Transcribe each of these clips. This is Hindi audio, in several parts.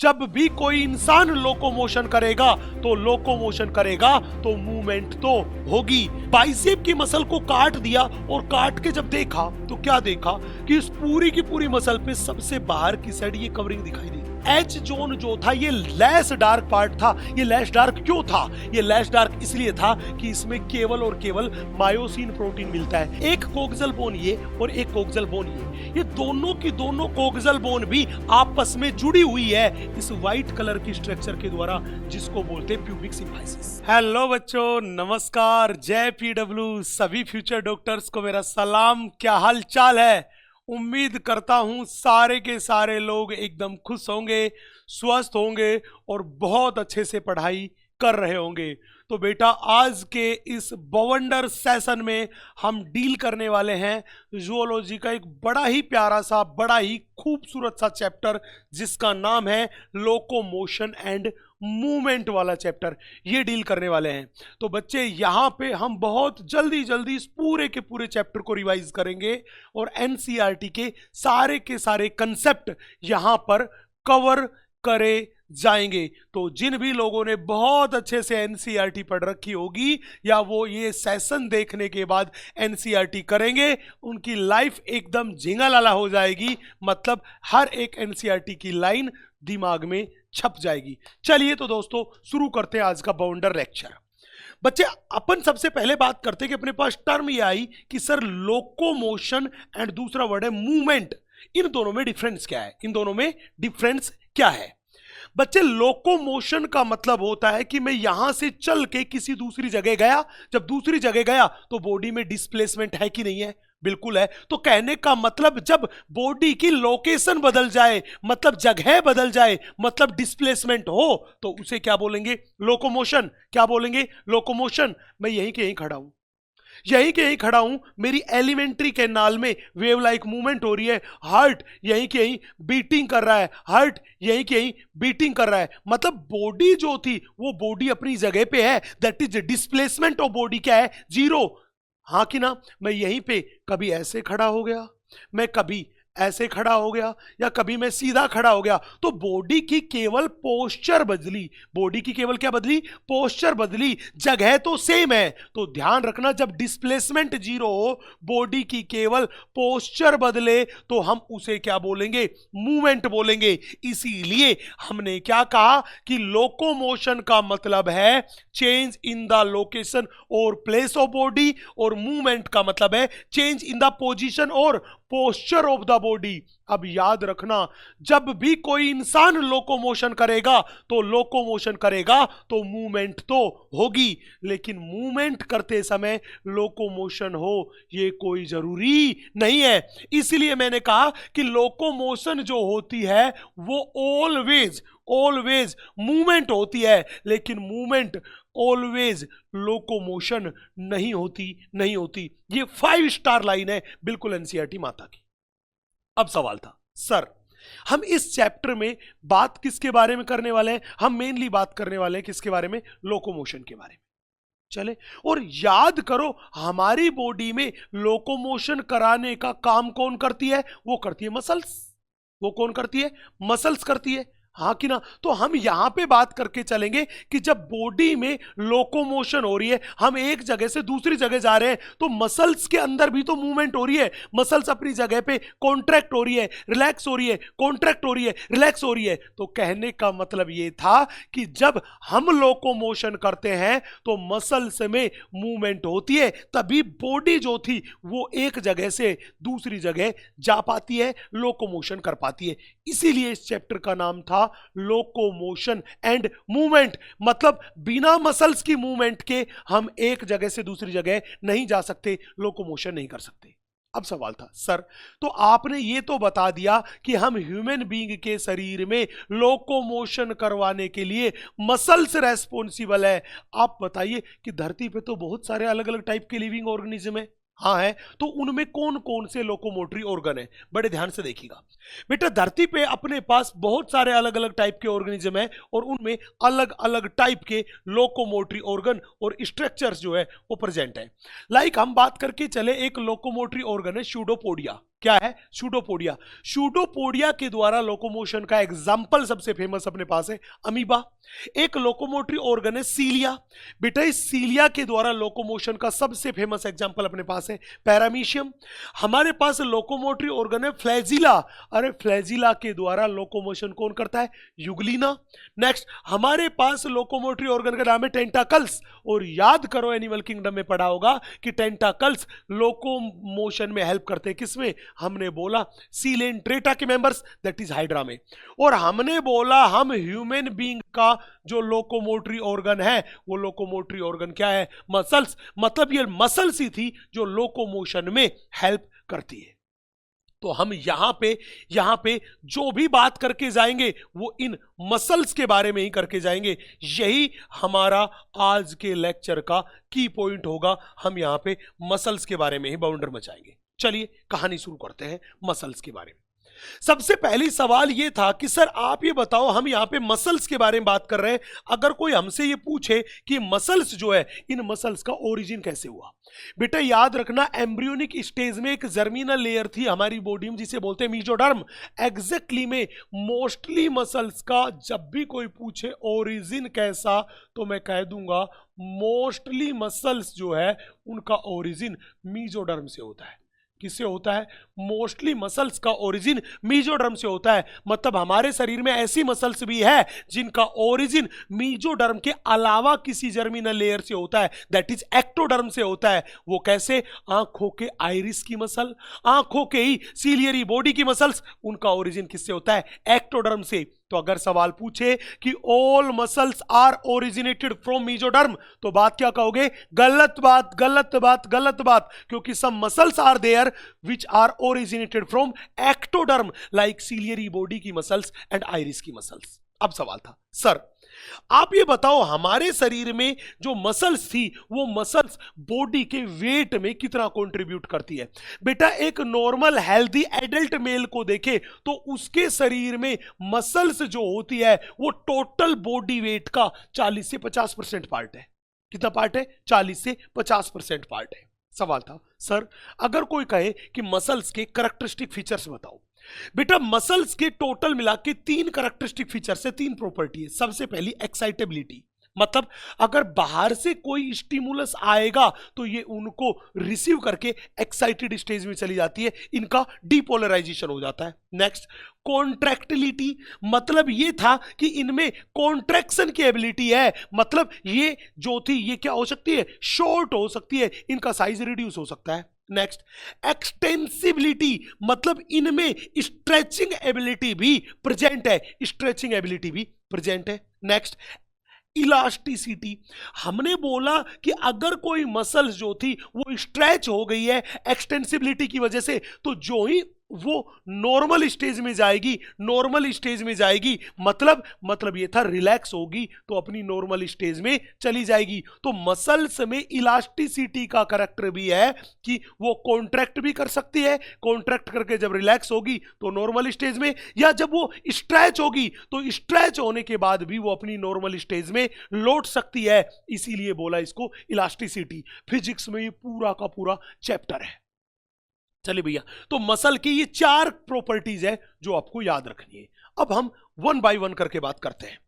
जब भी कोई इंसान लोकोमोशन करेगा तो लोकोमोशन करेगा तो मूवमेंट तो होगी। बाइसेप की मसल को काट दिया और काट के जब देखा तो क्या देखा कि इस पूरी की पूरी मसल पे सबसे बाहर की साइड ये कवरिंग दिखाई दी। एच जोन जो था ये लेस डार्क पार्ट था। ये लेस डार्क क्यों था? ये लेस डार्क इसलिए था कि इसमें केवल और केवल मायोसिन प्रोटीन मिलता है। एक कोक्सल बोन ये और एक कोक्सल बोन ये दोनों की दोनों कोक्सल बोन भी आपस में जुड़ी हुई है इस व्हाइट कलर की स्ट्रक्चर के द्वारा जिसको बोलते हैं प्यूबिक सिम्फाइसिस। हेलो बच्चों, नमस्कार, जय पीडब्ल्यू। सभी फ्यूचर डॉक्टर्स को मेरा सलाम। क्या हाल चाल है? उम्मीद करता हूं सारे के सारे लोग एकदम खुश होंगे, स्वस्थ होंगे और बहुत अच्छे से पढ़ाई कर रहे होंगे। तो बेटा आज के इस बवंडर सेशन में हम डील करने वाले हैं जूलॉजी का एक बड़ा ही प्यारा सा, बड़ा ही खूबसूरत सा चैप्टर जिसका नाम है लोकोमोशन एंड मूवमेंट वाला चैप्टर। ये डील करने वाले हैं। तो बच्चे यहाँ पे हम बहुत जल्दी जल्दी इस पूरे के पूरे चैप्टर को रिवाइज करेंगे और एनसीईआरटी के सारे कंसेप्ट यहाँ पर कवर करे जाएंगे। तो जिन भी लोगों ने बहुत अच्छे से एनसीईआरटी पढ़ रखी होगी या वो ये सेशन देखने के बाद एनसीईआरटी करेंगे, उनकी लाइफ एकदम झिंगालाला हो जाएगी। मतलब हर एक एनसीईआरटी की लाइन दिमाग में छप जाएगी। चलिए तो दोस्तों शुरू करते हैं आज का बाउंडर लेक्चर। बच्चे अपन सबसे पहले बात करते हैं कि अपने पास टर्म ये आई कि सर लोकोमोशन एंड दूसरा वर्ड है मूवमेंट। इन दोनों में डिफरेंस क्या है? इन दोनों में डिफरेंस क्या है? बच्चे लोकोमोशन का मतलब होता है कि मैं यहां से चल के किसी दूसरी जगह गया। जब दूसरी जगह गया तो बॉडी में डिस्प्लेसमेंट है कि नहीं है? बिल्कुल है। तो कहने का मतलब जब बॉडी की लोकेशन बदल जाए, मतलब जगह बदल जाए, मतलब डिस्प्लेसमेंट हो, तो उसे क्या बोलेंगे? लोकोमोशन। क्या बोलेंगे? लोकोमोशन। मैं यहीं के यहीं खड़ा हूं, यहीं के यहीं खड़ा हूं, मेरी एलिमेंट्री कैनाल में वेव लाइक मूवमेंट हो रही है, हार्ट यहीं के यहीं बीटिंग कर रहा है, हार्ट यहीं के यहीं बीटिंग कर रहा है। मतलब बॉडी जो थी वो बॉडी अपनी जगह पे है। That is displacement of body क्या है? जीरो। हाँ कि ना? मैं यहीं पे कभी ऐसे खड़ा हो गया, मैं कभी ऐसे खड़ा हो गया, या कभी मैं सीधा खड़ा हो गया, तो बॉडी की केवल पोस्चर बदली। बॉडी की केवल क्या बदली? पोस्चर बदली, जगह तो सेम है। तो ध्यान रखना, जब डिस्प्लेसमेंट जीरो हो, बॉडी की केवल पोस्चर बदले, तो हम उसे क्या बोलेंगे? मूवमेंट बोलेंगे। इसीलिए हमने क्या कहा कि लोकोमोशन का मतलब है चेंज इन द लोकेशन और प्लेस ऑफ बॉडी, और मूवमेंट का मतलब है चेंज इन द पोजीशन और पोस्चर ऑफ द बॉडी। अब याद रखना, जब भी कोई इंसान लोकोमोशन करेगा तो लोकोमोशन करेगा तो मूवमेंट तो होगी, लेकिन मूवमेंट करते समय लोकोमोशन हो ये कोई जरूरी नहीं है। इसलिए मैंने कहा कि लोकोमोशन जो होती है वो ऑलवेज ऑलवेज मूवमेंट होती है, लेकिन मूवमेंट ऑलवेज लोकोमोशन नहीं होती। ये 5 स्टार लाइन है बिल्कुल एनसीईआरटी माता की। अब सवाल था, सर हम इस चैप्टर में बात किसके बारे में करने वाले हैं? हम मेनली बात करने वाले हैं किसके बारे में? लोकोमोशन के बारे में। चले, और याद करो हमारी बॉडी में लोकोमोशन कराने का काम कौन करती है? वो करती है मसल्स। वो कौन करती है? मसल्स करती है। हाँ कि ना? तो हम यहां पे बात करके चलेंगे कि जब बॉडी में लोकोमोशन हो रही है, हम एक जगह से दूसरी जगह जा रहे हैं, तो मसल्स के अंदर भी तो मूवमेंट हो रही है। मसल्स अपनी जगह पे कॉन्ट्रैक्ट हो रही है, रिलैक्स हो रही है, कॉन्ट्रैक्ट हो रही है, रिलैक्स हो रही है। तो कहने का मतलब ये था कि जब हम लोकोमोशन करते हैं तो मसल्स में मूवमेंट होती है, तभी बॉडी जो थी वो एक जगह से दूसरी जगह जा पाती है, लोकोमोशन कर पाती है। इसीलिए इस चैप्टर का नाम था लोकोमोशन एंड मूवमेंट। मतलब बिना मसल्स की मूवमेंट के हम एक जगह से दूसरी जगह नहीं जा सकते, लोकोमोशन नहीं कर सकते। अब सवाल था, सर तो आपने ये तो बता दिया कि हम ह्यूमन बीइंग के शरीर में लोकोमोशन करवाने के लिए मसल्स रेस्पॉन्सिबल है। आप बताइए कि धरती पे तो बहुत सारे अलग अलग टाइप के लिविंग ऑर्गेनिज्म है। हाँ है, तो उनमें कौन कौन से लोकोमोटरी ऑर्गन है? बड़े ध्यान से देखिएगा बेटा, धरती पे अपने पास बहुत सारे अलग अलग टाइप के ऑर्गेनिज्म है और उनमें अलग अलग टाइप के लोकोमोटरी ऑर्गन और स्ट्रक्चर्स जो है वो प्रेजेंट है। लाइक हम बात करके चले, एक लोकोमोटरी ऑर्गन है स्यूडोपोडिया। क्या है? सूडोपोडिया। सूडोपोडिया के द्वारा लोकोमोशन का एग्जाम्पल सबसे फेमस अपने पास है अमीबा। एक लोकोमोटरी ऑर्गन है सीलिया। बेटा इस सीलिया के द्वारा लोकोमोशन का सबसे फेमस एग्जाम्पल अपने पास है पैरामीशियम। हमारे पास लोकोमोटरी ऑर्गन है फ्लैजिला। अरे फ्लैजिला के द्वारा लोकोमोशन कौन करता है? यूग्लिना। नेक्स्ट हमारे पास लोकोमोटरी ऑर्गन का नाम है टेंटाकल्स। और याद करो एनिमल किंगडम में पढ़ा होगा कि टेंटाकल्स लोकोमोशन में हेल्प करते हैं। किसमें? हमने बोला सीलेंट्रेटा के मेंबर्स, दैट इज हाइड्रा में। और हमने बोला हम ह्यूमन बीइंग का जो लोकोमोटरी ऑर्गन है वो लोकोमोटरी ऑर्गन क्या है? मसल्स। मतलब ये मसल्स ही थी जो लोकोमोशन में हेल्प करती है। तो हम यहां पे जो भी बात करके जाएंगे वो इन मसल्स के बारे में ही करके जाएंगे। यही हमारा आज के लेक्चर का की पॉइंट होगा। हम यहां पे मसल्स के बारे में ही बाउंडर मचाएंगे। चलिए कहानी शुरू करते हैं मसल्स के बारे में। सबसे पहली सवाल यह था कि सर आप ये बताओ, हम यहां पे मसल्स के बारे में बात कर रहे हैं, अगर कोई हमसे ये पूछे कि मसल्स जो है इन मसल्स का ओरिजिन कैसे हुआ? बेटा याद रखना एम्ब्रियोनिक स्टेज में एक जर्मिनल लेयर थी हमारी बॉडी में जिसे बोलते हैं मीजोडर्म। एग्जैक्टली में मोस्टली मसल्स का जब भी कोई पूछे ओरिजिन कैसा तो मैं कह दूंगा मोस्टली मसल्स जो है उनका ओरिजिन मीजोडर्म से होता है। किससे होता है? मोस्टली मसल्स का ओरिजिन मीजोडर्म से होता है। मतलब हमारे शरीर में ऐसी मसल्स भी है जिनका ओरिजिन मीजोडर्म के अलावा किसी जर्मिनल लेयर से होता है, दैट इज एक्टोडर्म से होता है। वो कैसे? आंखों के आइरिस की मसल, आंखों के ही सीलियरी बॉडी की मसल्स, उनका ओरिजिन किससे होता है? एक्टोडर्म से। तो अगर सवाल पूछे कि all muscles are originated from mesoderm तो बात क्या कहोगे? गलत बात, गलत बात, गलत बात, क्योंकि some muscles are there which are originated from ectoderm like ciliary body की मसल्स एंड आइरिस की मसल्स। अब सवाल था सर आप ये बताओ हमारे शरीर में जो मसल्स थी वो मसल्स बॉडी के वेट में कितना कंट्रीब्यूट करती है? बेटा एक नॉर्मल हेल्दी एडल्ट मेल को देखे तो उसके शरीर में मसल्स जो होती है वो टोटल बॉडी वेट का 40 से 50% पार्ट है। कितना पार्ट है? 40 से 50% पार्ट है। सवाल था सर अगर कोई कहे कि मसल्स के कैरेक्टरिस्टिक फीचर्स बताओ। बेटा मसल्स के टोटल मिला के 3 कैरेक्टरिस्टिक फीचर्स है, 3 प्रॉपर्टी है। सबसे पहली एक्साइटेबिलिटी, मतलब अगर बाहर से कोई स्टिमुलस आएगा तो ये उनको रिसीव करके एक्साइटेड स्टेज में चली जाती है, इनका डीपोलराइजेशन हो जाता है। नेक्स्ट कॉन्ट्रैक्टिलिटी, मतलब ये था कि इनमें कॉन्ट्रैक्शन की एबिलिटी है, मतलब ये जो थी ये क्या हो सकती है? शॉर्ट हो सकती है, इनका साइज रिड्यूस हो सकता है। नेक्स्ट एक्सटेंसिबिलिटी, मतलब इनमें स्ट्रेचिंग एबिलिटी भी प्रेजेंट है, स्ट्रेचिंग एबिलिटी भी प्रेजेंट है। नेक्स्ट इलास्टिसिटी, हमने बोला कि अगर कोई मसल्स जो थी वो स्ट्रेच हो गई है एक्सटेंसिबिलिटी की वजह से तो जो ही वो नॉर्मल स्टेज में जाएगी, नॉर्मल स्टेज में जाएगी मतलब ये था रिलैक्स होगी तो अपनी नॉर्मल स्टेज में चली जाएगी। तो मसल्स में इलास्टिसिटी का करैक्टर भी है कि वो कॉन्ट्रैक्ट भी कर सकती है, कॉन्ट्रैक्ट करके जब रिलैक्स होगी तो नॉर्मल स्टेज में, या जब वो स्ट्रेच होगी तो स्ट्रेच होने के बाद भी वो अपनी नॉर्मल स्टेज में लौट सकती है, इसीलिए बोला इसको इलास्टिसिटी। फिजिक्स में ये पूरा का पूरा चैप्टर है। चलिए भैया, तो मसल की ये 4 प्रॉपर्टीज है जो आपको याद रखनी है। अब हम 1 बाय 1 करके बात करते हैं।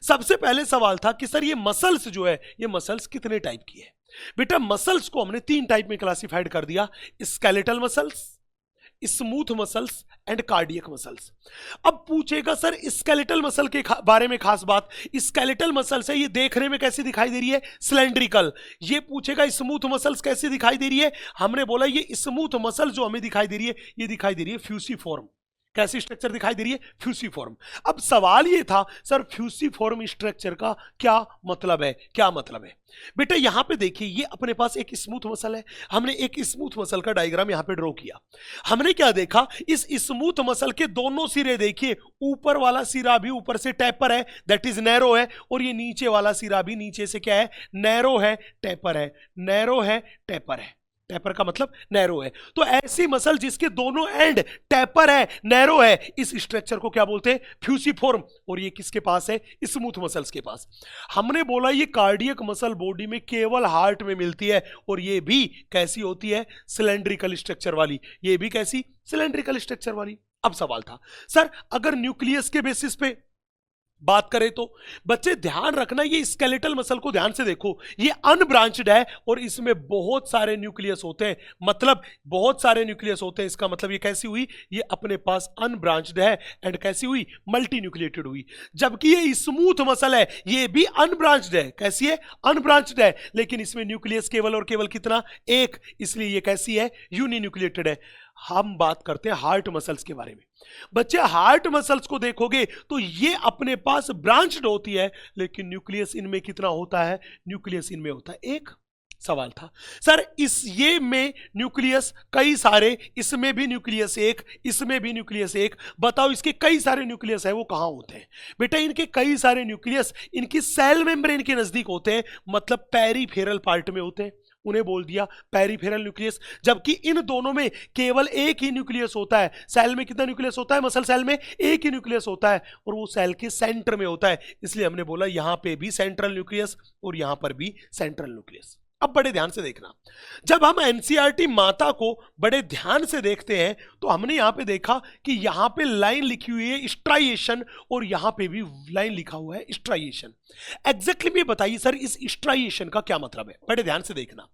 सबसे पहले सवाल था कि सर ये मसल्स जो है ये मसल्स कितने टाइप की है? बेटा मसल्स को हमने 3 टाइप में क्लासिफाइड कर दिया, skeletal muscles, smooth muscles and cardiac muscles. अब पूछेगा सर स्केलेटल मसल के बारे में खास बात, स्केलेटल मसल्स है ये देखने में कैसी दिखाई दे रही है? सिलेंड्रिकल। ये पूछेगा स्मूथ मसल्स कैसी दिखाई दे रही है? हमने बोला ये स्मूथ मसल जो हमें दिखाई दे रही है ये दिखाई दे रही है फ्यूसीफॉर्म। कैसी स्ट्रक्चर दिखाई दे रही है? फ्यूसीफॉर्म। अब सवाल ये था सर फ्यूसीफॉर्म स्ट्रक्चर का क्या मतलब है? क्या मतलब है? बेटा यहां पे देखिए ये अपने पास एक स्मूथ मसल है, हमने एक स्मूथ मसल का डायग्राम यहां पे ड्रॉ किया। हमने क्या देखा, इस स्मूथ मसल के दोनों सिरे देखिए, ऊपर वाला सिरा भी ऊपर से टैपर है, दैट इज नैरो है, और ये नीचे वाला सिरा भी नीचे से क्या है? नैरो है, टैपर है, नैरो है, टैपर है। टैपर का मतलब नैरो है। तो ऐसी मसल जिसके दोनों एंड टैपर है, नैरो है, इस स्ट्रक्चर को क्या बोलते हैं? फ्यूसिफॉर्म। और ये किसके पास है? स्मूथ मसल्स के पास। हमने बोला ये कार्डियक मसल बॉडी में केवल हार्ट में मिलती है, और ये भी कैसी होती है? सिलेंड्रिकल स्ट्रक्चर वाली। ये भी कैसी? सिलेंड्रिकल स्ट्रक्चर वाली। अब सवाल था सर अगर न्यूक्लियस के बेसिस पे बात करें तो बच्चे ध्यान रखना, ये स्केलेटल मसल को ध्यान से देखो, ये अनब्रांच्ड है और इसमें बहुत सारे न्यूक्लियस होते हैं, मतलब बहुत सारे न्यूक्लियस होते हैं। इसका मतलब ये कैसी हुई? ये अपने पास अनब्रांच्ड है एंड कैसी हुई? मल्टी न्यूक्लिएटेड हुई। जबकि ये स्मूथ मसल है, ये भी अनब्रांच्ड है। कैसी है? अनब्रांच्ड है, लेकिन इसमें न्यूक्लियस केवल और केवल कितना? एक, इसलिए ये कैसी है? यूनिन्यूक्लिएटेड है। हम बात करते हैं हार्ट मसल्स के बारे में। बच्चे हार्ट मसल्स को देखोगे तो ये अपने पास ब्रांच्ड होती है, लेकिन न्यूक्लियस इनमें कितना होता है? न्यूक्लियस इनमें होता है एक। सवाल था सर इस ये में न्यूक्लियस कई सारे, इसमें भी न्यूक्लियस एक, इसमें भी न्यूक्लियस एक, बताओ इसके कई सारे न्यूक्लियस है वो कहां होते हैं? बेटा इनके कई सारे न्यूक्लियस इनकी सेल मेम्ब्रेन के नजदीक होते हैं, मतलब पेरिफेरल पार्ट में होते हैं, उन्हें बोल दिया पेरिफेरल न्यूक्लियस। जबकि इन दोनों में केवल एक ही न्यूक्लियस होता है। सेल में कितना न्यूक्लियस होता है? मसल सेल में एक ही न्यूक्लियस होता है, और वो सेल के सेंटर में होता है, इसलिए हमने बोला यहां पे भी सेंट्रल न्यूक्लियस और यहां पर भी सेंट्रल न्यूक्लियस। अब बड़े ध्यान से देखना, जब हम एनसीईआरटी माता को बड़े ध्यान से देखते हैं तो हमने यहां पे देखा कि यहां पे लाइन लिखी हुई है स्ट्राइएशन, और यहां पे भी लाइन लिखा हुआ है स्ट्राइएशन। एग्जैक्टली में बताइए सर इस स्ट्राइएशन का क्या मतलब है? बड़े ध्यान से देखना,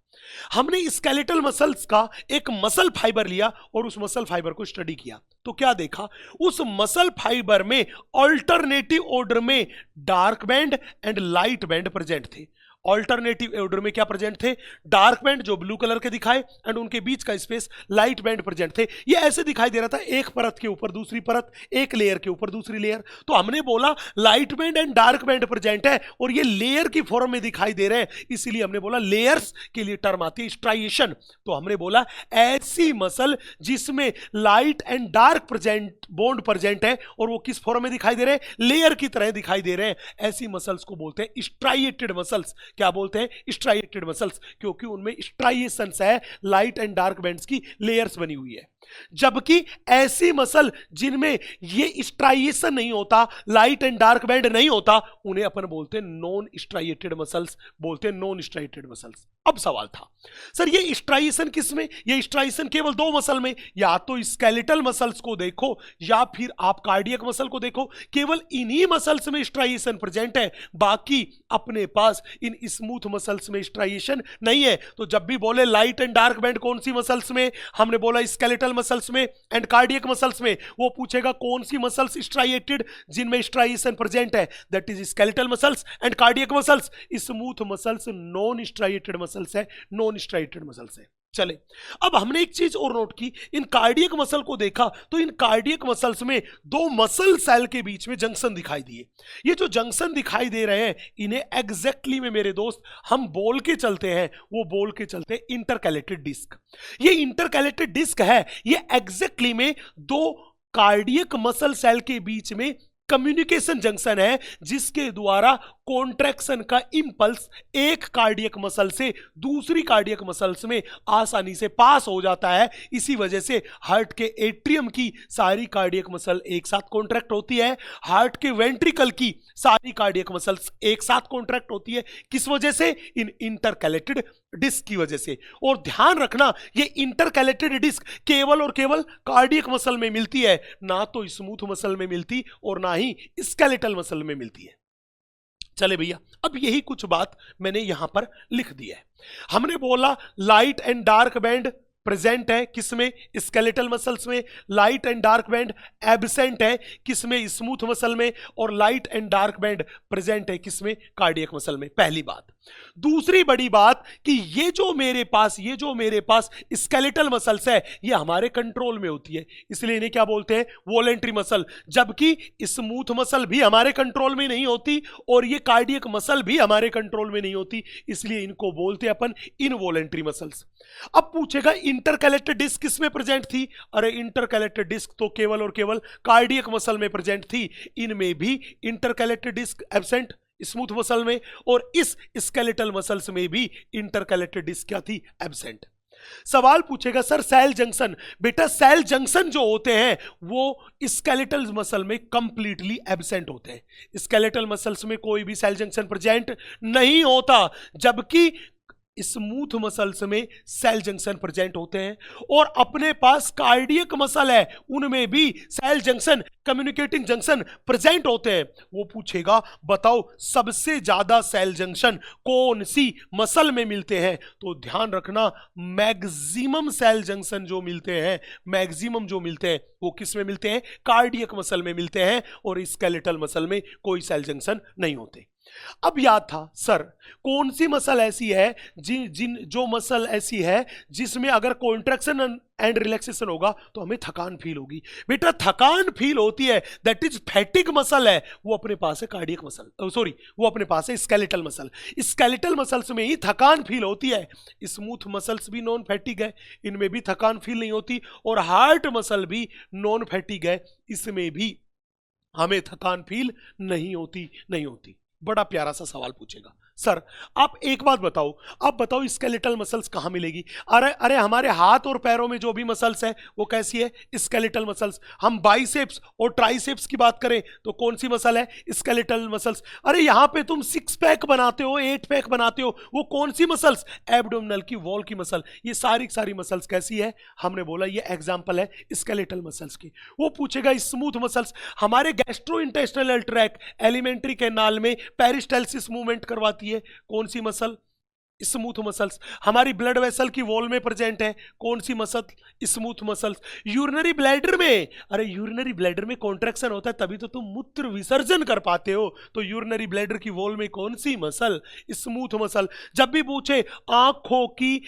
हमने स्केलेटल मसल्स का एक मसल फाइबर लिया और उस मसल फाइबर को स्टडी किया, तो क्या देखा? उस मसल फाइबर में ऑल्टरनेटिव ऑर्डर में dark band and light band present थे। ऑल्टरनेटिव ऑर्डर में क्या प्रेजेंट थे? डार्क बैंड जो ब्लू कलर के दिखाए एंड उनके बीच का स्पेस लाइट बैंड प्रेजेंट थे। ये ऐसे दिखाई दे रहा था, एक परत के ऊपर दूसरी परत, एक लेयर के ऊपर दूसरी लेयर। तो हमने बोला light band and dark band present है और ये लेयर की फॉर्म में दिखाई दे रहे हैं, इसीलिए हमने बोला लेयर्स के लिए टर्म आती है स्ट्राइएशन। तो हमने बोला ऐसी मसल जिसमें light and dark present bond present है और वो किस फॉर्म में दिखाई दे रहे हैं? लेयर की तरह दिखाई दे रहे हैं, ऐसी मसल्स को बोलते हैं स्ट्राइएटेड मसल्स। क्या बोलते हैं? स्ट्राइएटेड मसल्स, क्योंकि उनमें स्ट्राइएशंस है, लाइट एंड डार्क बैंड्स की लेयर्स बनी हुई है। जबकि ऐसी मसल जिनमें ये स्ट्राइएशन नहीं होता, लाइट एंड डार्क बैंड नहीं होता, उन्हें अपन बोलते हैं नॉन स्ट्राइएटेड मसल्स, बोलते हैं नॉन स्ट्राइएटेड मसल्स। अब सवाल था सर ये स्ट्राइएशन किसमें? ये स्ट्राइएशन केवल दो मसल में, या तो स्केलेटल मसल्स को देखो या फिर आप कार्डियक मसल को देखो, केवल इन्हीं मसल्स में स्ट्राइएशन प्रेजेंट है, बाकी अपने पास इन स्मूथ मसल्स में स्ट्राइएशन नहीं है। तो जब भी बोले लाइट एंड डार्क बैंड कौन सी मसल्स में, हमने बोला स्केलेटल मसल्स में एंड कार्डियक मसल्स में, वो पूछेगा कौन सी मसल्स स्ट्राइएटेड जिनमें स्ट्राइएशन प्रेजेंट है, that is skeletal muscles and cardiac muscles. Smooth muscles non striated muscles है, नॉन स्ट्राइएटेड मसल्स है। चले अब हमने एक चीज और नोट की, इन कार्डियक मसल को देखा तो इन कार्डियक मसल्स में दो मसल सेल के बीच में जंक्शन दिखाई दिए। ये जो जंक्शन दिखाई दे रहे हैं इन्हें एग्जैक्टली में मेरे दोस्त हम बोल के चलते हैं, वो बोल के चलते हैं इंटरकैलेटेड डिस्क। ये इंटरकैलेटेड डिस्क है, ये एग्जैक्टली में दो कार्डियक मसल सेल के बीच में कम्युनिकेशन जंक्शन है, जिसके द्वारा कॉन्ट्रैक्शन का इंपल्स एक कार्डियक मसल से दूसरी कार्डियक मसल्स में आसानी से पास हो जाता है। इसी वजह से हार्ट के एट्रियम की सारी कार्डियक मसल एक साथ कॉन्ट्रैक्ट होती है, हार्ट के वेंट्रिकल की सारी कार्डियक मसल्स एक साथ कॉन्ट्रैक्ट होती है। किस वजह से? इन इंटरकैलेटेड डिस्क की वजह से। और ध्यान रखना ये इंटरकैलेटेड डिस्क केवल और केवल कार्डियक मसल में मिलती है, ना तो स्मूथ मसल में मिलती और ना ही स्केलेटल मसल में मिलती है। चले भैया अब यही कुछ बात मैंने यहां पर लिख दी है। हमने बोला light and dark band present है किसमें? स्केलेटल मसल्स में। Light and dark band absent है किसमें? स्मूथ मसल में। और light and dark band present है किसमें? कार्डियक मसल में। पहली बात। दूसरी बड़ी बात कि ये जो मेरे पास स्केलेटल मसल्स है ये हमारे कंट्रोल में होती है, इसलिए इन्हें क्या बोलते हैं? Voluntary muscle. जबकि स्मूथ मसल भी हमारे कंट्रोल में नहीं होती और ये कार्डियक मसल भी हमारे कंट्रोल में नहीं होती, इसलिए इनको बोलते हैं अपन इनवॉलेंट्री मसल्स। अब पूछेगा इंटरकैलेटेड डिस्क किसमें प्रेजेंट थी? अरे इंटरकैलेटेड डिस्क तो केवल और केवल कार्डियक मसल में प्रेजेंट थी, इनमें भी intercalated disc absent smooth muscle में, और इस स्केलेटल मसल्स में भी इंटरकैलेटेड डिस्क क्या थी? एब्सेंट। सवाल पूछेगा सर सेल जंक्शन, बेटा सेल जंक्शन जो होते हैं वो स्केलेटल मसल में कंप्लीटली एब्सेंट होते हैं। स्केलेटल मसल्स में कोई भी सेल जंक्शन प्रेजेंट नहीं होता, जबकि स्मूथ मसल्स में सेल जंक्शन प्रेजेंट होते हैं। और अपने पास कार्डियक मसल है, उनमें भी cell junction, communicating junction present होते हैं। वो पूछेगा बताओ सबसे ज्यादा सेल जंक्शन कौन सी मसल में मिलते हैं, तो ध्यान रखना मैक्सिमम सेल जंक्शन जो मिलते हैं, मैक्सिमम जो मिलते हैं वो किस में मिलते हैं, कार्डियक मसल में मिलते हैं, और स्केलेटल मसल में कोई सेल जंक्शन नहीं होते। अब याद था सर कौन सी मसल ऐसी है जो मसल ऐसी है जिसमें अगर कॉन्ट्रैक्शन एंड रिलैक्सेशन होगा तो हमें थकान फील होगी। बेटा थकान फील होती है, दैट इज फैटिग मसल है, वो अपने पास है कार्डियक मसल, सॉरी वो अपने पास है स्केलेटल मसल। स्केलेटल मसल्स में ही थकान फील होती है। स्मूथ मसल्स भी नॉन फैटिग है, इनमें भी थकान फील नहीं होती, और हार्ट मसल भी नॉन फैटिग है, इसमें भी हमें थकान फील नहीं होती। बड़ा प्यारा सा सवाल पूछेगा सर आप एक बात बताओ, आप बताओ स्केलेटल मसल्स कहां मिलेगी। अरे हमारे हाथ और पैरों में जो भी मसल्स है वो कैसी है, स्केलेटल मसल्स। हम बाइसेप्स और ट्राइसेप्स की बात करें तो कौन सी मसल है, स्केलेटल मसल्स। अरे यहां पे तुम 6 पैक बनाते हो, 8 पैक बनाते हो, वो कौन सी मसल्स, एब्डोमिनल की वॉल की मसल। ये सारी मसल्स कैसी है, हमने बोला ये एग्जाम्पल है स्केलेटल मसल्स की। वो पूछेगा स्मूथ मसल्स, हमारे gastrointestinal tract, alimentary canal में पेरिस्टाल्सिस मूवमेंट करवाती है, कौन सी मसल, स्मूथ मसल्स। हमारी ब्लड वेसल की वॉल में प्रेजेंट है, कौन सी muscle, smooth muscles. Urinary bladder में, अरे यूरिनरी ब्लैडर में कॉन्ट्रैक्शन होता है तभी तो तुम मूत्र विसर्जन कर पाते हो, तो यूरिनरी ब्लैडर की वॉल में कौन सी मसल, स्मूथ मसल। जब भी पूछे आंखों की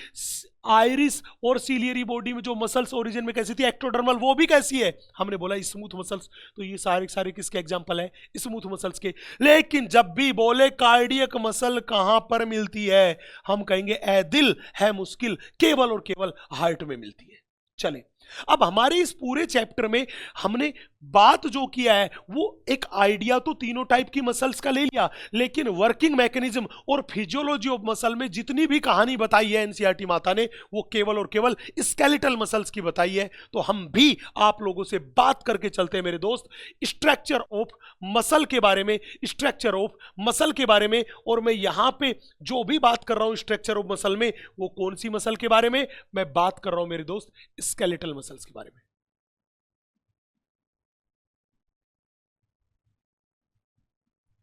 आइरिस और सीलियरी बॉडी में जो मसल्स ओरिजिन में कैसी थी, एक्टोडर्मल, वो भी कैसी है, हमने बोला स्मूथ मसल्स। तो ये सारे किसके एग्जांपल है, स्मूथ मसल्स के। लेकिन जब भी बोले कार्डियक मसल कहां पर मिलती है, हम कहेंगे ए दिल है मुश्किल, केवल और केवल हार्ट में मिलती है। चले अब हमारे इस पूरे चैप्टर में हमने बात जो किया है वो एक आइडिया तो तीनों टाइप की मसल्स का ले लिया, लेकिन वर्किंग मैकेनिज्म और फिजियोलॉजी ऑफ मसल में जितनी भी कहानी बताई है एनसीईआरटी माता ने वो केवल और केवल स्केलेटल मसल्स की बताई है। तो हम भी आप लोगों से बात करके चलते हैं मेरे दोस्त स्ट्रक्चर ऑफ मसल के बारे में, स्ट्रक्चर ऑफ मसल के बारे में। और मैं यहां पे जो भी बात कर रहा हूं स्ट्रक्चर ऑफ मसल में, वो कौन सी मसल के बारे में, मैं बात कर रहा हूं मेरे दोस्त स्केलेटल मसल्स के बारे में।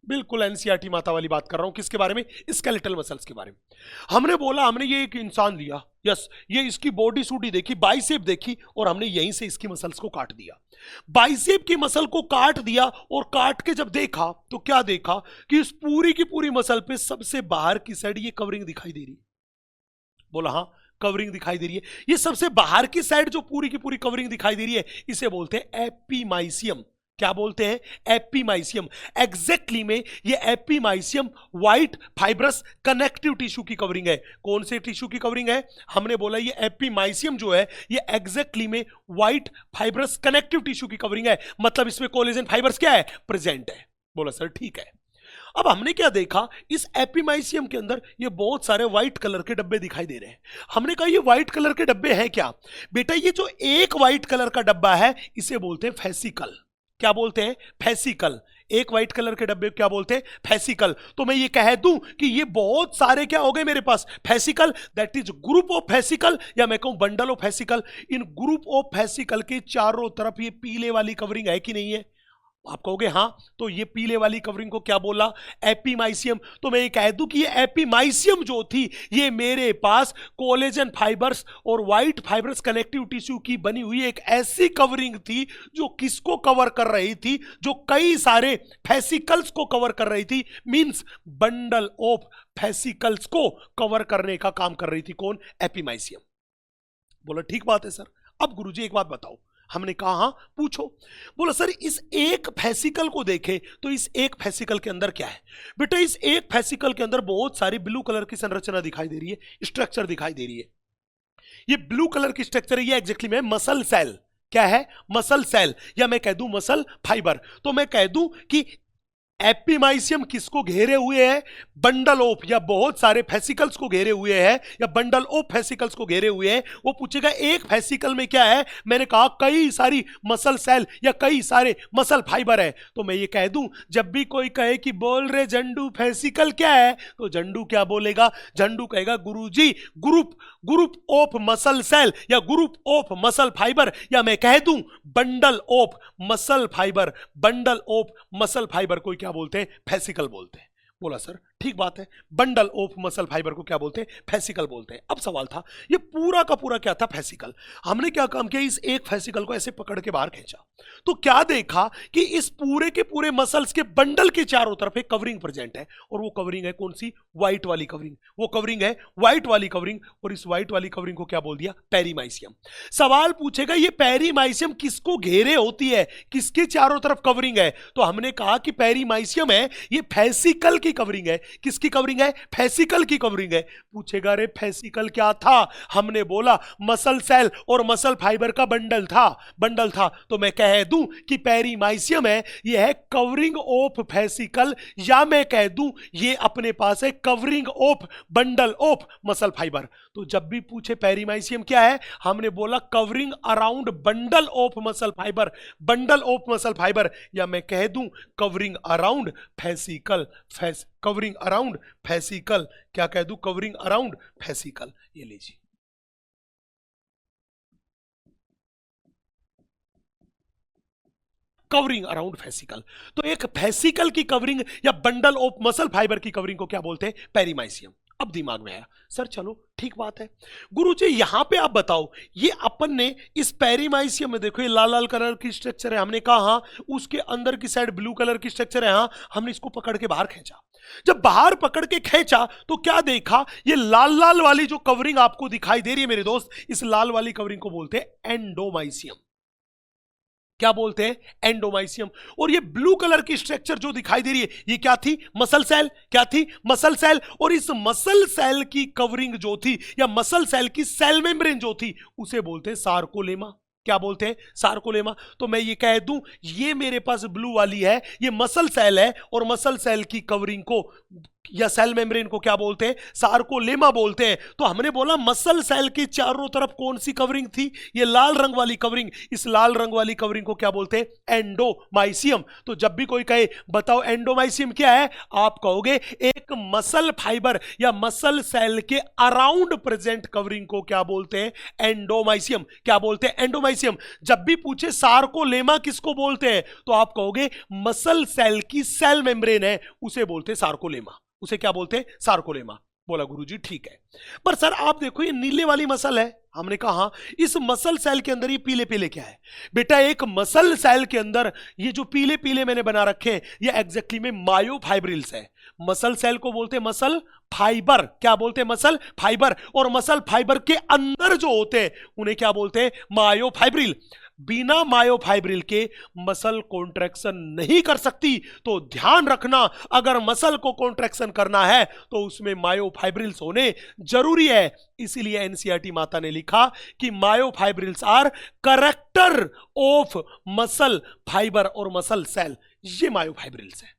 बिल्कुल एनसीईआरटी माता वाली बात कर रहा हूं, किसके बारे में, स्केलेटल मसल्स के बारे में। हमने बोला हमने ये एक इंसान लिया, यस, ये इसकी बॉडी सूडी देखी, बाइसेप देखी, और हमने यहीं से इसकी मसल्स को काट दिया। बाइसेप की मसल को काट दिया, और काट के जब देखा तो क्या देखा कि इस पूरी की पूरी मसल पे सबसे बाहर की साइड ये कवरिंग दिखाई दे रही है। बोला हाँ कवरिंग दिखाई दे रही है। ये सबसे बाहर की साइड जो पूरी की पूरी कवरिंग दिखाई दे रही है इसे बोलते हैं एपिमाइसियम। क्या बोलते हैं, एपिमाइसियम। एग्जैक्टली में ये epimysium white fibrous connective tissue की कवरिंग है। कौन से टिश्यू की कवरिंग है, हमने बोला ये एपिमाइसियम जो है ये एग्जैक्टली में व्हाइट फाइब्रस कनेक्टिव टिश्यू की कवरिंग है, मतलब इसमें कोलेजन फाइबर्स क्या है, प्रेजेंट है। बोला सर ठीक है। अब हमने क्या देखा, इस एपिमाइसियम के अंदर ये बहुत सारे व्हाइट कलर के डब्बे दिखाई दे रहे हैं। हमने कहा ये व्हाइट कलर के डब्बे हैं क्या, बेटा ये जो एक व्हाइट कलर का डब्बा है इसे बोलते हैं फेसिकल। क्या बोलते हैं, फेसिकल। एक व्हाइट कलर के डब्बे क्या बोलते हैं, फेसिकल। तो मैं ये कह दूं कि ये बहुत सारे क्या हो गए मेरे पास, fascicle, that is group of fascicle, या मैं कहूं बंडल ऑफ फेसिकल। इन ग्रुप ऑफ फेसिकल के चारों तरफ ये पीले वाली कवरिंग है कि नहीं है, आप कहोगे हाँ, तो ये पीले वाली कवरिंग को क्या बोला, एपिमाइसियम। तो मैं ये कह दूं कि ये एपिमाइसियम जो थी ये मेरे पास कोलेजन फाइबर्स और व्हाइट फाइबर्स कनेक्टिव टिश्यू की बनी हुई एक ऐसी कवरिंग थी जो किसको कवर कर रही थी, जो कई सारे फेसिकल्स को कवर कर रही थी, मींस बंडल ऑफ फेसिकल्स को कवर करने का काम कर रही थी। कौन, एपिमाइसियम। बोला ठीक बात है सर। अब गुरुजी एक बात बताओ, हमने कहा हाँ पूछो। बोला सर इस एक फेसिकल को देखें तो इस एक फेसिकल के अंदर क्या है, बेटा इस एक फेसिकल के अंदर बहुत सारी ब्लू कलर की संरचना दिखाई दे रही है, स्ट्रक्चर दिखाई दे रही है। ये ब्लू कलर की स्ट्रक्चर है, ये एग्जैक्टली में मसल सेल। क्या है, मसल सेल, या मैं कह दूं मसल फाइबर। तो मैं कह दूं कि एपिमाइसियम किसको घेरे हुए है? बंडल ऑफ या बहुत सारे फेसिकल्स को घेरे हुए है, या बंडल ऑफ फेसिकल्स को घेरे हुए है। वो पूछेगा एक फेसिकल में क्या है? मैंने कहा कई सारी मसल सेल या कई सारे मसल फाइबर है। तो मैं ये कह दूं, जब भी कोई कहे कि बोल रहे झंडू फेसिकल क्या है, तो झंडू क्या बोलेगा? झंडू कहेगा गुरुजी ग्रुप ऑफ मसल सेल या ग्रुप ऑफ मसल फाइबर, या मैं कह दूं bundle of muscle fibre. Bundle of muscle fibre को क्या बोलते हैं? फेसिकल बोलते हैं। बोला सर ठीक बात है, बंडल ऑफ मसल फाइबर को क्या बोलते हैं? फेसिकल बोलते हैं। अब सवाल था ये पूरा का पूरा क्या था? फेसिकल। हमने क्या काम किया? इस एक फेसिकल को ऐसे पकड़ के बाहर खींचा, तो क्या देखा कि इस पूरे के पूरे मसल्स के बंडल के चारों तरफ एक कवरिंग प्रेजेंट है, और वो कवरिंग है कौन सी? व्हाइट वाली कवरिंग। वो कवरिंग है व्हाइट वाली कवरिंग, और इस व्हाइट वाली कवरिंग को क्या बोल दिया? पेरीमाइसियम। सवाल पूछेगा ये पेरीमाइसियम किसको घेरे होती है, किसके चारों तरफ कवरिंग है? तो हमने कहा कि पेरीमाइसियम है ये फेसिकल की कवरिंग है। किसकी कवरिंग है? फेसिकल की कवरिंग है। पूछेगा रे फेसिकल क्या था? हमने बोला मसल सेल और मसल फाइबर का बंडल था। तो मैं कह दूं कि पेरीमाइसियम है ये है कवरिंग ऑफ फेसिकल, या मैं कह दूं ये अपने पास है covering of bundle of muscle fibre. तो जब भी पूछे पेरीमाइसियम क्या है, हमने बोला covering around bundle of muscle fibre, bundle of muscle fibre, या मैं कह दूं covering around fascicle. Covering around fascicle, क्या कह दूं? Covering around fascicle. ये लीजिए, कवरिंग अराउंड फेसिकल। तो एक फेसिकल की कवरिंग या बंडल ऑफ मसल फाइबर की कवरिंग को क्या बोलते हैं? पेरीमाइसियम। अब दिमाग में आया सर चलो ठीक बात है गुरुजी, यहां पे आप बताओ ये अपन ने इस पेरीमाइसियम में देखो ये लाल लाल कलर की स्ट्रक्चर है, हमने कहा हाँ, उसके अंदर की साइड ब्लू कलर की स्ट्रक्चर है, हाँ, हमने इसको पकड़ के बाहर खींचा। जब बाहर पकड़ के खींचा तो क्या देखा? ये लाल लाल वाली जो कवरिंग आपको दिखाई दे रही है मेरे दोस्त, इस लाल वाली कवरिंग को बोलते हैं एंडोमाइसियम। क्या बोलते हैं? एंडोमाइसियम। और ये ब्लू कलर की स्ट्रक्चर जो दिखाई दे रही है ये क्या थी? Muscle cell. क्या थी? Muscle cell. और इस मसल सेल की कवरिंग जो थी या मसल सेल की सेल मेम्ब्रेन जो थी उसे बोलते हैं सार्कोलेमा। क्या बोलते हैं? सार्कोलेमा। तो मैं ये कह दूं ये मेरे पास ब्लू वाली है, ये मसल सेल है, और मसल सेल की कवरिंग को या सेल मेम्ब्रेन को क्या बोलते हैं? सार्कोलेमा बोलते हैं। तो हमने बोला मसल सेल के चारों तरफ कौन सी कवरिंग थी? ये लाल रंग वाली कवरिंग। इस लाल रंग वाली कवरिंग को क्या बोलते हैं? एंडोमाइसियम। तो जब भी कोई कहे बताओ एंडोमाइसियम क्या है, आप कहोगे एक मसल फाइबर या मसल सेल के अराउंड प्रेजेंट कवरिंग को क्या बोलते हैं? एंडोमाइसियम। क्या बोलते हैं? एंडोमाइसियम। जब भी पूछे सार्कोलेमा किसको बोलते हैं, तो आप कहोगे मसल सेल की सेल मेम्ब्रेन है उसे बोलते हैं सार्कोलेमा। उसे क्या बोलते हैं? सार्कोलेमा। बोला गुरुजी ठीक है, पर सर आप देखो ये नीले वाली मसल है। हमने कहा इस मसल सेल के अंदर ये पीले पीले क्या है? बेटा एक मसल सेल के अंदर ये जो पीले पीले मैंने बना रखे हैं ये एग्जैक्टली में मायोफाइब्रिल्स है। मसल सेल को बोलते हैं मसल फाइबर। क्या बोलते हैं? Muscle fibre. और मसल फाइबर के अंदर जो होते हैं उन्हें क्या बोलते हैं? मायोफाइब्रिल। बिना मायोफाइब्रिल के मसल कॉन्ट्रैक्शन नहीं कर सकती। तो ध्यान रखना अगर मसल को कॉन्ट्रैक्शन करना है तो उसमें मायोफाइब्रिल्स होने जरूरी है। इसीलिए एनसीईआरटी माता ने लिखा कि myofibrils are character of muscle fibre और मसल सेल। ये मायोफाइब्रिल्स है।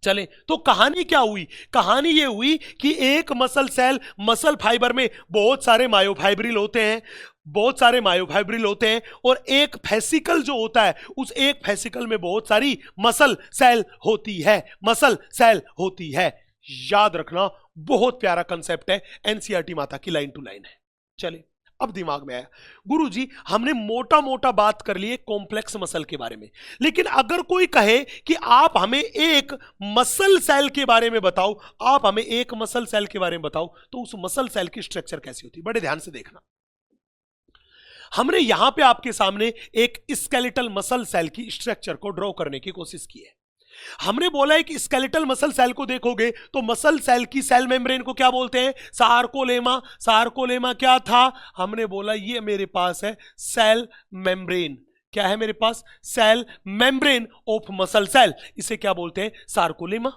चले तो कहानी क्या हुई? कहानी ये हुई कि एक मसल सेल मसल फाइबर में बहुत सारे मायोफाइब्रिल होते हैं, बहुत सारे मायोफाइब्रिल होते हैं, और एक फेसिकल जो होता है उस एक फेसिकल में बहुत सारी मसल सेल होती है। मसल सेल होती है। याद रखना बहुत प्यारा कंसेप्ट है, एनसीईआरटी माता की लाइन टू लाइन है। चले अब दिमाग में आया गुरुजी हमने मोटा मोटा बात कर ली है कॉम्प्लेक्स मसल के बारे में, लेकिन अगर कोई कहे कि आप हमें एक मसल सेल के बारे में बताओ, आप हमें एक मसल सेल के बारे में बताओ, तो उस मसल सेल की स्ट्रक्चर कैसी होती है? बड़े ध्यान से देखना। हमने यहां पे आपके सामने एक स्केलेटल मसल सेल की स्ट्रक्चर को ड्रॉ करने की कोशिश की है। हमने बोला है कि स्केलेटल मसल सेल को देखोगे तो मसल सेल की सेल मेम्ब्रेन को क्या बोलते हैं? सार्कोलेमा। सार्कोलेमा क्या था? हमने बोला ये मेरे पास है सेल मेम्ब्रेन। क्या है मेरे पास? Cell membrane of muscle cell. इसे क्या बोलते हैं? सार्कोलेमा।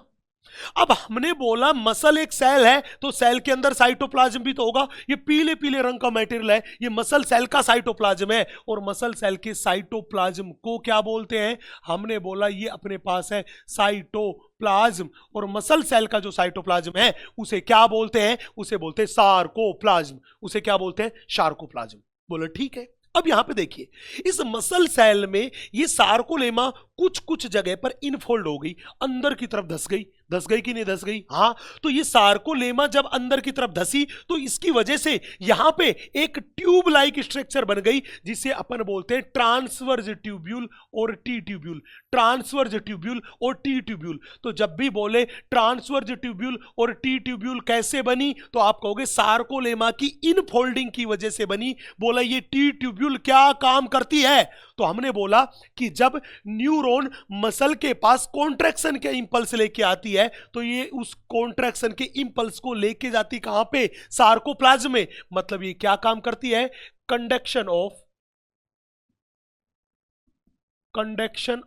अब हमने बोला मसल एक सेल है, तो सेल के अंदर साइटोप्लाज्म भी तो होगा। ये पीले पीले रंग का मटेरियल है, ये मसल सेल का साइटोप्लाज्म है। और मसल सेल के साइटोप्लाज्म को क्या बोलते हैं? हमने बोला ये अपने पास है साइटोप्लाज्म। और मसल सेल का जो साइटोप्लाज्म है उसे क्या बोलते हैं? उसे बोलते हैं सार्कोप्लाज्म। उसे क्या बोलते हैं? सार्कोप्लाज्म। बोलो ठीक है। अब यहां पे देखिए, इस मसल सेल में ये सार्कोलेमा कुछ कुछ जगह पर इनफोल्ड हो गई, अंदर की तरफ धस गई। धस गई कि नहीं धस गई? हाँ। तो ये सार्कोलेमा जब अंदर की तरफ धसी तो इसकी वजह से यहां पे एक ट्यूब लाइक स्ट्रक्चर बन गई, जिसे अपन बोलते हैं ट्रांसवर्स ट्यूब्यूल और टी ट्यूब्यूल। ट्रांसवर्स ट्यूब्यूल और टी ट्यूब्यूल। तो जब भी बोले ट्रांसवर्स ट्यूब्यूल और टी ट्यूब्यूल कैसे बनी, तो आप कहोगे सार्कोलेमा की इनफोल्डिंग की वजह से बनी। बोला ये टी ट्यूब्यूल क्या काम करती है? तो हमने बोला कि जब न्यूरॉन मसल के पास कॉन्ट्रैक्शन के इंपल्स लेके आती है, तो ये उस कॉन्ट्रैक्शन के इंपल्स को लेके जाती कहां पे? सार्कोप्लाज्म में। मतलब ये क्या काम करती है? Conduction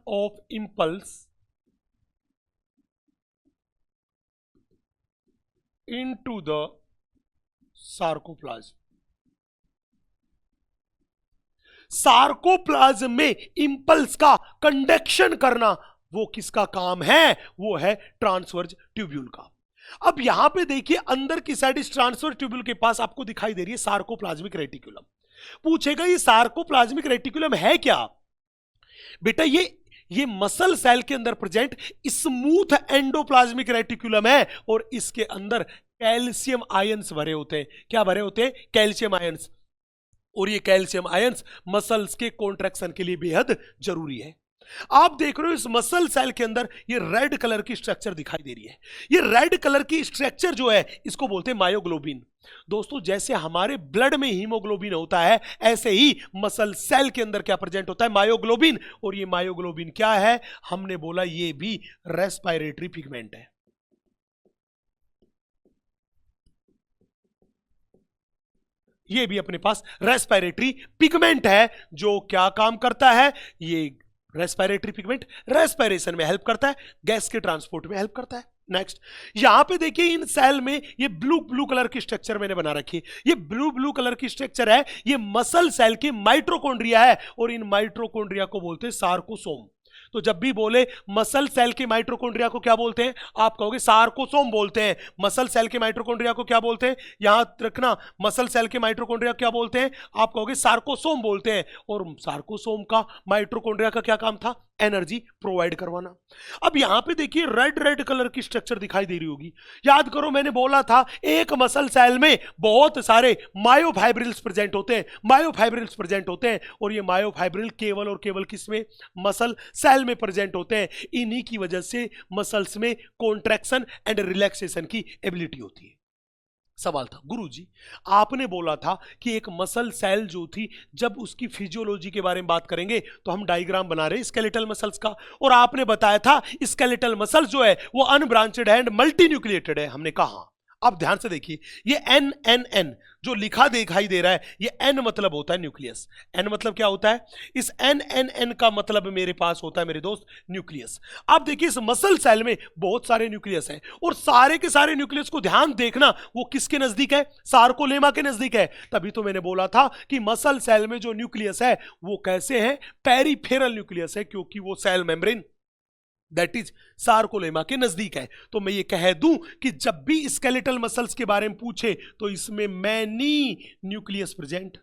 of impulse into the sarcoplasm. Sarcoplasm में इंपल्स का कंडक्शन करना वो किसका काम है? वो है ट्रांसवर्स ट्यूब्यूल का। अब यहां पे देखिए, अंदर की साइड इस ट्रांसवर्स ट्यूब्यूल के पास आपको दिखाई दे रही है सार्कोप्लाज्मिक रेटिकुलम। पूछेगा ये सार्कोप्लाज्मिक रेटिकुलम है क्या? बेटा ये मसल सेल के अंदर प्रेजेंट स्मूथ एंडोप्लाज्मिक रेटिकुलम है, और इसके अंदर कैल्शियम आयंस भरे होते हैं। क्या भरे होते हैं? Calcium ions. और ये कैल्शियम आयंस मसल्स के कॉन्ट्रैक्शन के लिए बेहद जरूरी है। आप देख रहे हो इस मसल सेल के अंदर ये रेड कलर की स्ट्रक्चर दिखाई दे रही है। ये रेड कलर की स्ट्रक्चर जो है इसको बोलते हैं मायोग्लोबिन। दोस्तों, जैसे हमारे ब्लड में हीमोग्लोबिन होता है, ऐसे ही मसल सेल के अंदर क्या प्रेजेंट होता है? मायोग्लोबिन। और ये मायोग्लोबिन क्या है? हमने बोला ये भी रेस्पिरेटरी पिगमेंट है। ये भी अपने पास रेस्पिरेटरी पिगमेंट है, जो क्या काम करता है? ये रेस्पिरेटरी पिगमेंट रेस्पिरेशन में हेल्प करता है, गैस के ट्रांसपोर्ट में हेल्प करता है। नेक्स्ट, यहां पे देखिए इन सेल में ये ब्लू ब्लू कलर की स्ट्रक्चर मैंने बना रखी है। ये ब्लू ब्लू कलर की स्ट्रक्चर है, ये मसल सेल की माइटोकॉन्ड्रिया है, और इन माइटोकॉन्ड्रिया को बोलते हैं सार्कोसोम। तो जब भी बोले मसल सेल के माइटोकॉन्ड्रिया को क्या बोलते हैं? आप कहोगे सार्कोसोम बोलते हैं। मसल सेल के माइटोकॉन्ड्रिया को क्या बोलते हैं? यहां रखना, मसल सेल के माइटोकॉन्ड्रिया क्या बोलते हैं? आप कहोगे सार्कोसोम बोलते हैं। और सार्कोसोम का माइटोकॉन्ड्रिया का क्या काम था? एनर्जी प्रोवाइड करवाना। अब यहां पे देखिए रेड रेड कलर की स्ट्रक्चर दिखाई दे रही होगी। याद करो, मैंने बोला था एक मसल सेल में बहुत सारे मायोफाइब्रिल्स प्रेजेंट होते हैं। मायोफाइब्रिल्स प्रेजेंट होते हैं, और ये मायोफाइब्रिल केवल और केवल किसमें? मसल सेल में प्रेजेंट होते हैं। इन्हीं की वजह से मसल्स में कॉन्ट्रैक्शन एंड रिलैक्सेशन की एबिलिटी होती है। सवाल था, गुरुजी आपने बोला था कि एक मसल सेल जो थी, जब उसकी फिजियोलॉजी के बारे में बात करेंगे तो हम डायग्राम बना रहे हैं स्केलेटल मसल्स का, और आपने बताया था स्केलेटल मसल जो है वो अनब्रांचेड एंड मल्टी न्यूक्लिएटेड है। हमने कहा, अब ध्यान से देखिए, ये एन एन एन जो लिखा दिखाई दे रहा है, ये एन मतलब होता है न्यूक्लियस। एन मतलब क्या होता है? इस एन एन एन का मतलब मेरे पास होता है मेरे दोस्त न्यूक्लियस। आप देखिए इस मसल सेल में बहुत सारे न्यूक्लियस हैं, और सारे के सारे न्यूक्लियस को ध्यान देखना वो किसके नजदीक है? सार्कोलेमा के नजदीक है। तभी तो मैंने बोला था कि मसल सेल में जो न्यूक्लियस है वो कैसे है? पेरिफेरल न्यूक्लियस है, क्योंकि वो cell membrane that is sarcolemma के नजदीक है। तो मैं ये कह दूं कि जब भी स्केलेटल मसल्स के बारे में पूछे तो इसमें मैनी न्यूक्लियस प्रेजेंट,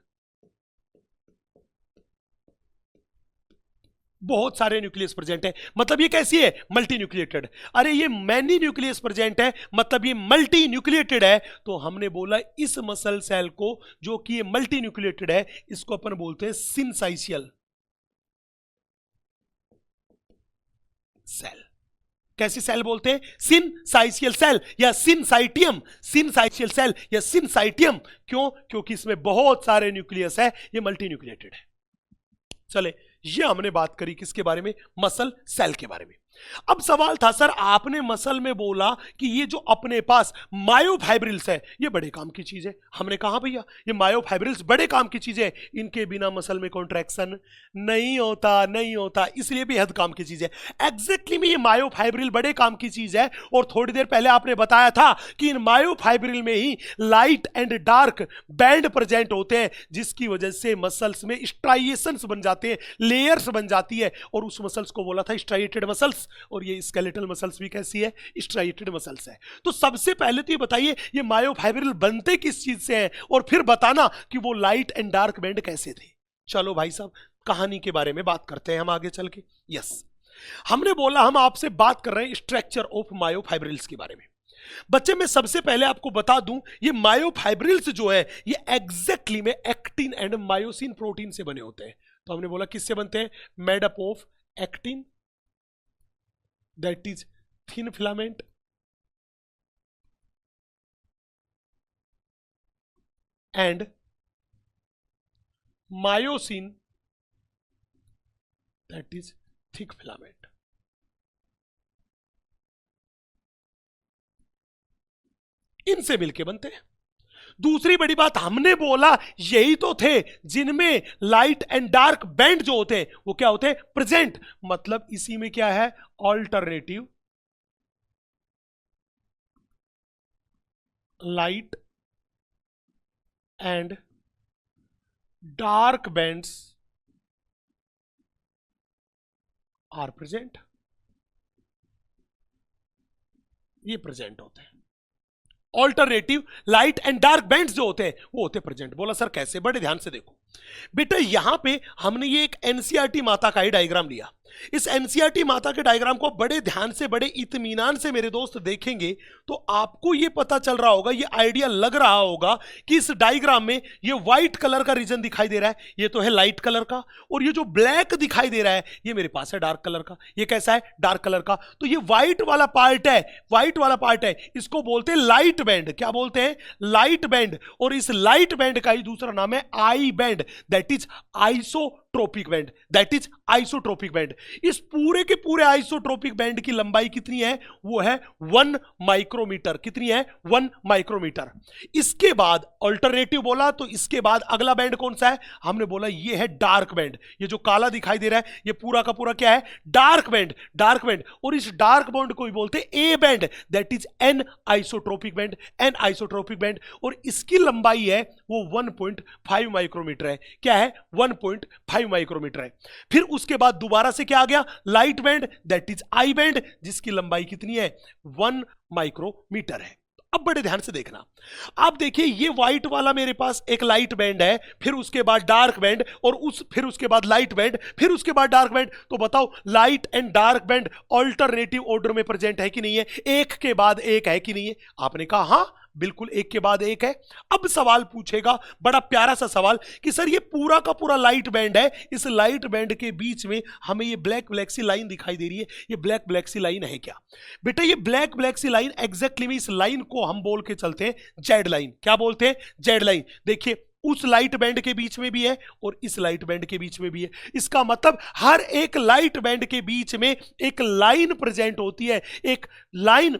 बहुत सारे न्यूक्लियस प्रेजेंट है। मतलब ये कैसी है? Multi nucleated. अरे ये मैनी न्यूक्लियस प्रेजेंट है, मतलब ये मल्टी न्यूक्लिएटेड है। तो हमने बोला इस मसल सेल को, जो कि ये मल्टी न्यूक्लिएटेड है, इसको अपन बोलते हैं सिनसाइशियल सेल। कैसी सेल बोलते हैं? सिनसाइशियल सेल या सिनसाइटियम। सिनसाइशियल सेल या सिनसाइटियम क्यों? क्योंकि इसमें बहुत सारे न्यूक्लियस है, ये मल्टी न्यूक्लिएटेड है। चले, ये हमने बात करी किसके बारे में? मसल सेल के बारे में। अब सवाल था सर आपने मसल में बोला कि ये जो अपने पास मायोफाइब्रिल्स है ये बड़े काम की चीज है। हमने कहा भैया ये मायोफाइब्रिल्स बड़े काम की चीज है, इनके बिना मसल में कॉन्ट्रैक्शन नहीं होता, इसलिए भी हद काम की चीज है। एग्जैक्टली में ये मायोफाइब्रिल बड़े काम की चीज है। और थोड़ी देर पहले आपने बताया था कि इन मायोफाइब्रिल में ही light and dark band present होते हैं, जिसकी वजह से मसल्स में स्ट्राइएशंस बन जाते हैं, लेयर्स बन जाती है, और उस मसल्स को बोला था स्ट्राइएटेड मसल्स। और ये स्केलेटल मसल्स भी कैसी है? स्ट्राइएटेड मसल्स है। तो सबसे पहले तो ये बताइए ये मायोफाइब्रिल बनते किस चीज से हैं, और फिर बताना कि वो लाइट एंड डार्क बैंड कैसे थे। चलो भाई साहब कहानी के बारे में बात करते हैं हम आगे चल के। यस, हमने बोला हम आपसे बात कर रहे हैं स्ट्रक्चर ऑफ मायोफाइब्रिल्स के बारे में। बच्चे मैं सबसे पहले आपको बता दूं ये मायोफाइब्रिल्स जो है ये एग्जैक्टली में एक्टिन एंड मायोसिन प्रोटीन से बने होते हैं। तो हमने बोला किससे बनते हैं? Made up of actin that is thin filament and myosin that is thick filament। इनसे मिलके बनते हैं। दूसरी बड़ी बात हमने बोला यही तो थे जिनमें लाइट एंड डार्क बैंड जो होते हैं वो क्या होते हैं? प्रेजेंट। मतलब इसी में क्या है? Alternative light and dark bands are present. ये प्रेजेंट होते हैं। Alternative light and dark bands जो होते हैं वो होते प्रेजेंट। बोला सर कैसे? बड़े ध्यान से देखो बेटा, यहां पे हमने ये एक एनसीईआरटी माता का ही डायग्राम लिया। इस एनसीईआरटी माता के डायग्राम को बड़े ध्यान से बड़े इत्मीनान से मेरे दोस्त देखेंगे तो आपको ये पता चल रहा होगा, ये आइडिया लग रहा होगा कि इस डायग्राम में ये व्हाइट कलर का रीजन दिखाई दे रहा है, ये तो है लाइट कलर का, और ये जो ब्लैक दिखाई दे रहा है ये मेरे पास है डार्क कलर का। ये कैसा है? डार्क कलर का। तो ये व्हाइट वाला पार्ट है, व्हाइट वाला पार्ट है, इसको बोलते हैं लाइट बैंड। क्या बोलते हैं? Light band. और इस लाइट बैंड का ही दूसरा नाम है I band, that is isotropic band, that is isotropic band. इस पूरे के पूरे आइसोट्रोपिक बैंड की लंबाई कितनी है? वो है 1 माइक्रोमीटर। कितनी है? 1 माइक्रोमीटर। इसके बाद अल्टरनेटिव बोला तो इसके बाद अगला बैंड कौन सा है? हमने बोला ये है डार्क बैंड। ये जो काला दिखाई दे रहा है ये पूरा का पूरा क्या है? Dark band, dark band. और इस डार्क बैंड को भी बोलते हैं A band, that is anisotropic band, anisotropic band. और इसकी लंबाई है वो 1.5 माइक्रोमीटर है। क्या है? 1.5 माइक्रोमीटर है। फिर उसके बाद दोबारा से क्या आ गया? Light band, that is I band, जिसकी लंबाई कितनी है? 1 माइक्रोमीटर है। अब बड़े ध्यान से देखना, आप देखिए ये व्हाइट वाला मेरे पास एक लाइट बैंड है, फिर उसके बाद डार्क बैंड, और फिर उसके बाद लाइट बैंड, फिर उसके बाद डार्क बैंड। तो बताओ light and dark band alternative order में प्रेजेंट है कि नहीं है? एक के बाद एक है कि नहीं है? आपने कहा हाँ बिल्कुल एक के बाद एक है। अब सवाल पूछेगा बड़ा प्यारा सा सवाल कि सर ये पूरा का पूरा लाइट बैंड है, इस लाइट बैंड के बीच में हमें ये ब्लैक ब्लैक सी लाइन दिखाई दे रही है, ये ब्लैक ब्लैक सी लाइन है क्या? बेटा ये ब्लैक ब्लैक सी लाइन एग्जैक्टली में इस लाइन को हम बोल के चलते हैं जेड लाइन। क्या बोलते हैं? Z line. देखिए उस लाइट बैंड के बीच में भी है और इस लाइट बैंड के बीच में भी है। इसका मतलब हर एक लाइट बैंड के बीच में एक लाइन प्रेजेंट होती है, एक लाइन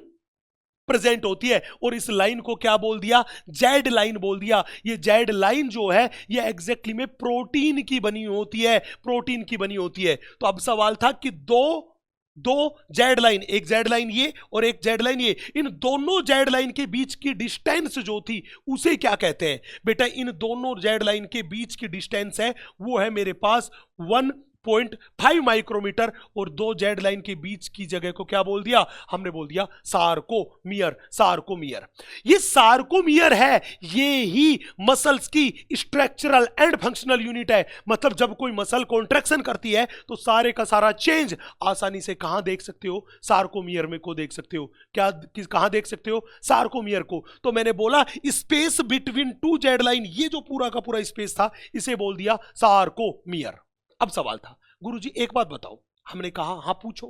प्रेजेंट होती है, और इस लाइन को क्या बोल दिया? जेड लाइन बोल दिया। ये जेड लाइन जो है ये एग्जैक्टली में प्रोटीन की बनी होती है, प्रोटीन की बनी होती है। तो अब सवाल था कि दो जेड लाइन, एक जेड लाइन ये और एक जेड लाइन ये, इन दोनों जेड लाइन के बीच की डिस्टेंस जो थी उसे क्या कहते हैं? बेटा इन दोनों जेड लाइन के बीच की डिस्टेंस है वो है मेरे पास 1.5 माइक्रोमीटर, और दो जेड लाइन के बीच की जगह को क्या बोल दिया? हमने बोल दिया सार्कोमियर। सार्कोमियर, ये सार्कोमियर है, ये ही मसल्स की स्ट्रक्चरल एंड फंक्शनल यूनिट है। मतलब जब कोई मसल कॉन्ट्रैक्शन करती है तो सारे का सारा चेंज आसानी से कहां देख सकते हो? सार्कोमियर में को देख सकते हो। क्या कहां देख सकते हो? सार्कोमियर को। तो मैंने बोला space between two Z line, ये जो पूरा का पूरा स्पेस था इसे बोल दिया सार्कोमियर। अब सवाल था गुरुजी एक बात बताओ, हमने कहा हाँ पूछो,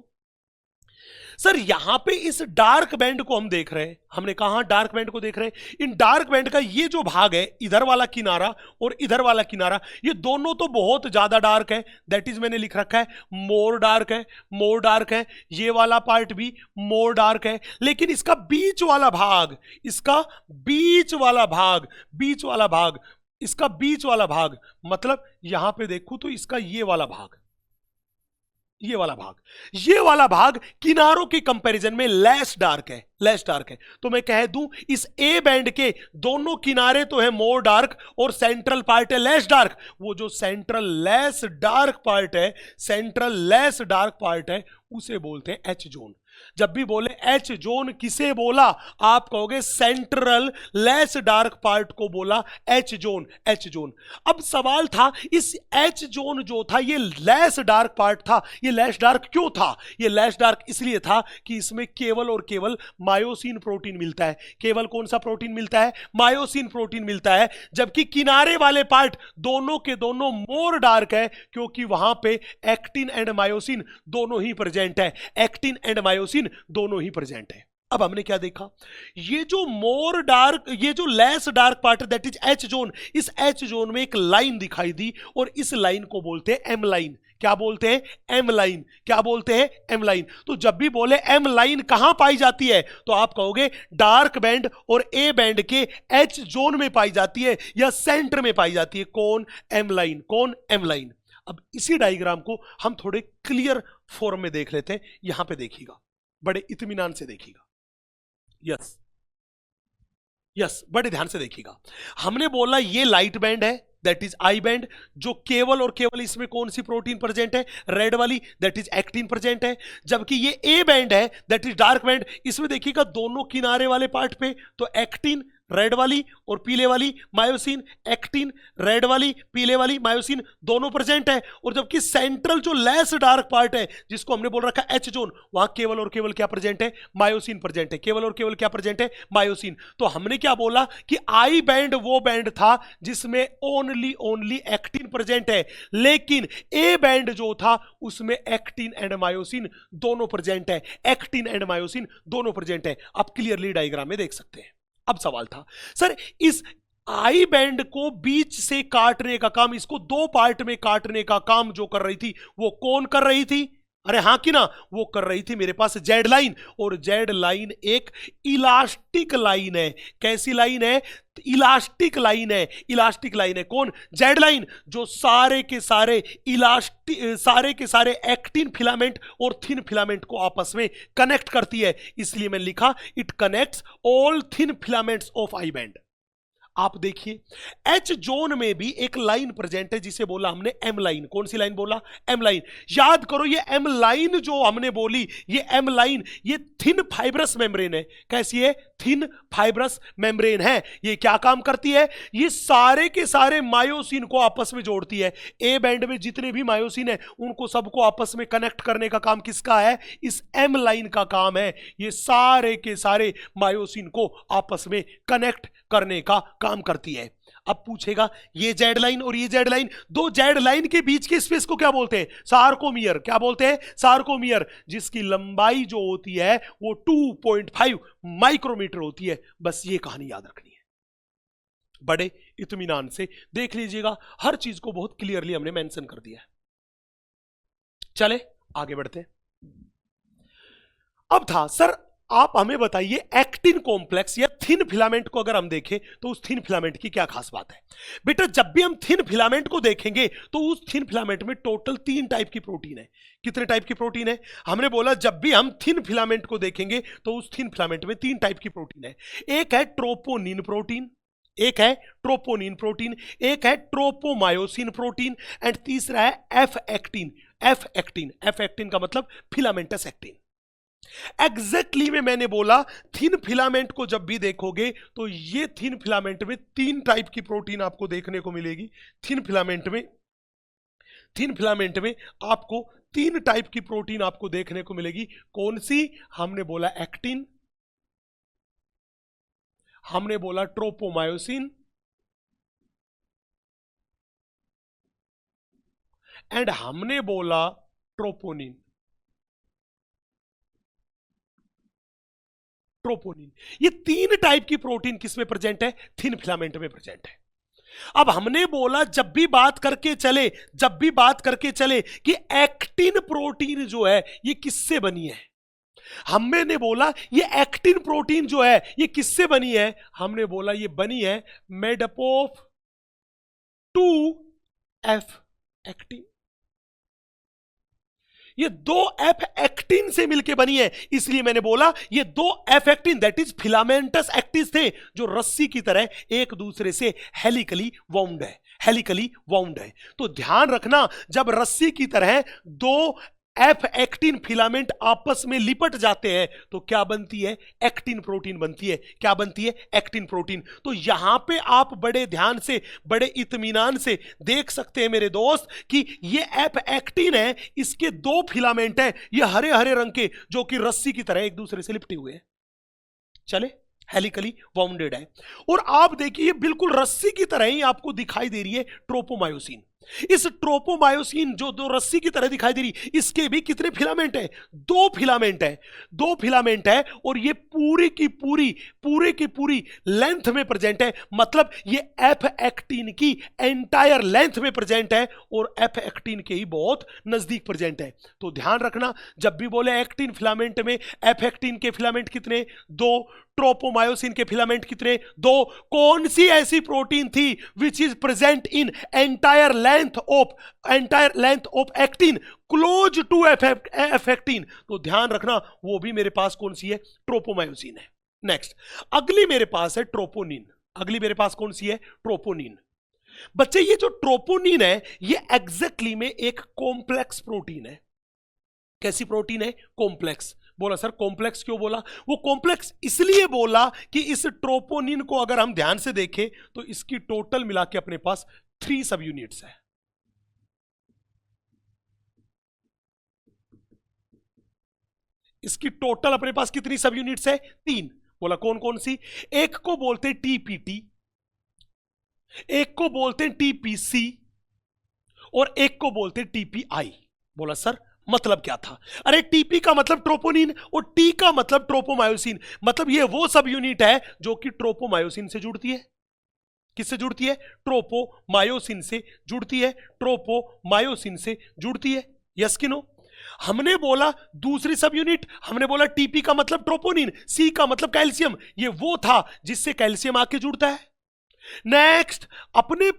सर यहां पे इस डार्क बैंड को हम देख रहे हैं, हमने कहा डार्क बैंड को देख रहे हैं। इन डार्क बैंड का ये जो भाग है, इधर वाला किनारा और इधर वाला किनारा, ये दोनों तो बहुत ज्यादा डार्क है, दैट इज मैंने लिख रखा है मोर डार्क है, मोर डार्क है। ये वाला पार्ट भी मोर डार्क है, लेकिन इसका बीच वाला भाग, इसका बीच वाला भाग, बीच वाला भाग, इसका बीच वाला भाग, मतलब यहां पे देखूं तो इसका ये वाला भाग, ये वाला भाग, ये वाला भाग किनारों के कंपैरिजन में लेस डार्क है, लेस डार्क है। तो मैं कह दूं इस ए बैंड के दोनों किनारे तो है मोर डार्क और सेंट्रल पार्ट है लेस डार्क। वो जो सेंट्रल लेस डार्क पार्ट है, सेंट्रल लेस डार्क पार्ट है, उसे बोलते हैं एच जोन। जब भी बोले एच जोन किसे बोला, आप कहोगे सेंट्रल लेस डार्क पार्ट को बोला एच जोन, एच जोन। अब सवाल था इस एच जोन जो था ये लेस डार्क पार्ट था, ये लेस डार्क क्यों था? ये लेस डार्क इसलिए था कि इसमें केवल और केवल मायोसिन प्रोटीन मिलता है। केवल कौन सा प्रोटीन मिलता है? मायोसिन प्रोटीन मिलता है। जबकि किनारे वाले पार्ट दोनों के दोनों मोर डार्क है, क्योंकि वहां पे एक्टिन एंड मायोसिन दोनों ही प्रेजेंट है, एक्टिन एंड मायोसिन दोनों ही प्रेजेंट है। अब हमने क्या देखा, ये जो मोर डार्क, ये जो less dark part that is H zone, इस एच जोन में एक लाइन दिखाई दी और इस लाइन को बोलते हैं एम लाइन। क्या बोलते हैं? M line. क्या बोलते हैं? M line. तो जब भी बोले एम लाइन कहां पाई जाती है, तो आप कहोगे डार्क बैंड और ए बैंड के एच जोन में पाई जाती है या सेंटर में पाई जाती है। कौन? M line. कौन? M line. अब इसी डायग्राम को हम थोड़े क्लियर फॉर्म में देख लेते हैं। यहां पे देखिएगा, बड़े इत्मीनान से देखिएगा। यस यस, बड़े ध्यान से देखिएगा। हमने बोला ये लाइट बैंड है, दैट इज आई बैंड, जो केवल और केवल इसमें कौन सी प्रोटीन प्रेजेंट है? रेड वाली, दैट इज एक्टिन प्रेजेंट है। जबकि ये ए बैंड है, दैट इज डार्क बैंड, इसमें देखिएगा दोनों किनारे वाले पार्ट पे तो एक्टिन रेड वाली और पीले वाली मायोसिन, एक्टिन रेड वाली पीले वाली मायोसिन दोनों प्रेजेंट है। और जबकि सेंट्रल जो लेस डार्क पार्ट है, जिसको हमने बोल रखा है एच जोन, वहां केवल और केवल क्या प्रेजेंट है? मायोसिन प्रेजेंट है। केवल और केवल क्या प्रेजेंट है? मायोसिन। तो हमने क्या बोला कि आई बैंड वो बैंड था जिसमें ओनली ओनली एक्टिन प्रेजेंट है, लेकिन ए बैंड जो था उसमें एक्टिन एंड मायोसिन दोनों प्रेजेंट है, एक्टिन एंड मायोसिन दोनों प्रेजेंट है। आप क्लियरली डायग्राम में देख सकते हैं। अब सवाल था सर इस आई बैंड को बीच से काटने का काम, इसको दो पार्ट में काटने का काम जो कर रही थी वो कौन कर रही थी? अरे हाँ कि ना, वो कर रही थी मेरे पास जेड लाइन। और जेड लाइन एक इलास्टिक लाइन है। कैसी लाइन है? इलास्टिक लाइन है। इलास्टिक लाइन है। कौन? जेड लाइन, जो सारे के सारे इलास्टिक, सारे के सारे एक्टिन फिलामेंट और थिन फिलामेंट को आपस में कनेक्ट करती है। इसलिए मैंने लिखा it connects all thin filaments of I band. आप देखिए एच जोन में भी एक लाइन प्रेजेंट है जिसे बोला हमने एम लाइन। कौन सी लाइन बोला? M line. याद करो ये एम लाइन जो हमने बोली, ये एम लाइन ये थिन फाइब्रस मेम्ब्रेन है। कैसी है? थिन फाइब्रस मेम्ब्रेन है। ये क्या काम करती है? ये सारे के सारे मायोसिन को आपस में जोड़ती है। ए बैंड में जितने भी मायोसिन है उनको सबको आपस में कनेक्ट करने का काम किसका है? इस एम लाइन का काम है। ये सारे के सारे मायोसिन को आपस में कनेक्ट करने का काम करती है। अब पूछेगा ये जेड लाइन और ये जेड लाइन, दो जेड लाइन के बीच के स्पेस को क्या बोलते हैं? सार्कोमियर। क्या बोलते हैं? सार्कोमियर, जिसकी लंबाई जो होती है वो 2.5 माइक्रोमीटर होती है। बस ये कहानी याद रखनी है। बड़े इत्मीनान से देख लीजिएगा, हर चीज को बहुत क्लियरली हमने मेंशन कर दिया है। चले आगे बढ़ते हैं। अब था सर आप हमें बताइए एक्टिन कॉम्प्लेक्स या थिन फिलामेंट को अगर हम देखें तो उस थिन फिलामेंट की क्या खास बात है? बेटा जब भी हम थिन फिलामेंट को देखेंगे तो उस थिन फिलामेंट में टोटल 3 टाइप की प्रोटीन है। कितने टाइप की प्रोटीन है? हमने बोला जब भी हम थिन फिलामेंट को देखेंगे तो उस थिन फिलामेंट में 3 टाइप की प्रोटीन है। एक है ट्रोपोनिन प्रोटीन, एक है ट्रोपोनिन प्रोटीन, एक है ट्रोपोमायोसिन प्रोटीन एंड तीसरा है F actin. F actin, F actin का मतलब फिलामेंटस एक्टिन। एग्जैक्टली में मैंने बोला थिन फिलामेंट को जब भी देखोगे तो ये थिन फिलामेंट में 3 टाइप की प्रोटीन आपको देखने को मिलेगी। थिन फिलामेंट में आपको 3 टाइप की प्रोटीन आपको देखने को मिलेगी। कौन सी? हमने बोला एक्टिन, हमने बोला ट्रोपोमायोसिन एंड हमने बोला ट्रोपोनिन। ट्रोपोनिन। ये 3 टाइप की प्रोटीन किसमें प्रेजेंट है? थिन फिलामेंट में प्रेजेंट है। अब हमने बोला जब भी बात करके चले कि एक्टिन प्रोटीन जो है ये किससे बनी है, हमने बोला ये एक्टिन प्रोटीन जो है ये किससे बनी है? हमने बोला ये बनी है made up of 2F actin. ये 2F एक्टिन से मिलकर बनी है, इसलिए मैंने बोला ये 2F actin that is filamentous actins थे जो रस्सी की तरह एक दूसरे से हेलिकली वाउंड है। तो ध्यान रखना, जब रस्सी की तरह 2F एक्टिन फिलामेंट आपस में लिपट जाते हैं तो क्या बनती है? एक्टिन प्रोटीन बनती है। क्या बनती है? Actin protein. तो यहां पे आप बड़े ध्यान से, बड़े इत्मीनान से देख सकते हैं मेरे दोस्त कि ये F एक्टिन है, इसके 2 फिलामेंट हैं, ये हरे हरे रंग के, जो कि रस्सी की तरह एक दूसरे से लिपटे हुए हैं, चले हेलिकली वाउंडेड है। और आप देखिए बिल्कुल रस्सी की तरह ही आपको दिखाई दे रही है ट्रोपोमायोसिन। इस ट्रोपोमायोसिन जो 2 रस्सी की तरह दिखाई दे रही, इसके भी कितने फिलामेंट है? 2 फिलामेंट है और ये पूरे की पूरी लेंथ में प्रेजेंट है। मतलब ये एफ एक्टिन की एंटायर लेंथ में प्रेजेंट है और एफ एक्टिन के ही बहुत नजदीक प्रेजेंट है। तो ध्यान रखना, जब भी बोले एक्टिन फिलामेंट में एफ एक्टिन के फिलामेंट कितने? 2। ट्रोपोमायोसिन के फिलामेंट कितने? 2। कौन सी ऐसी प्रोटीन थी which is present in entire length of actin close to F actin? तो ध्यान रखना वो भी मेरे पास कौन सी है? ट्रोपोमायोसिन है। नेक्स्ट, अगली मेरे पास है ट्रोपोनिन। अगली मेरे पास कौन सी है? ट्रोपोनिन। बच्चे ये जो ट्रोपोनिन है ये एग्जैक्टली में एक कॉम्प्लेक्स प्रोटीन है। कैसी प्रोटीन है? कॉम्प्लेक्स। बोला सर कॉम्प्लेक्स क्यों बोला? वो कॉम्प्लेक्स इसलिए बोला कि इस ट्रोपोनिन को अगर हम ध्यान से देखें तो इसकी टोटल मिला के अपने पास 3 सब यूनिट्स है। इसकी टोटल अपने पास कितनी सब यूनिट्स है? 3। बोला कौन कौन सी? एक को बोलते हैं टीपीटी, एक को बोलते हैं टीपीसी और एक को बोलते हैं टीपीआई। बोला सर मतलब क्या था? अरे टीपी का मतलब ट्रोपोनिन और टी का मतलब ट्रोपोमायोसिन। मतलब ये वो सब यूनिट है जो कि ट्रोपोमायोसिन से जुड़ती है। किससे जुड़ती है? ट्रोपोमायोसिन से जुड़ती है। ट्रोपोमायोसिन से जुड़ती है। यस कि नो? हमने बोला दूसरी सब यूनिट, हमने बोला टीपी का मतलब ट्रोपोनिन, सी का मतलब कैल्शियम। ये वो था जिससे कैल्शियम आके जुड़ता है। नेक्स्ट अपने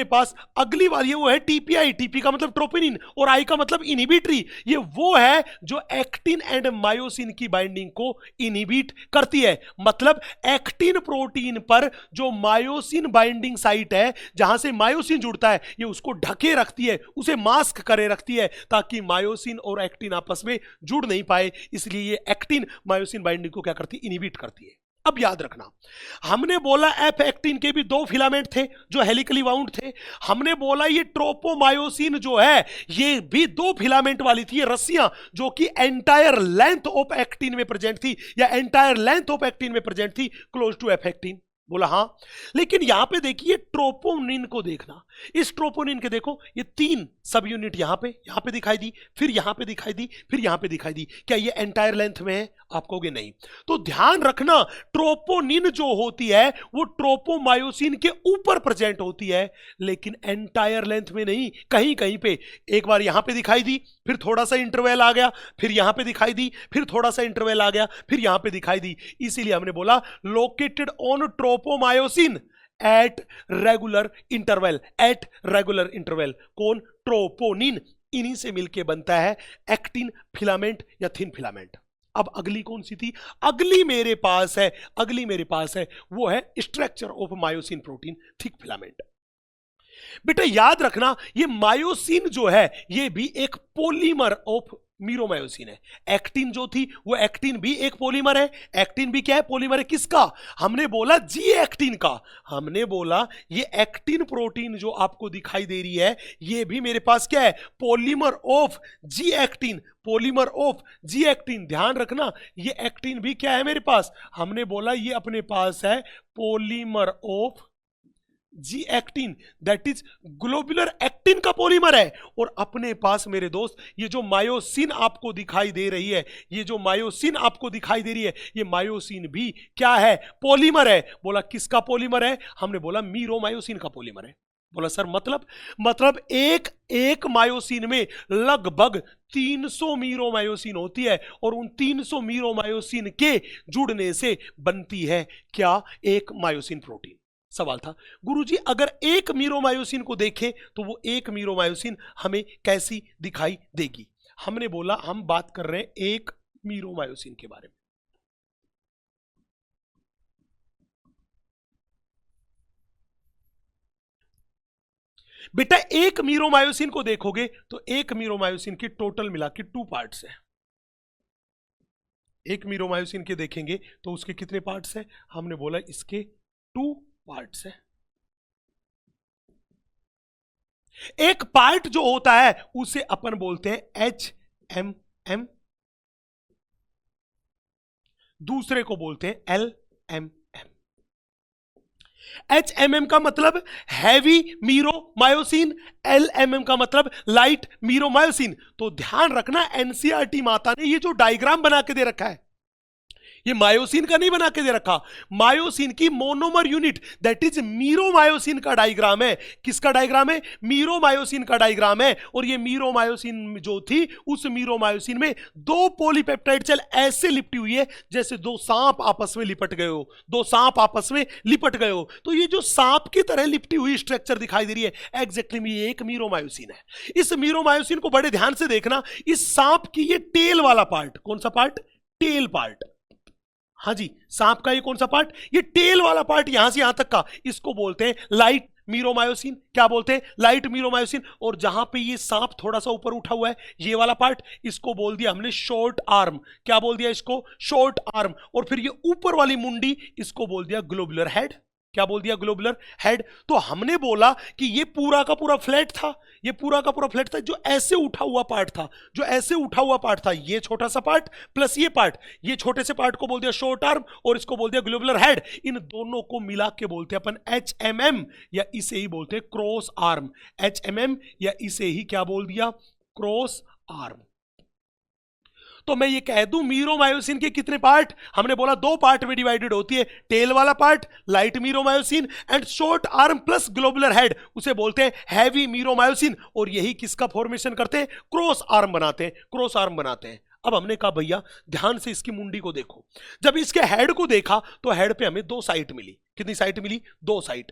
पास अगली वाली वो है टीपीआई। टीपी का मतलब ट्रोपोनिन और आई का मतलब इनहिबिटरी। ये वो है जो एक्टिन एंड मायोसिन की बाइंडिंग को इनहिबिट करती है। मतलब एक्टिन प्रोटीन पर जो मायोसिन बाइंडिंग साइट है जहां से मायोसिन जुड़ता है ये उसको ढके रखती है, उसे मास्क करे रखती है ताकि मायोसिन और एक्टिन आपस में जुड़ नहीं पाए। इसलिए ये एक्टिन मायोसिन बाइंडिंग को क्या करती है? इनहिबिट करती है। अब याद रखना, हमने बोला एफ एक्टिन के भी 2 फिलामेंट थे जो हेलिकली वाउंड थे। हमने बोला ये ट्रोपोमायोसिन जो है ये भी 2 फिलामेंट वाली थी, ये रस्सियां जो कि एंटायर लेंथ ऑफ एक्टिन में प्रेजेंट थी या एंटायर लेंथ ऑफ एक्टिन में प्रेजेंट थी क्लोज टू एफ एक्टिन। बोला हाँ, लेकिन यहां पे देखिए ट्रोपोनिन को देखना। इस ट्रोपोनिन के देखो ये 3 सब यूनिट यहां पे दिखाई दी, फिर यहां पे दिखाई दी, फिर यहां पे दिखाई दी। क्या ये एंटायर लेंथ में है? आप कहोगे नहीं। तो ध्यान रखना ट्रोपोनिन जो होती है वो ट्रोपोमायोसिन के ऊपर प्रेजेंट होती है लेकिन एंटायर लेंथ में नहीं, कहीं कहीं पे। एक बार यहां पे दिखाई दी, फिर थोड़ा सा इंटरवल आ गया, फिर यहां पे दिखाई दी, फिर थोड़ा सा इंटरवल आ गया, फिर यहां पे दिखाई दी। इसीलिए हमने बोला located on tropomyosin at regular interval. कौन? ट्रोपोनिन। इन्हीं से मिलके बनता है एक्टिन फिलामेंट या थिन फिलामेंट। अब अगली कौन सी थी? अगली मेरे पास है वो है structure of myosin protein thick filament. बेटा याद रखना ये मायोसिन जो है ये भी एक पॉलीमर ऑफ मीरोमायोसिन है। एक्टिन जो थी वो एक्टिन भी एक पॉलीमर है। एक्टिन भी क्या है? पॉलीमर है। किसका? हमने बोला जी एक्टिन का। हमने बोला ये एक्टिन प्रोटीन जो आपको दिखाई दे रही है ये भी मेरे पास क्या है? Polymer of G actin. Polymer of G actin. ध्यान रखना ये एक्टिन भी क्या है मेरे पास? हमने बोला ये अपने पास है polymer of G actin, that is globular actin का पॉलीमर है। और अपने पास मेरे दोस्त ये जो मायोसिन आपको दिखाई दे रही है, ये जो मायोसिन आपको दिखाई दे रही है, ये मायोसिन भी क्या है? पॉलीमर है। बोला किसका पॉलीमर है? हमने बोला मीरोमायोसिन का पॉलीमर है। बोला सर मतलब एक मायोसिन में लगभग 300 मीरोमायोसिन होती है और उन 300 मीरोमायोसिन के जुड़ने से बनती है क्या? एक मायोसिन प्रोटीन। सवाल था गुरुजी अगर एक मीरोमायोसिन को देखें तो वो एक मीरोमायोसिन हमें कैसी दिखाई देगी? हमने बोला हम बात कर रहे हैं एक मीरोमायोसिन के बारे में। बेटा एक मीरोमायोसिन को देखोगे तो एक मीरोमायोसिन की टोटल मिला के 2 पार्ट्स है। एक मीरोमायोसिन के देखेंगे तो उसके कितने पार्ट्स हैं? हमने बोला इसके 2 पार्ट्स है। एक पार्ट जो होता है उसे अपन बोलते हैं HMM, दूसरे को बोलते हैं LMM। HMM का मतलब हैवी मीरोमायोसिन, LMM का मतलब लाइट मीरोमायोसिन। तो ध्यान रखना एनसीईआरटी माता ने ये जो डायग्राम बना के दे रखा है, ये मायोसिन का नहीं बना के दे रखा, मायोसिन की monomer unit that is meromyosin का डायग्राम है। किसका डायग्राम है? मीरोमायोसिन का डायग्राम है। और ये मीरोमायोसिन जो थी उस मीरोमायोसिन में 2 पॉलीपेप्टाइड चेल ऐसे लिपटी हुई है जैसे 2 सांप आपस में लिपट गए हो, 2 सांप आपस में लिपट गए हो। तो ये जो सांप की तरह लिपटी हुई स्ट्रक्चर दिखाई दे रही है एग्जैक्टली ये एक मीरोमायोसिन है। इस मीरोमायोसिन को बड़े ध्यान से देखना। इस सांप की ये टेल वाला पार्ट, कौन सा पार्ट? Tail part. हाँ जी, सांप का ये कौन सा पार्ट? ये टेल वाला पार्ट, यहां से यहां तक का, इसको बोलते हैं लाइट मीरोमायोसिन। क्या बोलते हैं? Light meromyosin. और जहां पे ये सांप थोड़ा सा ऊपर उठा हुआ है, ये वाला पार्ट, इसको बोल दिया हमने शॉर्ट आर्म। क्या बोल दिया इसको? Short arm. और फिर ये ऊपर वाली मुंडी, इसको बोल दिया ग्लोबुलर हेड। क्या बोल दिया? Globular head. तो हमने बोला कि ये पूरा का पूरा फ्लैट था, ये पूरा का पूरा फ्लैट था। जो ऐसे उठा हुआ पार्ट था, जो ऐसे उठा हुआ पार्ट था, ये छोटा सा पार्ट प्लस ये पार्ट, ये छोटे से पार्ट को बोल दिया शॉर्ट आर्म और इसको बोल दिया ग्लोबुलर हेड। इन दोनों को मिला के बोलते हैं अपन HMM, या इसे ही बोलते हैं क्रॉस आर्म। HMM या इसे ही क्या बोल दिया? Cross arm. तो मैं ये कह दूं मीरोमायोसिन के कितने पार्ट? हमने बोला 2 पार्ट में डिवाइडेड होती है। टेल वाला part light meromyosin and short arm plus globular head, उसे बोलते हैं हैवी मीरोमायोसिन। और यही किसका फॉर्मेशन करते हैं? क्रॉस आर्म बनाते हैं, क्रॉस आर्म बनाते हैं। अब हमने कहा भैया ध्यान से इसकी मुंडी को देखो। जब इसके हेड को देखा तो हेड पे हमें 2 साइट मिली। कितनी साइट मिली? 2 साइट।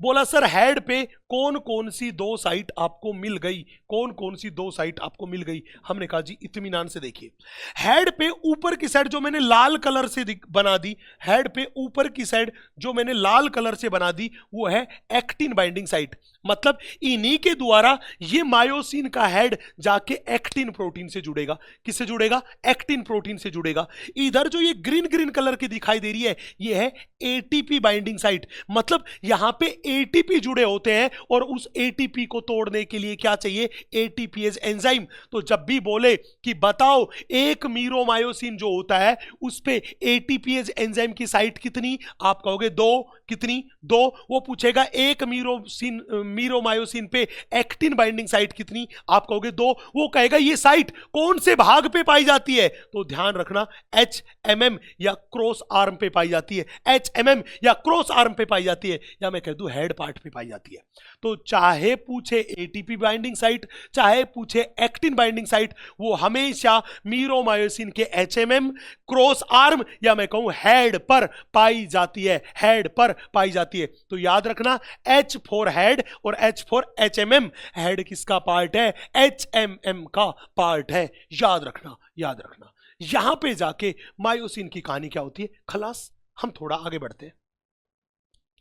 बोला सर हेड पे कौन कौन सी 2 साइट आपको मिल गई? कौन कौन सी 2 साइट आपको मिल गई? हमने कहा जी इत्मीनान से देखिए, हेड पे ऊपर की साइड जो मैंने लाल कलर से बना दी, हेड पे ऊपर की साइड जो मैंने लाल कलर से बना दी वो है एक्टिन बाइंडिंग साइट। मतलब इन्हीं के द्वारा ये मायोसिन का हेड जाके एक्टिन प्रोटीन से जुड़ेगा। किससे जुड़ेगा? एक्टिन प्रोटीन से जुड़ेगा। इधर जो ये ग्रीन ग्रीन कलर की दिखाई दे रही है ये है एटीपी बाइंडिंग साइट। मतलब यहां पे एटीपी जुड़े होते हैं और उस एटीपी को तोड़ने के लिए क्या चाहिए? ATPase enzyme. तो जब भी बोले कि बताओ एक मीरोमायोसिन जो होता है उस पे एटीपीएज एंजाइम की साइट कितनी? आप कहोगे 2। कितनी? 2। वो पूछेगा एक मीरोमायोसिन पे एक्टिन बाइंडिंग साइट कितनी? आप कहोगे 2। वो कहेगा ये साइट कौन से भाग पे पाई जाती है? तो ध्यान रखना HMM या क्रॉस आर्म पे पाई जाती है। HMM या क्रॉस आर्म पे पाई जाती है, या मैं कह दूं हेड पार्ट पे पाई जाती है। तो चाहे पूछे एटीपी बाइंडिंग साइट, चाहे पूछे एक्टिन बाइंडिंग साइट, वो हमेशा मीरोमायोसिन के HMM, क्रॉस आर्म या मैं कहूं हेड पर पाई जाती है। हेड पर पाई जाती है। तो याद रखना H फॉर हेड और H फॉर HMM। हेड किसका पार्ट है? HMM का पार्ट है। याद रखना, याद रखना। यहां पे जाके मायोसिन की कहानी क्या होती है? खलास। हम थोड़ा आगे बढ़ते हैं।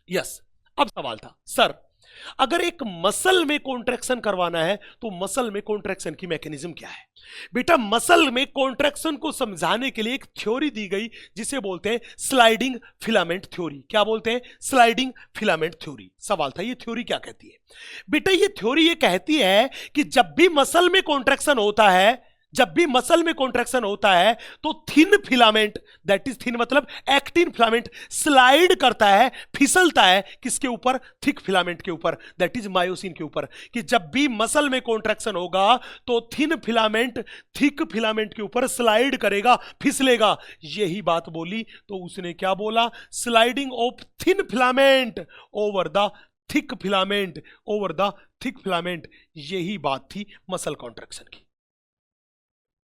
यस, अब सवाल था सर अगर एक मसल में कॉन्ट्रैक्शन करवाना है तो मसल में कॉन्ट्रैक्शन की मैकेनिज्म क्या है? बेटा मसल में कॉन्ट्रैक्शन को समझाने के लिए एक थ्योरी दी गई जिसे बोलते हैं स्लाइडिंग फिलामेंट थ्योरी। क्या बोलते हैं? Sliding filament theory. सवाल था ये थ्योरी क्या कहती है? बेटा ये थ्योरी ये कहती है कि जब भी मसल में कॉन्ट्रैक्शन होता है, जब भी मसल में कॉन्ट्रैक्शन होता है तो thin filament, that is thin मतलब एक्टिन फिलामेंट, स्लाइड करता है, फिसलता है किसके ऊपर? थिक फिलामेंट के ऊपर, दैट इज मायोसिन के ऊपर। कि जब भी मसल में कॉन्ट्रैक्शन होगा तो थिन फिलामेंट थिक फिलामेंट के ऊपर स्लाइड करेगा, फिसलेगा। यही बात बोली तो उसने क्या बोला? Sliding of thin filament over the thick filament, over the thick filament. यही बात थी मसल कॉन्ट्रैक्शन की।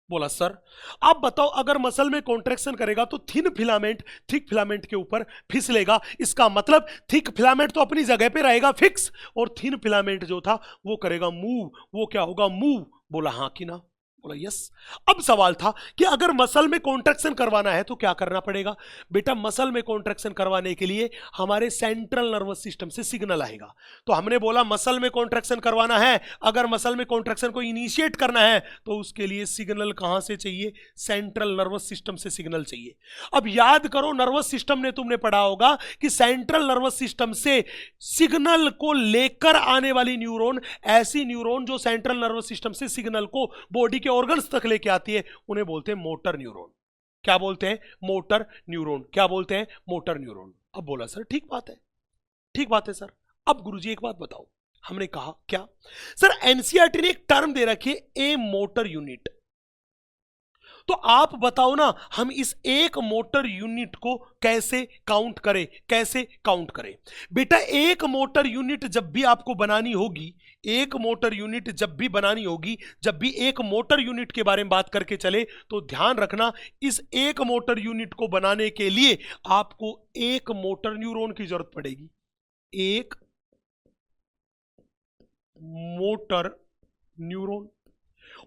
बोला सर आप बताओ, अगर मसल में कॉन्ट्रैक्शन करेगा तो थिन फिलामेंट थिक फिलामेंट के ऊपर फिसलेगा, इसका मतलब थिक फिलामेंट तो अपनी जगह पे रहेगा फिक्स, और थिन फिलामेंट जो था वो करेगा मूव। वो क्या होगा? मूव। बोला हाँ कि ना? बोला यस। अब सवाल था कि अगर मसल में कॉन्ट्रैक्शन करवाना है तो क्या करना पड़ेगा? बेटा मसल में कॉन्ट्रैक्शन करवाने के लिए हमारे सेंट्रल नर्वस सिस्टम से सिग्नल आएगा। तो हमने बोला मसल में कॉन्ट्रैक्शन करवाना है, अगर मसल में कॉन्ट्रैक्शन को इनिशिएट करना है तो उसके लिए सिग्नल कहां से चाहिए? सेंट्रल नर्वस सिस्टम से सिग्नल चाहिए। अब याद करो, नर्वस सिस्टम ने तुमने पढ़ा होगा कि सेंट्रल नर्वस सिस्टम से सिग्नल को लेकर आने वाली न्यूरॉन, ऐसी न्यूरॉन जो सेंट्रल नर्वस सिस्टम से सिग्नल को बॉडी के ऑर्गन्स तक लेके आती है, उन्हें बोलते हैं मोटर न्यूरॉन। क्या बोलते हैं? Motor neuron. क्या बोलते हैं? Motor neuron. अब बोला सर ठीक बात है, ठीक बात है सर। अब गुरुजी एक बात बताओ। हमने कहा क्या? सर एनसीईआरटी ने एक टर्म दे रखी है, ए मोटर यूनिट। तो आप बताओ ना, हम इस एक मोटर यूनिट को कैसे काउंट करें? कैसे काउंट करें? बेटा एक मोटर यूनिट जब भी आपको बनानी होगी, एक मोटर यूनिट जब भी बनानी होगी, जब भी एक मोटर यूनिट के बारे में बात करके चले तो ध्यान रखना, इस एक मोटर यूनिट को बनाने के लिए आपको एक मोटर न्यूरॉन की जरूरत पड़ेगी। एक मोटर न्यूरॉन।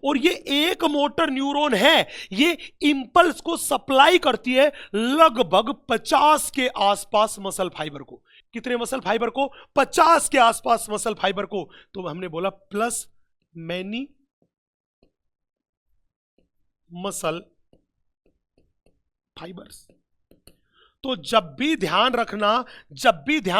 और ये एक मोटर न्यूरॉन है, ये इंपल्स को सप्लाई करती है लगभग 50 के आसपास मसल फाइबर को। कितने मसल फाइबर को? 50 के आसपास मसल फाइबर को। तो हमने बोला प्लस मैनी मसल फाइबर्स। तो जब भी ध्यान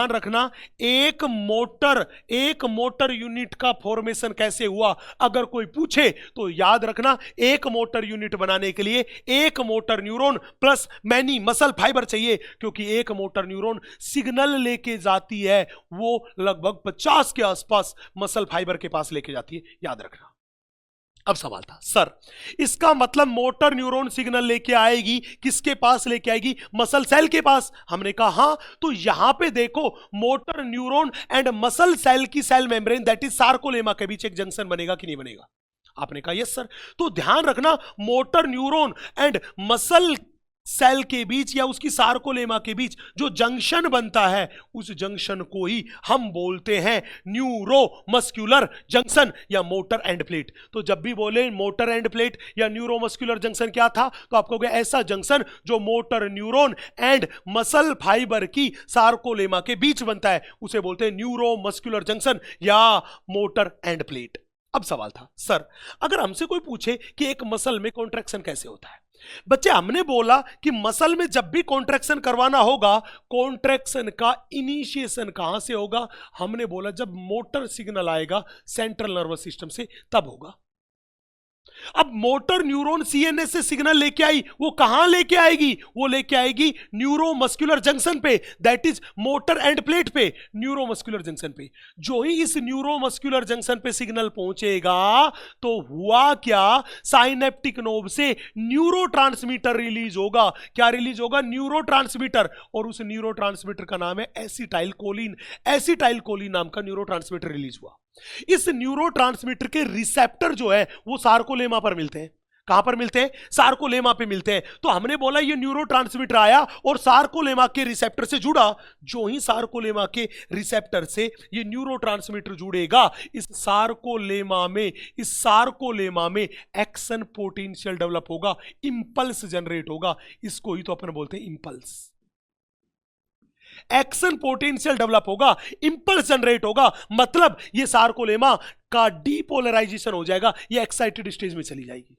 रखना एक मोटर यूनिट का फॉर्मेशन कैसे हुआ, अगर कोई पूछे तो याद रखना, एक मोटर यूनिट बनाने के लिए एक motor neuron plus many muscle fibre चाहिए, क्योंकि एक मोटर न्यूरॉन सिग्नल लेके जाती है, वो लगभग 50 के आसपास मसल फाइबर के पास लेके जाती है, याद रखना। अब सवाल था सर इसका मतलब मोटर न्यूरॉन सिग्नल लेके आएगी, किसके पास लेके आएगी? मसल सेल के पास। हमने कहा हाँ, तो यहां पे देखो motor neuron and muscle cell की cell membrane that is sarcolemma के बीच एक जंक्शन बनेगा कि नहीं बनेगा? आपने कहा यस सर। तो ध्यान रखना, motor neuron and muscle cell के बीच या उसकी सार्कोलेमा के बीच जो जंक्शन बनता है, उस जंक्शन को ही हम बोलते हैं न्यूरोमस्कुलर जंक्शन या मोटर एंड प्लेट। तो जब भी बोले मोटर एंड प्लेट या न्यूरोमस्कुलर जंक्शन क्या था, तो आपको कहोगे ऐसा जंक्शन जो motor neuron and muscle fibre की सार्कोलेमा के बीच बनता है, उसे बोलते हैं न्यूरोमस्कुलर जंक्शन या मोटर एंड प्लेट। अब सवाल था सर अगर हमसे कोई पूछे कि एक मसल में कॉन्ट्रैक्शन कैसे होता है? बच्चे हमने बोला कि मसल में जब भी कॉन्ट्रैक्शन करवाना होगा, कॉन्ट्रैक्शन का इनिशिएशन कहां से होगा? हमने बोला जब मोटर सिग्नल आएगा सेंट्रल नर्वस सिस्टम से, तब होगा। अब मोटर न्यूरॉन सीएनएस से सिग्नल लेके आई, वो कहां लेके आएगी? वो लेके आएगी न्यूरोमस्कुलर जंक्शन पे, that is motor end plate पे, न्यूरोमस्कुलर जंक्शन पे। जो ही इस न्यूरोमस्कुलर जंक्शन पे सिग्नल पहुंचेगा तो हुआ क्या? साइनेप्टिक नोब से न्यूरोट्रांसमीटर रिलीज होगा। क्या रिलीज होगा? न्यूरोट्रांसमीटर। और उस न्यूरोट्रांसमीटर का नाम है एसिटाइल कोलिन। एसिटाइल कोलिन नाम का न्यूरोट्रांसमीटर रिलीज हुआ। इस न्यूरोट्रांसमीटर के रिसेप्टर जो है वो सार्कोलेमा पर मिलते हैं। कहां पर मिलते हैं? सार्कोलेमा पे मिलते हैं। तो हमने बोला ये न्यूरोट्रांसमीटर आया और सार्कोलेमा के रिसेप्टर से जुड़ा। जो ही सार्कोलेमा के रिसेप्टर से ये न्यूरोट्रांसमीटर जुड़ेगा, इस सार्कोलेमा में एक्शन पोटेंशियल डेवलप होगा, इंपल्स जनरेट होगा। इसको ही तो अपन बोलते हैं इंपल्स। एक्शन पोटेंशियल डेवलप होगा, इंपल्स जनरेट होगा, मतलब ये सार्कोलेमा का डीपोलराइजेशन हो जाएगा, ये एक्साइटेड स्टेज में चली जाएगी।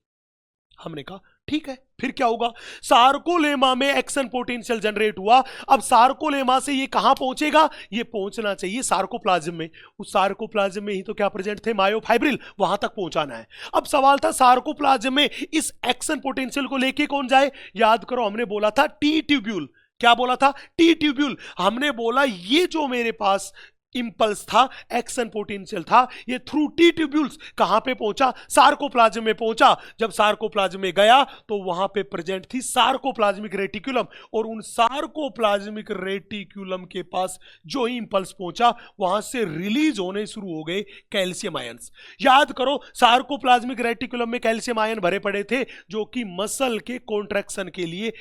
हमने कहा ठीक है, फिर क्या होगा, सार्कोलेमा में एक्शन पोटेंशियल जनरेट हुआ। अब सार्कोलेमा से ये कहां पहुंचेगा, ये पहुंचना चाहिए सार्कोप्लाज्म में। उस सार्कोप्लाज्म में ही तो क्या प्रेजेंट थे, मायोफाइब्रिल, वहां तक पहुंचाना है। अब सवाल था सार्कोप्लाज्म में इस एक्शन पोटेंशियल को लेके कौन जाए। याद करो हमने बोला था टी ट्यूब्यूल, क्या बोला था, टी ट्यूब्यूल। हमने बोला ये जो मेरे पास इंपल्स था, एक्शन पोटेंशियल था, ये थ्रू टी ट्यूब्यूल्स कहां पे पहुंचा, सार्कोप्लाज्म में पहुंचा। जब सार्कोप्लाज्म में गया तो वहां पे प्रेजेंट थी सार्कोप्लाज्मिक रेटिकुलम, और उन सार्कोप्लाज्मिक रेटिकुलम के पास जो ही इंपल्स पहुंचा वहां से रिलीज होने शुरू हो गए कैल्शियम आयंस। याद करो सार्कोप्लाज्मिक रेटिकुलम में कैल्शियम आयन भरे पड़े थे जो कि मसल के कॉन्ट्रैक्शन के लिए,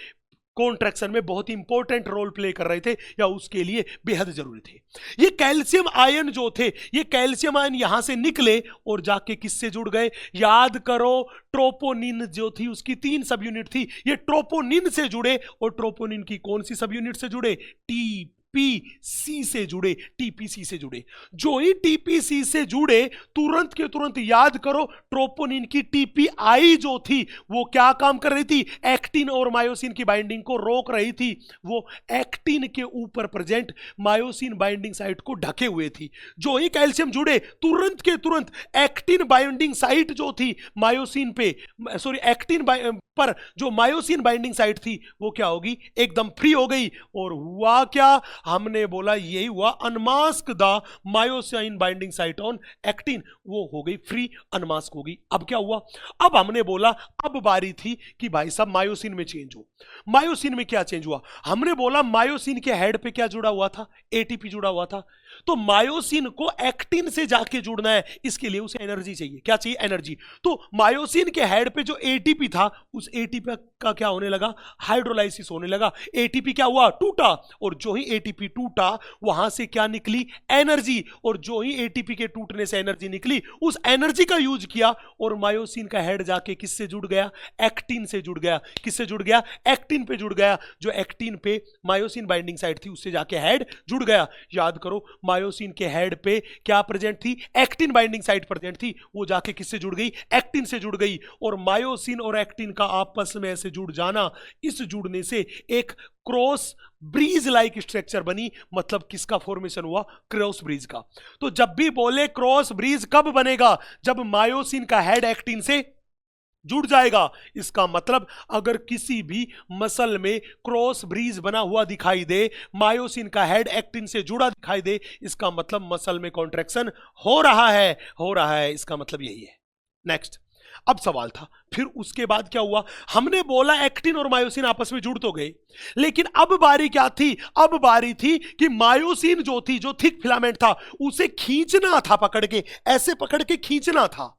कॉन्ट्रैक्शन में बहुत इंपॉर्टेंट रोल प्ले कर रहे थे या उसके लिए बेहद जरूरी थे। ये कैल्शियम आयन जो थे, ये कैल्शियम आयन यहां से निकले और जाके किससे जुड़ गए, याद करो ट्रोपोनिन जो थी उसकी 3 सब यूनिट थी, ये ट्रोपोनिन से जुड़े, और ट्रोपोनिन की कौन सी सब यूनिट से जुड़े, टीपीसी से जुड़े, टीपीसी से जुड़े। जो ही टीपीसी से जुड़े तुरंत के तुरंत याद करो ट्रोपोनिन की टीपीआई जो थी वो क्या काम कर रही थी, एक्टिन और मायोसिन की बाइंडिंग को रोक रही थी। वो एक्टिन के ऊपर प्रेजेंट मायोसिन बाइंडिंग साइट को ढके हुए थी। जो ही कैल्शियम जुड़े तुरंत के तुरंत एक्टिन बाइंडिंग साइट जो थी मायोसिन पे, सॉरी एक्टिन पर जो मायोसिन बाइंडिंग साइट थी वो क्या होगी, एकदम फ्री हो गई। और हुआ क्या, हमने बोला यही हुआ, unmask the myosin binding site on actin, वो हो गई फ्री, अनमास्क हो गई। अब क्या हुआ, अब हमने बोला अब बारी थी कि भाई साहब मायोसिन में चेंज हो। मायोसिन में क्या चेंज हुआ, हमने बोला मायोसिन के हेड पे क्या जुड़ा हुआ था, एटीपी जुड़ा हुआ था। तो मायोसिन को एक्टिन से जाके जुड़ना है, इसके लिए उसे एनर्जी चाहिए, क्या चाहिए, एनर्जी। तो मायोसिन के हेड पे जो एटीपी था उस एटीपी का क्या होने लगा, हाइड्रोलाइसिस होने लगा। एटीपी क्या हुआ, टूटा, और जो ही एटीपी टूटा वहां से क्या निकली, एनर्जी। और जो ही एटीपी के टूटने से एनर्जी निकली, उस एनर्जी का यूज किया और मायोसिन का हेड जाके किससे जुड़ गया, एक्टिन से जुड़ गया। किससे जुड़ गया, एक्टिन पे जुड़ गया। जो एक्टिन पे मायोसिन बाइंडिंग साइट थी उससे जाके हेड जुड़ गया। याद करो मायोसिन के हेड पे क्या प्रेजेंट थी, एक्टिन बाइंडिंग साइट प्रेजेंट थी, वो जाके किससे जुड़ गई, एक्टिन से जुड़ गई। और मायोसिन और एक्टिन का आपस में ऐसे जुड़ जाना, इस जुड़ने से एक क्रॉस ब्रीज लाइक स्ट्रक्चर बनी। मतलब किसका फॉर्मेशन हुआ, क्रॉस ब्रीज का। तो जब भी बोले क्रॉस ब्रीज कब बनेगा, जब मायोसिन का हेड एक्टिन से जुड़ जाएगा। इसका मतलब अगर किसी भी मसल में क्रॉस ब्रीज बना हुआ दिखाई दे, मायोसिन का हेड एक्टिन से जुड़ा दिखाई दे, इसका मतलब मसल में कॉन्ट्रैक्शन हो रहा है, इसका मतलब यही है। नेक्स्ट, अब सवाल था फिर उसके बाद क्या हुआ, हमने बोला एक्टिन और मायोसिन आपस में जुड़ तो गए, लेकिन अब बारी क्या थी, अब बारी थी कि मायोसिन जो थी, जो थिक फिलामेंट था, उसे खींचना था, पकड़ के, ऐसे पकड़ के खींचना था।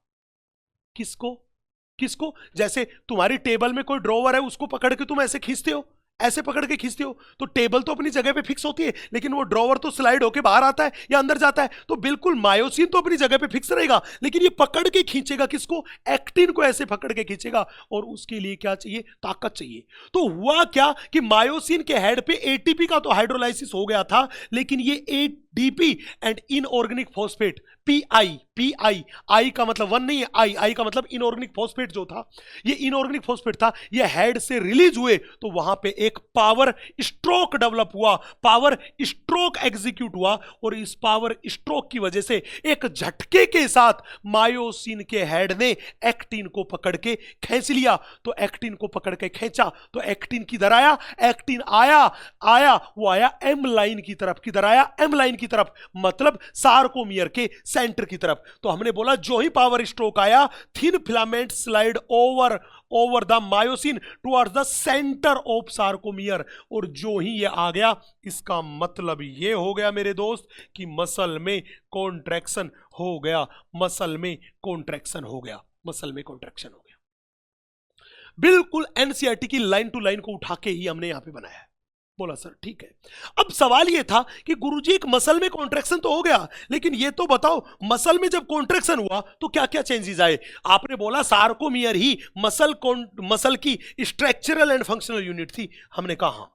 किसको, जैसे तुम्हारी टेबल में कोई ड्रॉवर है, उसको पकड़ के तुम ऐसे खींचते हो, ऐसे पकड़ के खींचते हो, तो टेबल तो अपनी जगह पे फिक्स होती है, लेकिन वो ड्रॉवर तो स्लाइड होके बाहर आता है या अंदर जाता है। तो बिल्कुल मायोसिन तो अपनी जगह पे फिक्स रहेगा, लेकिन ये पकड़ के खींचेगा किसको, एक्टिन को ऐसे पकड़ के खींचेगा। और उसके लिए क्या चाहिए, ताकत चाहिए। तो हुआ क्या कि मायोसिन के हेड पे एटीपी का तो हाइड्रोलाइसिस हो गया था, लेकिन ये ADP and inorganic phosphate, Pi I का मतलब वन नहीं है, आई का मतलब इनऑर्गेनिक फॉस्फेट जो था, ये इनऑर्गेनिक फॉस्फेट था, ये हेड से रिलीज हुए। तो वहां पे एक पावर स्ट्रोक डेवलप हुआ, पावर स्ट्रोक एग्जीक्यूट हुआ, और इस पावर स्ट्रोक की वजह से एक झटके के साथ मायोसिन के हेड ने एक्टिन को पकड़ के खींच लिया। तो एक्टिन को पकड़ के खींचा तो एक्टिन किधर आया, एक्टिन आया वो आया एम लाइन की तरफ। किधर आया, एम लाइन की तरफ, मतलब सार्कोमियर के सेंटर की तरफ। तो हमने बोला जो ही पावर स्ट्रोक आया, thin filament slide over the myosin towards the centre of sarcomere. और जो ही ये आ गया, इसका मतलब ये हो गया मेरे दोस्त कि मसल में कॉन्ट्रैक्शन हो गया, मसल में कॉन्ट्रैक्शन हो गया। बिल्कुल एनसीईआरटी की लाइन टू लाइन को उठा के ही हमने यहां पे बनाया है। बोला सर ठीक है। अब सवाल यह था कि गुरुजी एक मसल में कॉन्ट्रैक्शन तो हो गया, लेकिन ये तो बताओ मसल में जब कॉन्ट्रैक्शन हुआ तो क्या क्या चेंजेस आए। आपने बोला सार्कोमियर ही मसल की स्ट्रक्चरल एंड फंक्शनल यूनिट थी। हमने कहा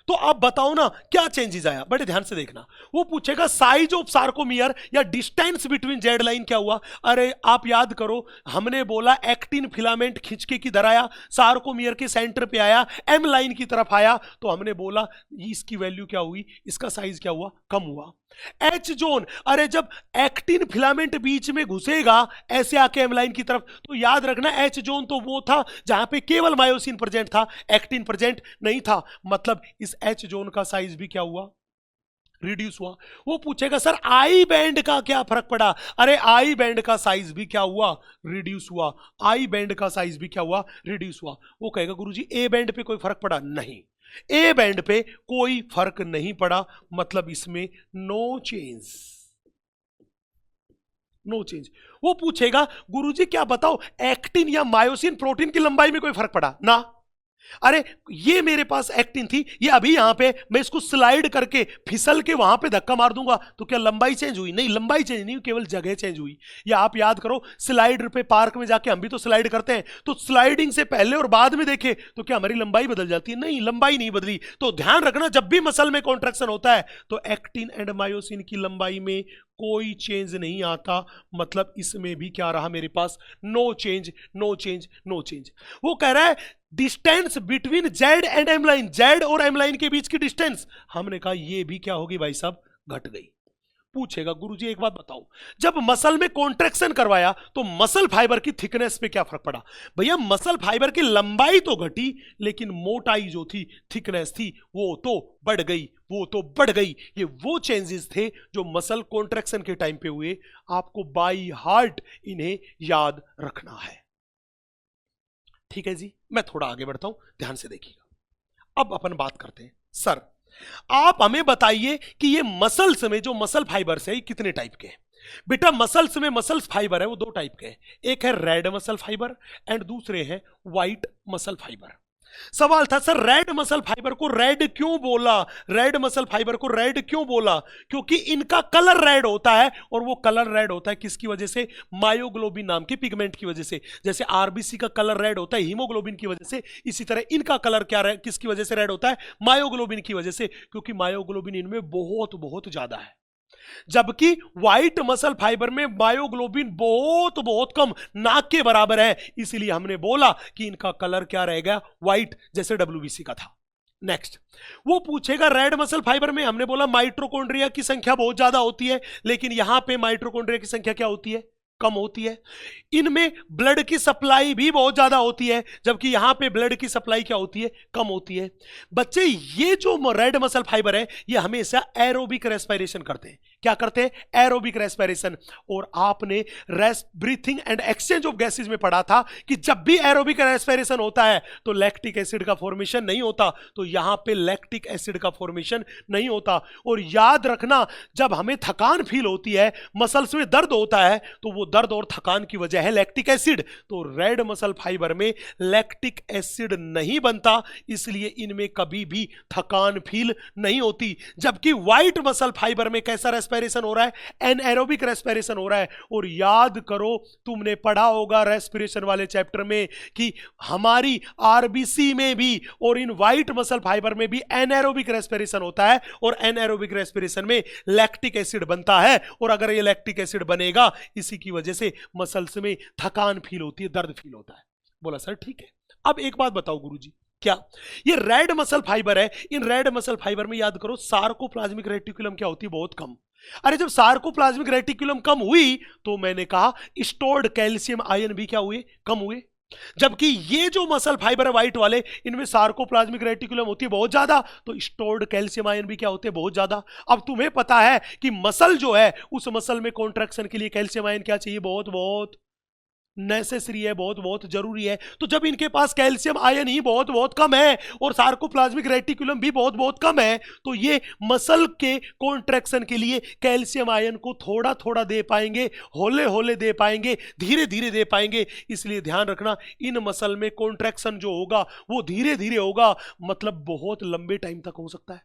तो आप बताओ ना क्या चेंजेस आया, बड़े ध्यान से देखना। वो पूछेगा साइज ऑफ सार्कोमियर या डिस्टेंस बिटवीन जेड लाइन क्या हुआ। अरे आप याद करो, हमने बोला एक्टिन फिलामेंट खिंचके किधर आया, सार्कोमियर के सेंटर पे आया, एम लाइन की तरफ आया, तो हमने बोला इसकी वैल्यू क्या हुई, इसका साइज क्या हुआ, कम हुआ। एच जोन, अरे जब एक्टिन फिलामेंट बीच में घुसेगा ऐसे आके एम लाइन की तरफ, तो याद रखना एच जोन तो वो था जहां पे केवल मायोसिन प्रेजेंट था, एक्टिन प्रेजेंट नहीं था, मतलब इस एच जोन का साइज भी क्या हुआ, रिड्यूस हुआ। वो पूछेगा सर आई बैंड का क्या फर्क पड़ा, अरे आई बैंड का साइज भी क्या हुआ, रिड्यूस हुआ। आई बैंड का साइज भी क्या हुआ, रिड्यूस हुआ। वो कहेगा गुरुजी ए बैंड पे कोई फर्क पड़ा, नहीं, ए बैंड पे कोई फर्क नहीं पड़ा, मतलब इसमें नो चेंज, नो चेंज। वो पूछेगा गुरुजी क्या बताओ एक्टिन या मायोसिन प्रोटीन की लंबाई में कोई फर्क पड़ा ना, अरे ये मेरे पास एक्टिन थी, ये अभी यहां पे मैं इसको स्लाइड करके फिसल के वहां पे धक्का मार दूंगा तो क्या लंबाई चेंज हुई, नहीं लंबाई चेंज नहीं, केवल जगह चेंज हुई। या आप याद करो स्लाइडर पे पार्क में जाके हम भी तो स्लाइड करते हैं, तो स्लाइडिंग से पहले और बाद में देखे तो क्या हमारी लंबाई बदल जाती है, नहीं लंबाई नहीं बदली। तो ध्यान रखना जब भी मसल में कॉन्ट्रैक्शन होता है तो एक्टिन एंड मायोसिन की लंबाई में कोई चेंज नहीं आता, मतलब इसमें भी क्या रहा मेरे पास, no change, no change, no change. वो कह रहा है distance between Z and M line, Z और एम लाइन के बीच की डिस्टेंस, हमने कहा ये भी क्या होगी भाई साहब, घट गई। पूछेगा गुरुजी एक बात बताओ, जब मसल में कॉन्ट्रैक्शन करवाया तो मसल फाइबर की थिकनेस पे क्या फर्क पड़ा, भैया मसल फाइबर की लंबाई तो घटी लेकिन मोटाई जो थी, थिकनेस थी, वो तो बढ़ गई, वो तो बढ़ गई। ये वो चेंजेस थे जो मसल कॉन्ट्रैक्शन के टाइम पे हुए, आपको बाई हार्ट इन्हें याद रखना है। ठीक है जी, मैं थोड़ा आगे बढ़ता हूं, ध्यान से देखिएगा। अब अपन बात करते हैं, सर आप हमें बताइए कि ये मसल्स में जो मसल फाइबर्स है ये कितने टाइप के हैं। बेटा मसल्स में मसल्स फाइबर है वो दो टाइप के हैं, एक है रेड मसल फाइबर एंड दूसरे हैं व्हाइट मसल फाइबर। सवाल था सर रेड मसल फाइबर को रेड क्यों बोला, रेड मसल फाइबर को रेड क्यों बोला, क्योंकि इनका कलर रेड होता है, और वो कलर रेड होता है किसकी वजह से, मायोग्लोबिन नाम के पिगमेंट की वजह से। जैसे आरबीसी का कलर रेड होता है हीमोग्लोबिन की वजह से, इसी तरह इनका कलर क्या किसकी वजह से रेड होता है, मायोग्लोबिन की वजह से, क्योंकि मायोग्लोबिन इनमें बहुत बहुत ज्यादा है। जबकि व्हाइट मसल फाइबर में मायोग्लोबिन बहुत बहुत कम, नाक के बराबर है, इसलिए हमने बोला कि इनका कलर क्या रहेगा, व्हाइट, जैसे डब्ल्यूबीसी का था। नेक्स्ट वो पूछेगा रेड मसल फाइबर में हमने बोला माइटोकॉन्ड्रिया की संख्या बहुत ज्यादा होती है, लेकिन यहां पे माइटोकॉन्ड्रिया की संख्या क्या होती है, कम होती है। इनमें ब्लड की सप्लाई भी बहुत ज्यादा होती है, जबकि यहां पे ब्लड की सप्लाई क्या होती है, कम होती है। बच्चे ये जो रेड मसल फाइबर है ये हमेशा एरोबिक रेस्पिरेशन करते हैं, क्या करते हैं, एरोबिक रेस्पिरेशन। और आपने breathing and exchange of gases में पढ़ा था कि जब भी एरोबिक रेस्पिरेशन होता है तो लैक्टिक एसिड का फॉर्मेशन नहीं होता, तो यहां पे लैक्टिक एसिड का फॉर्मेशन नहीं होता। और याद रखना जब हमें थकान फील होती है, मसल्स में दर्द होता है, तो वो दर्द और थकान की वजह है लैक्टिक एसिड। तो रेड मसल फाइबर में लैक्टिक एसिड नहीं बनता, इसलिए इनमें कभी भी थकान फील नहीं होती। जबकि व्हाइट मसल फाइबर में कैसा रेस्पिरेशन हो रहा है, एनएरोबिक रेस्पिरेशन हो रहा है। और याद करो तुमने पढ़ा होगा रेस्पिरेशन वाले चैप्टर में कि हमारी आरबीसी में भी और इन व्हाइट मसल फाइबर में भी एनएरोबिक रेस्पिरेशन होता है, और एनएरोबिक रेस्पिरेशन में लैक्टिक एसिड बनता है। और अगर ये लैक्टिक एसिड बनेगा, इसी की वजह से मसल्स में थकान फील होती है, दर्द फील होता है। बोला सर ठीक है। अब एक बात बताओ गुरुजी, क्या ये रेड मसल फाइबर है, इन रेड मसल फाइबर में याद करो सार्कोप्लाज्मिक रेटिकुलम क्या होती है, बहुत कम। अरे जब सार्कोप्लाज्मिक रेटिकुलम कम हुई तो मैंने कहा स्टोर्ड कैल्शियम आयन भी क्या हुए, कम हुए। जबकि ये जो मसल फाइबर है व्हाइट वाले, इनमें सार्कोप्लाज्मिक रेटिकुलम होती है बहुत ज्यादा, तो स्टोर्ड कैल्शियम आयन भी क्या होते हैं, बहुत ज्यादा। अब तुम्हें पता है कि मसल जो है उस मसल में कॉन्ट्रैक्शन के लिए कैल्शियम आयन क्या चाहिए, बहुत बहुत नेसेसरी है, बहुत बहुत जरूरी है। तो जब इनके पास कैल्शियम आयन ही बहुत बहुत कम है और सार्कोप्लाज्मिक रेटिकुलम भी बहुत बहुत कम है, तो ये मसल के कॉन्ट्रैक्शन के लिए कैल्शियम आयन को थोड़ा थोड़ा दे पाएंगे, होले होले दे पाएंगे, धीरे धीरे दे पाएंगे। इसलिए ध्यान रखना इन मसल में कॉन्ट्रैक्शन जो होगा वो धीरे धीरे होगा, मतलब बहुत लंबे टाइम तक हो सकता है।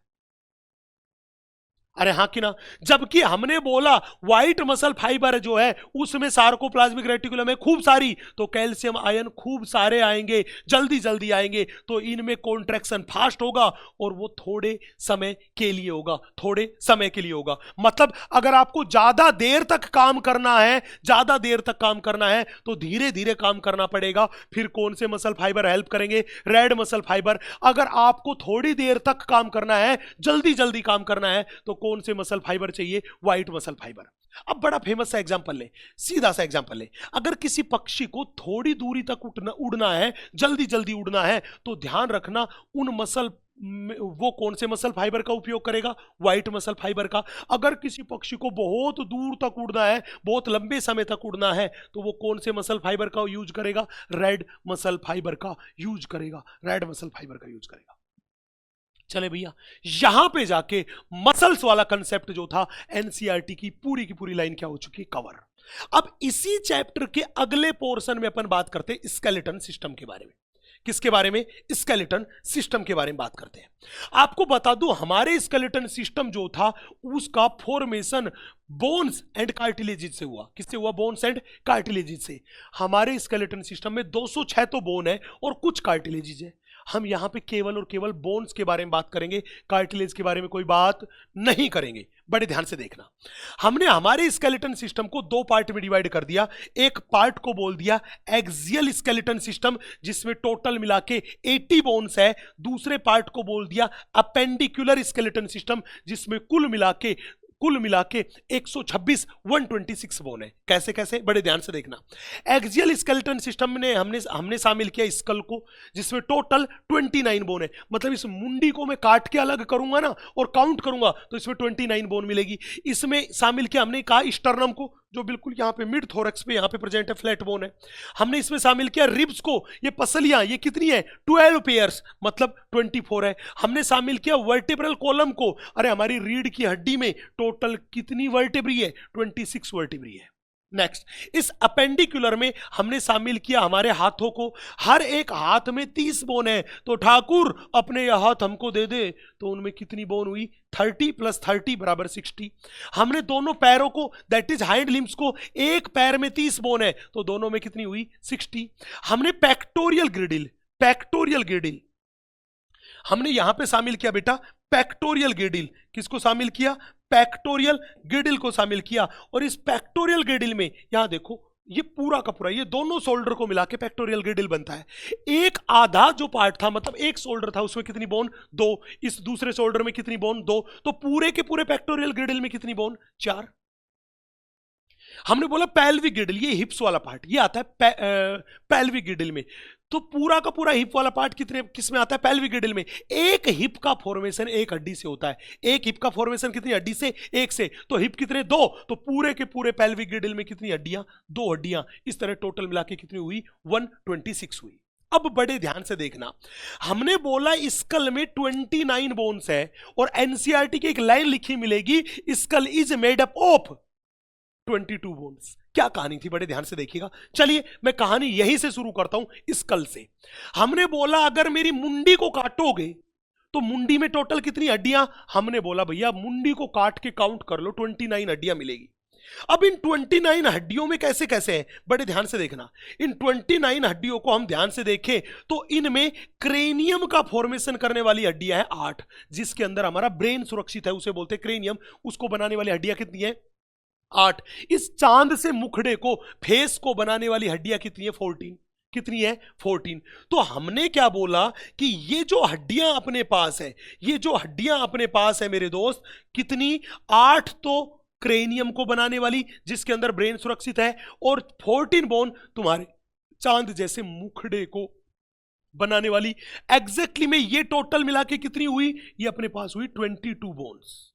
अरे हाँ कि ना, जबकि हमने बोला व्हाइट मसल फाइबर जो है उसमें सार्कोप्लाज्मिक रेटिकुलम है खूब सारी, तो कैल्शियम आयन खूब सारे आएंगे, जल्दी जल्दी आएंगे, तो इनमें कॉन्ट्रैक्शन फास्ट होगा और वो थोड़े समय के लिए होगा, थोड़े समय के लिए होगा। मतलब अगर आपको ज्यादा देर तक काम करना है, ज्यादा देर तक काम करना है तो धीरे धीरे काम करना पड़ेगा। फिर कौन से मसल फाइबर हेल्प करेंगे? Red muscle fibre. अगर आपको थोड़ी देर तक काम करना है, जल्दी जल्दी काम करना है, तो कौन से मसल फाइबर चाहिए? White muscle fibre. अब बड़ा फेमस सा एग्जांपल ले, सीधा सा एग्जांपल ले। अगर किसी पक्षी को थोड़ी दूरी तक उड़ना है, जल्दी जल्दी उड़ना है, तो ध्यान रखना उन मसल वो कौन से मसल फाइबर का उपयोग करेगा? व्हाइट मसल फाइबर का। अगर किसी पक्षी को बहुत दूर तक उड़ना है, बहुत लंबे समय तक उड़ना है, तो वो कौन से मसल फाइबर का यूज करेगा? रेड मसल फाइबर का यूज करेगा, रेड मसल फाइबर का यूज करेगा। चले भैया, यहां पे जाके मसल्स वाला कंसेप्ट जो था एनसीईआरटी की पूरी लाइन क्या हो चुकी है? कवर। अब इसी चैप्टर के अगले पोर्शन में अपन बात करते हैं स्केलेटन सिस्टम के बारे में। किसके बारे में? स्केलेटन सिस्टम के बारे में बात करते हैं। आपको बता दूं, हमारे स्केलेटन सिस्टम जो था उसका फॉर्मेशन बोन्स एंड कार्टिलेजेस से हुआ। किससे हुआ? बोन्स एंड कार्टिलेजेस से। हमारे स्केलेटन सिस्टम में 206 तो बोन है और कुछ कार्टिलेजेस है। हम यहां पे केवल और केवल बोन्स के बारे में बात करेंगे, कार्टिलेज के बारे में कोई बात नहीं करेंगे। बड़े ध्यान से देखना, हमने हमारे स्केलेटन सिस्टम को दो पार्ट में डिवाइड कर दिया। एक पार्ट को बोल दिया एक्सियल स्केलेटन सिस्टम, जिसमें टोटल मिला के 80 बोन्स है। दूसरे पार्ट को बोल दिया अपेंडिकुलर स्केलेटन सिस्टम, जिसमें कुल मिला के 126 बोन है। कैसे कैसे? बड़े ध्यान से देखना। एक्सियल स्केलेटन सिस्टम में हमने शामिल किया स्कल को, जिसमें टोटल 29 बोन है। मतलब इस मुंडी को मैं काट के अलग करूंगा ना और काउंट करूंगा तो इसमें 29 बोन मिलेगी। इसमें शामिल किया हमने कहा स्टर्नम को, जो बिल्कुल यहां पे मिड थोरक्स पे यहां पे प्रेजेंट है, फ्लैट बोन है। हमने इसमें शामिल किया रिब्स को, ये पसलियां, ये कितनी है? 12 पेयर्स, मतलब 24 है। हमने शामिल किया वर्टिब्रल कॉलम को, अरे हमारी रीढ़ की हड्डी में टोटल कितनी वर्टिब्री है? 26 वर्टिब्री है। नेक्स्ट, इस अपेंडिकुलर में हमने शामिल किया हमारे हाथों को, हर एक हाथ में 30 बोन है। तो ठाकुर अपने यह हाथ हमको दे दे, तो उनमें कितनी बोन हुई? 30 + 30 = 60। हमने दोनों पैरों को, दैट इज हाइंड लिम्स को, एक पैर में 30 बोन है, तो दोनों में कितनी हुई? 60। हमने पैक्टोरियल ग्रिडिल हमने यहां पे शामिल किया बेटा, पैक्टोरियल ग्रिडिल। किसको शामिल किया? पैक्टोरियल ग्रिडिल को शामिल किया। और इस पैक्टोरियल ग्रिडिल में यहां देखो, ये पूरा का पूरा, ये दोनों शोल्डर को मिला के पैक्टोरियल ग्रिडिल बनता है। एक आधा जो पार्ट था, मतलब एक शोल्डर था, उसमें कितनी बोन? 2। इस दूसरे शोल्डर में कितनी बोन? 2। तो पूरे के पूरे पैक्टोरियल ग्रिडिल में कितनी बोन? 4। हमने बोला पेल्विक ग्रिडिल, ये हिप्स वाला पार्ट, ये आता है पेल्विक ग्रिडिल में। तो पूरा का पूरा हिप वाला पार्ट किस में आता है? पेल्विक ग्रिडिल में। एक हिप का फॉर्मेशन एक हड्डी से होता है। एक हिप का फॉर्मेशन कितनी हड्डी से? एक से। तो हिप कितने? 2। तो पूरे के पूरे पेल्विक ग्रिडिल में कितनी हड्डियां? 2 हड्डियां। इस तरह टोटल मिला के कितनी हुई? 126 हुई। अब बड़े ध्यान से देखना, हमने बोला स्कल में 29 बोन्स है और एनसीईआरटी की एक लाइन लिखी मिलेगी, skull is made up of 22 bones. क्या कहानी थी? बड़े ध्यान से देखिएगा। चलिए मैं कहानी यहीं से शुरू करता हूं, स्कल से। हमने बोला अगर मेरी मुंडी को काटोगे तो मुंडी में टोटल कितनी हड्डियां? हमने बोला भैया मुंडी को काट के काउंट कर लो, 29 हड्डियां मिलेगी। अब इन 29 हड्डियों में कैसे कैसे है? बड़े ध्यान से देखना। इन 29 हड्डियों को हम ध्यान से देखें तो इनमें क्रेनियम का फॉर्मेशन करने वाली हड्डियां हैं 8, जिसके अंदर हमारा ब्रेन सुरक्षित है, उसे बोलते हैं क्रेनियम। उसको बनाने वाली हड्डियां कितनी है? 8। इस चांद से मुखड़े को, फेस को बनाने वाली हड्डियां कितनी है? 14। कितनी है? 14। तो हमने क्या बोला कि ये जो हड्डियां अपने पास है, ये जो हड्डियां अपने पास है मेरे दोस्त, कितनी? 8 तो क्रेनियम को बनाने वाली, जिसके अंदर ब्रेन सुरक्षित है, और 14 बोन तुम्हारे चांद जैसे मुखड़े को बनाने वाली। एग्जैक्टली में ये टोटल मिला के कितनी हुई? ये अपने पास हुई 22 बोन्स।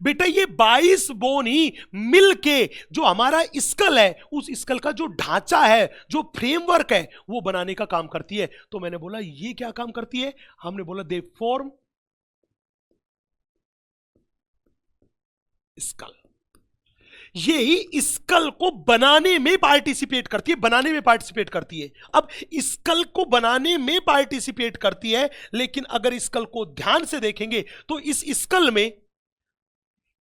बेटा ये 22 बोन ही मिलके जो हमारा स्कल है, उस स्कल का जो ढांचा है, जो फ्रेमवर्क है, वो बनाने का काम करती है। तो मैंने बोला ये क्या काम करती है? हमने बोला दे फॉर्म स्कल। ये स्कल को बनाने में पार्टिसिपेट करती है, अब स्कल को बनाने में पार्टिसिपेट करती है, लेकिन अगर स्कल को ध्यान से देखेंगे तो इस स्कल में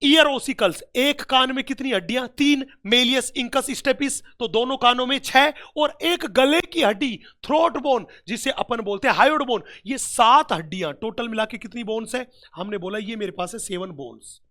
ईयर ओसिकल्स, एक कान में कितनी हड्डियां, 3, मेलियस, इंकस, स्टेपिस, तो दोनों कानों में 6, और एक गले की हड्डी थ्रोट बोन जिसे अपन बोलते हैं हायोड बोन, ये 7 हड्डियां टोटल मिला के कितनी बोन्स है, हमने बोला ये मेरे पास है 7 बोन्स।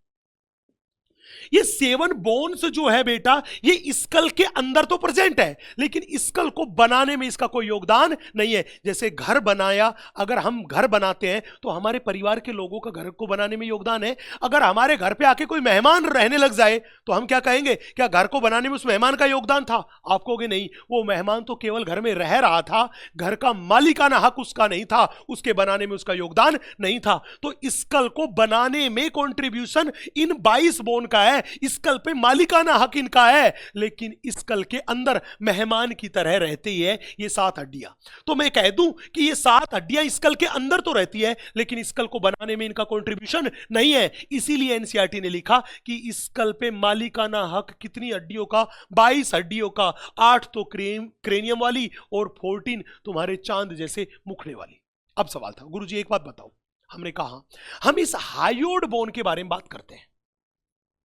ये 7 बोन्स जो है बेटा ये स्कल के अंदर तो प्रेजेंट है, लेकिन स्कल को बनाने में इसका कोई योगदान नहीं है। जैसे घर बनाया, अगर हम घर बनाते हैं तो हमारे परिवार के लोगों का घर को बनाने में योगदान है। अगर हमारे घर पे आके कोई मेहमान रहने लग जाए तो हम क्या कहेंगे, क्या घर को बनाने में उस मेहमान का योगदान था? आप कहोगे नहीं, वो मेहमान तो केवल घर में रह रहा था, घर का मालिकाना हक उसका नहीं था, उसके बनाने में उसका योगदान नहीं था। तो स्कल को बनाने में कंट्रीब्यूशन इन 22 बोन का है, स्कल पे मालिकाना हक इनका है, लेकिन स्कल के अंदर मेहमान की तरह रहती है ये 7 हड्डियां। तो मैं कह दूं कि ये 7 हड्डियां स्कल के अंदर तो रहती है, लेकिन स्कल को बनाने में इनका कंट्रीब्यूशन नहीं है। इसीलिए एनसीईआरटी ने लिखा कि स्कल पे मालिकाना हक कितनी हड्डियों का, 22 हड्डियों का, 8 तो क्रेनियम वाली और 14 तुम्हारे चांद जैसे मुखड़े वाली। अब सवाल था, गुरुजी एक बात बताओ, हमने कहा हम इस हायोड बोन के बारे में बात करते हैं।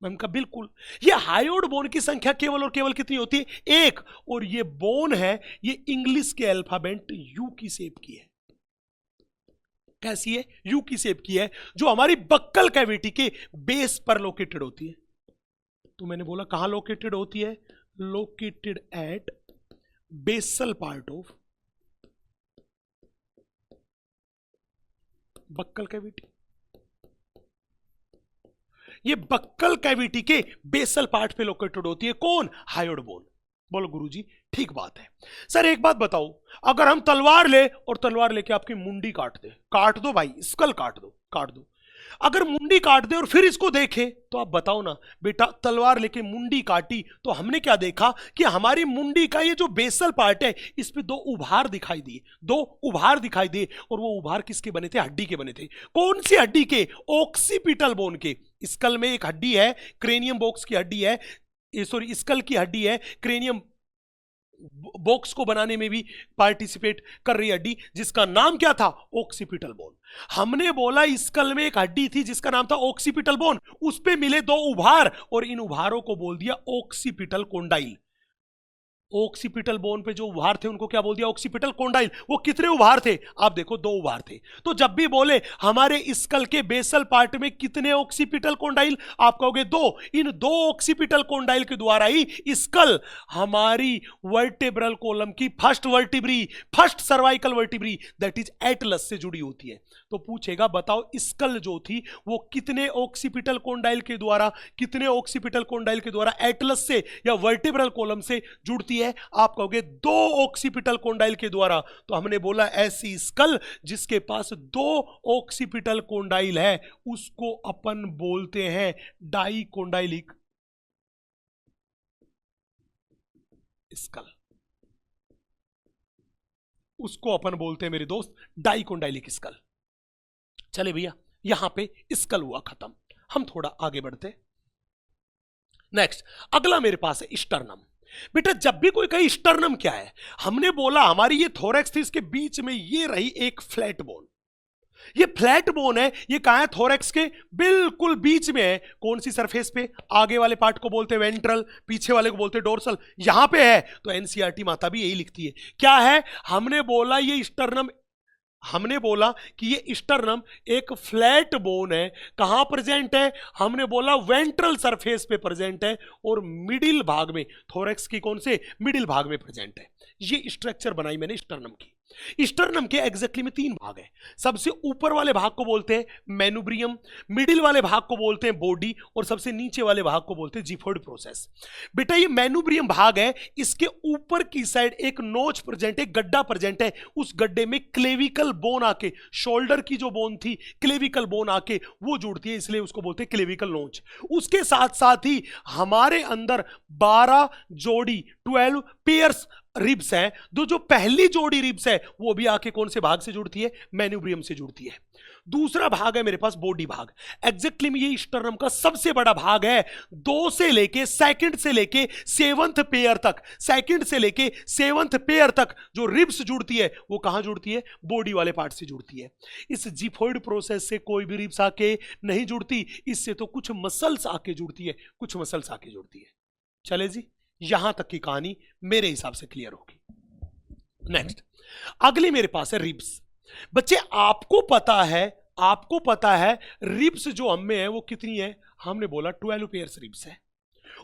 मैंने कहा बिल्कुल, ये हायोड बोन की संख्या केवल और केवल कितनी होती है, 1, और ये बोन है ये इंग्लिश के अल्फाबेट यू की शेप की है। कैसी है? यू की शेप की है, जो हमारी बक्कल कैविटी के बेस पर लोकेटेड होती है। तो मैंने बोला कहां लोकेटेड होती है, located at basal part of buccal cavity. ये बक्कल कैविटी के बेसल पार्ट पे लोकेटेड होती है। कौन? Hyoid bone. बोलो गुरुजी ठीक बात है। सर एक बात बताओ, अगर हम तलवार ले और तलवार लेके आपकी मुंडी काट दो भाई, स्कल काट दो, अगर मुंडी काट दे और फिर इसको देखें तो आप बताओ ना बेटा, तलवार लेके मुंडी काटी तो हमने क्या देखा कि हमारी मुंडी का ये जो बेसल पार्ट है इस पे 2 उभार दिखाई दिए, 2 उभार दिखाई दिए, और वो उभार किसके बने थे? हड्डी के बने थे। कौन सी हड्डी के? ऑक्सीपिटल बोन के। स्कल में एक हड्डी है, क्रेनियम बॉक्स की हड्डी है, सॉरी स्कल की हड्डी है, क्रेनियम बॉक्स को बनाने में भी पार्टिसिपेट कर रही हड्डी, जिसका नाम क्या था? Occipital bone. हमने बोला स्कल में एक हड्डी थी जिसका नाम था ऑक्सीपिटल बोन, उस पे मिले 2 उभार और इन उभारों को बोल दिया ऑक्सीपिटल कोंडाइल। ऑक्सीपिटल बोन पे जो उभार थे उनको क्या बोल दिया? Occipital condyle. वो कितने उभार थे? आप देखो 2 उभार थे। तो जब भी बोले हमारे स्कल के बेसल पार्ट में कितने ऑक्सीपिटल कोंडाइल, आप कहोगे 2। इन 2 ऑक्सीपिटल कोंडाइल के द्वारा ही स्कल हमारी वर्टेब्रल कॉलम की first cervical vertebrae that is Atlas से जुड़ी होती है। तो पूछेगा बताओ स्कल जो थी वो कितने ऑक्सीपिटल कोंडाइल के द्वारा एटलस से या वर्टेब्रल कॉलम से जुड़ती है? आप कहोगे 2 ऑक्सीपिटल कोंडाइल के द्वारा। तो हमने बोला ऐसी स्कल जिसके पास 2 ऑक्सीपिटल कोंडाइल है उसको अपन बोलते हैं डाइकोंडाइलिक स्कल। उसको अपन बोलते हैं मेरे दोस्त डाइकोंडाइलिक स्कल। चले भैया, यहां पे स्कल हुआ खत्म, हम थोड़ा आगे बढ़ते। नेक्स्ट अगला मेरे पास है स्टर्नम। बेटा जब भी कोई कहे स्टर्नम क्या है, हमने बोला हमारी ये थोरैक्स थी, इसके बीच में ये रही एक फ्लैट बोन। ये फ्लैट बोन है, ये कहां है? थोरैक्स के बिल्कुल बीच में है। कौन सी सरफेस पे? आगे वाले पार्ट को बोलते हैं वेंट्रल, पीछे वाले को बोलते हैं डोर्सल, यहां पे है। तो एनसीईआरटी माता भी यही लिखती है। क्या है? हमने बोला ये स्टर्नम, हमने बोला कि ये स्टर्नम एक फ्लैट बोन है। कहां प्रेजेंट है? हमने बोला वेंट्रल सरफेस पे प्रेजेंट है और मिडिल भाग में, थोरैक्स की कौन से? मिडिल भाग में प्रेजेंट है। ये स्ट्रक्चर बनाई मैंने स्टर्नम की। स्टर्नम के एग्जैक्टली में 3 भाग है। सबसे ऊपर वाले भाग को बोलते हैं मेनुब्रियम, मिडिल वाले भाग को बोलते हैं बॉडी, और सबसे नीचे वाले भाग को बोलते हैं जिफोइड प्रोसेस। बेटा ये मेनुब्रियम भाग है, इसके ऊपर की साइड एक नोच प्रेजेंट है, गड्ढा प्रेजेंट है। उस गड्ढे में क्लेविकल बोन आके, शोल्डर की जो बोन थी क्लेविकल बोन आके वो जुड़ती है, इसलिए उसको बोलते हैं क्लेविकल नोच। उसके साथ साथ ही हमारे अंदर 12 जोड़ी 12 पेयर्स रिब्स हैं, जो पहली जोड़ी रिब्स है वो भी आके कौन से भाग से जुड़ती है? मैन्यूब्रियम से जुड़ती है। दूसरा भाग है मेरे पास बॉडी भाग। एग्जैक्टली में ये स्टर्नम का सबसे बड़ा भाग है। 2 से लेके सेकंड से लेके 7th पेयर तक, सेकंड से लेके 7th पेयर तक जो रिब्स जुड़ती है वो कहां जुड़ती है? बॉडी वाले पार्ट से जुड़ती है। इस जिफोइड प्रोसेस से कोई भी रिब्स आके नहीं जुड़ती, इससे तो कुछ मसल्स आके जुड़ती है, कुछ मसल्स आके जुड़ती है। चले जी, यहां तक की कहानी मेरे हिसाब से क्लियर होगी। नेक्स्ट, अगली मेरे पास है रिब्स। बच्चे आपको पता है रिब्स जो हम में है वो कितनी है? हमने बोला 12 पेयर्स रिब्स है।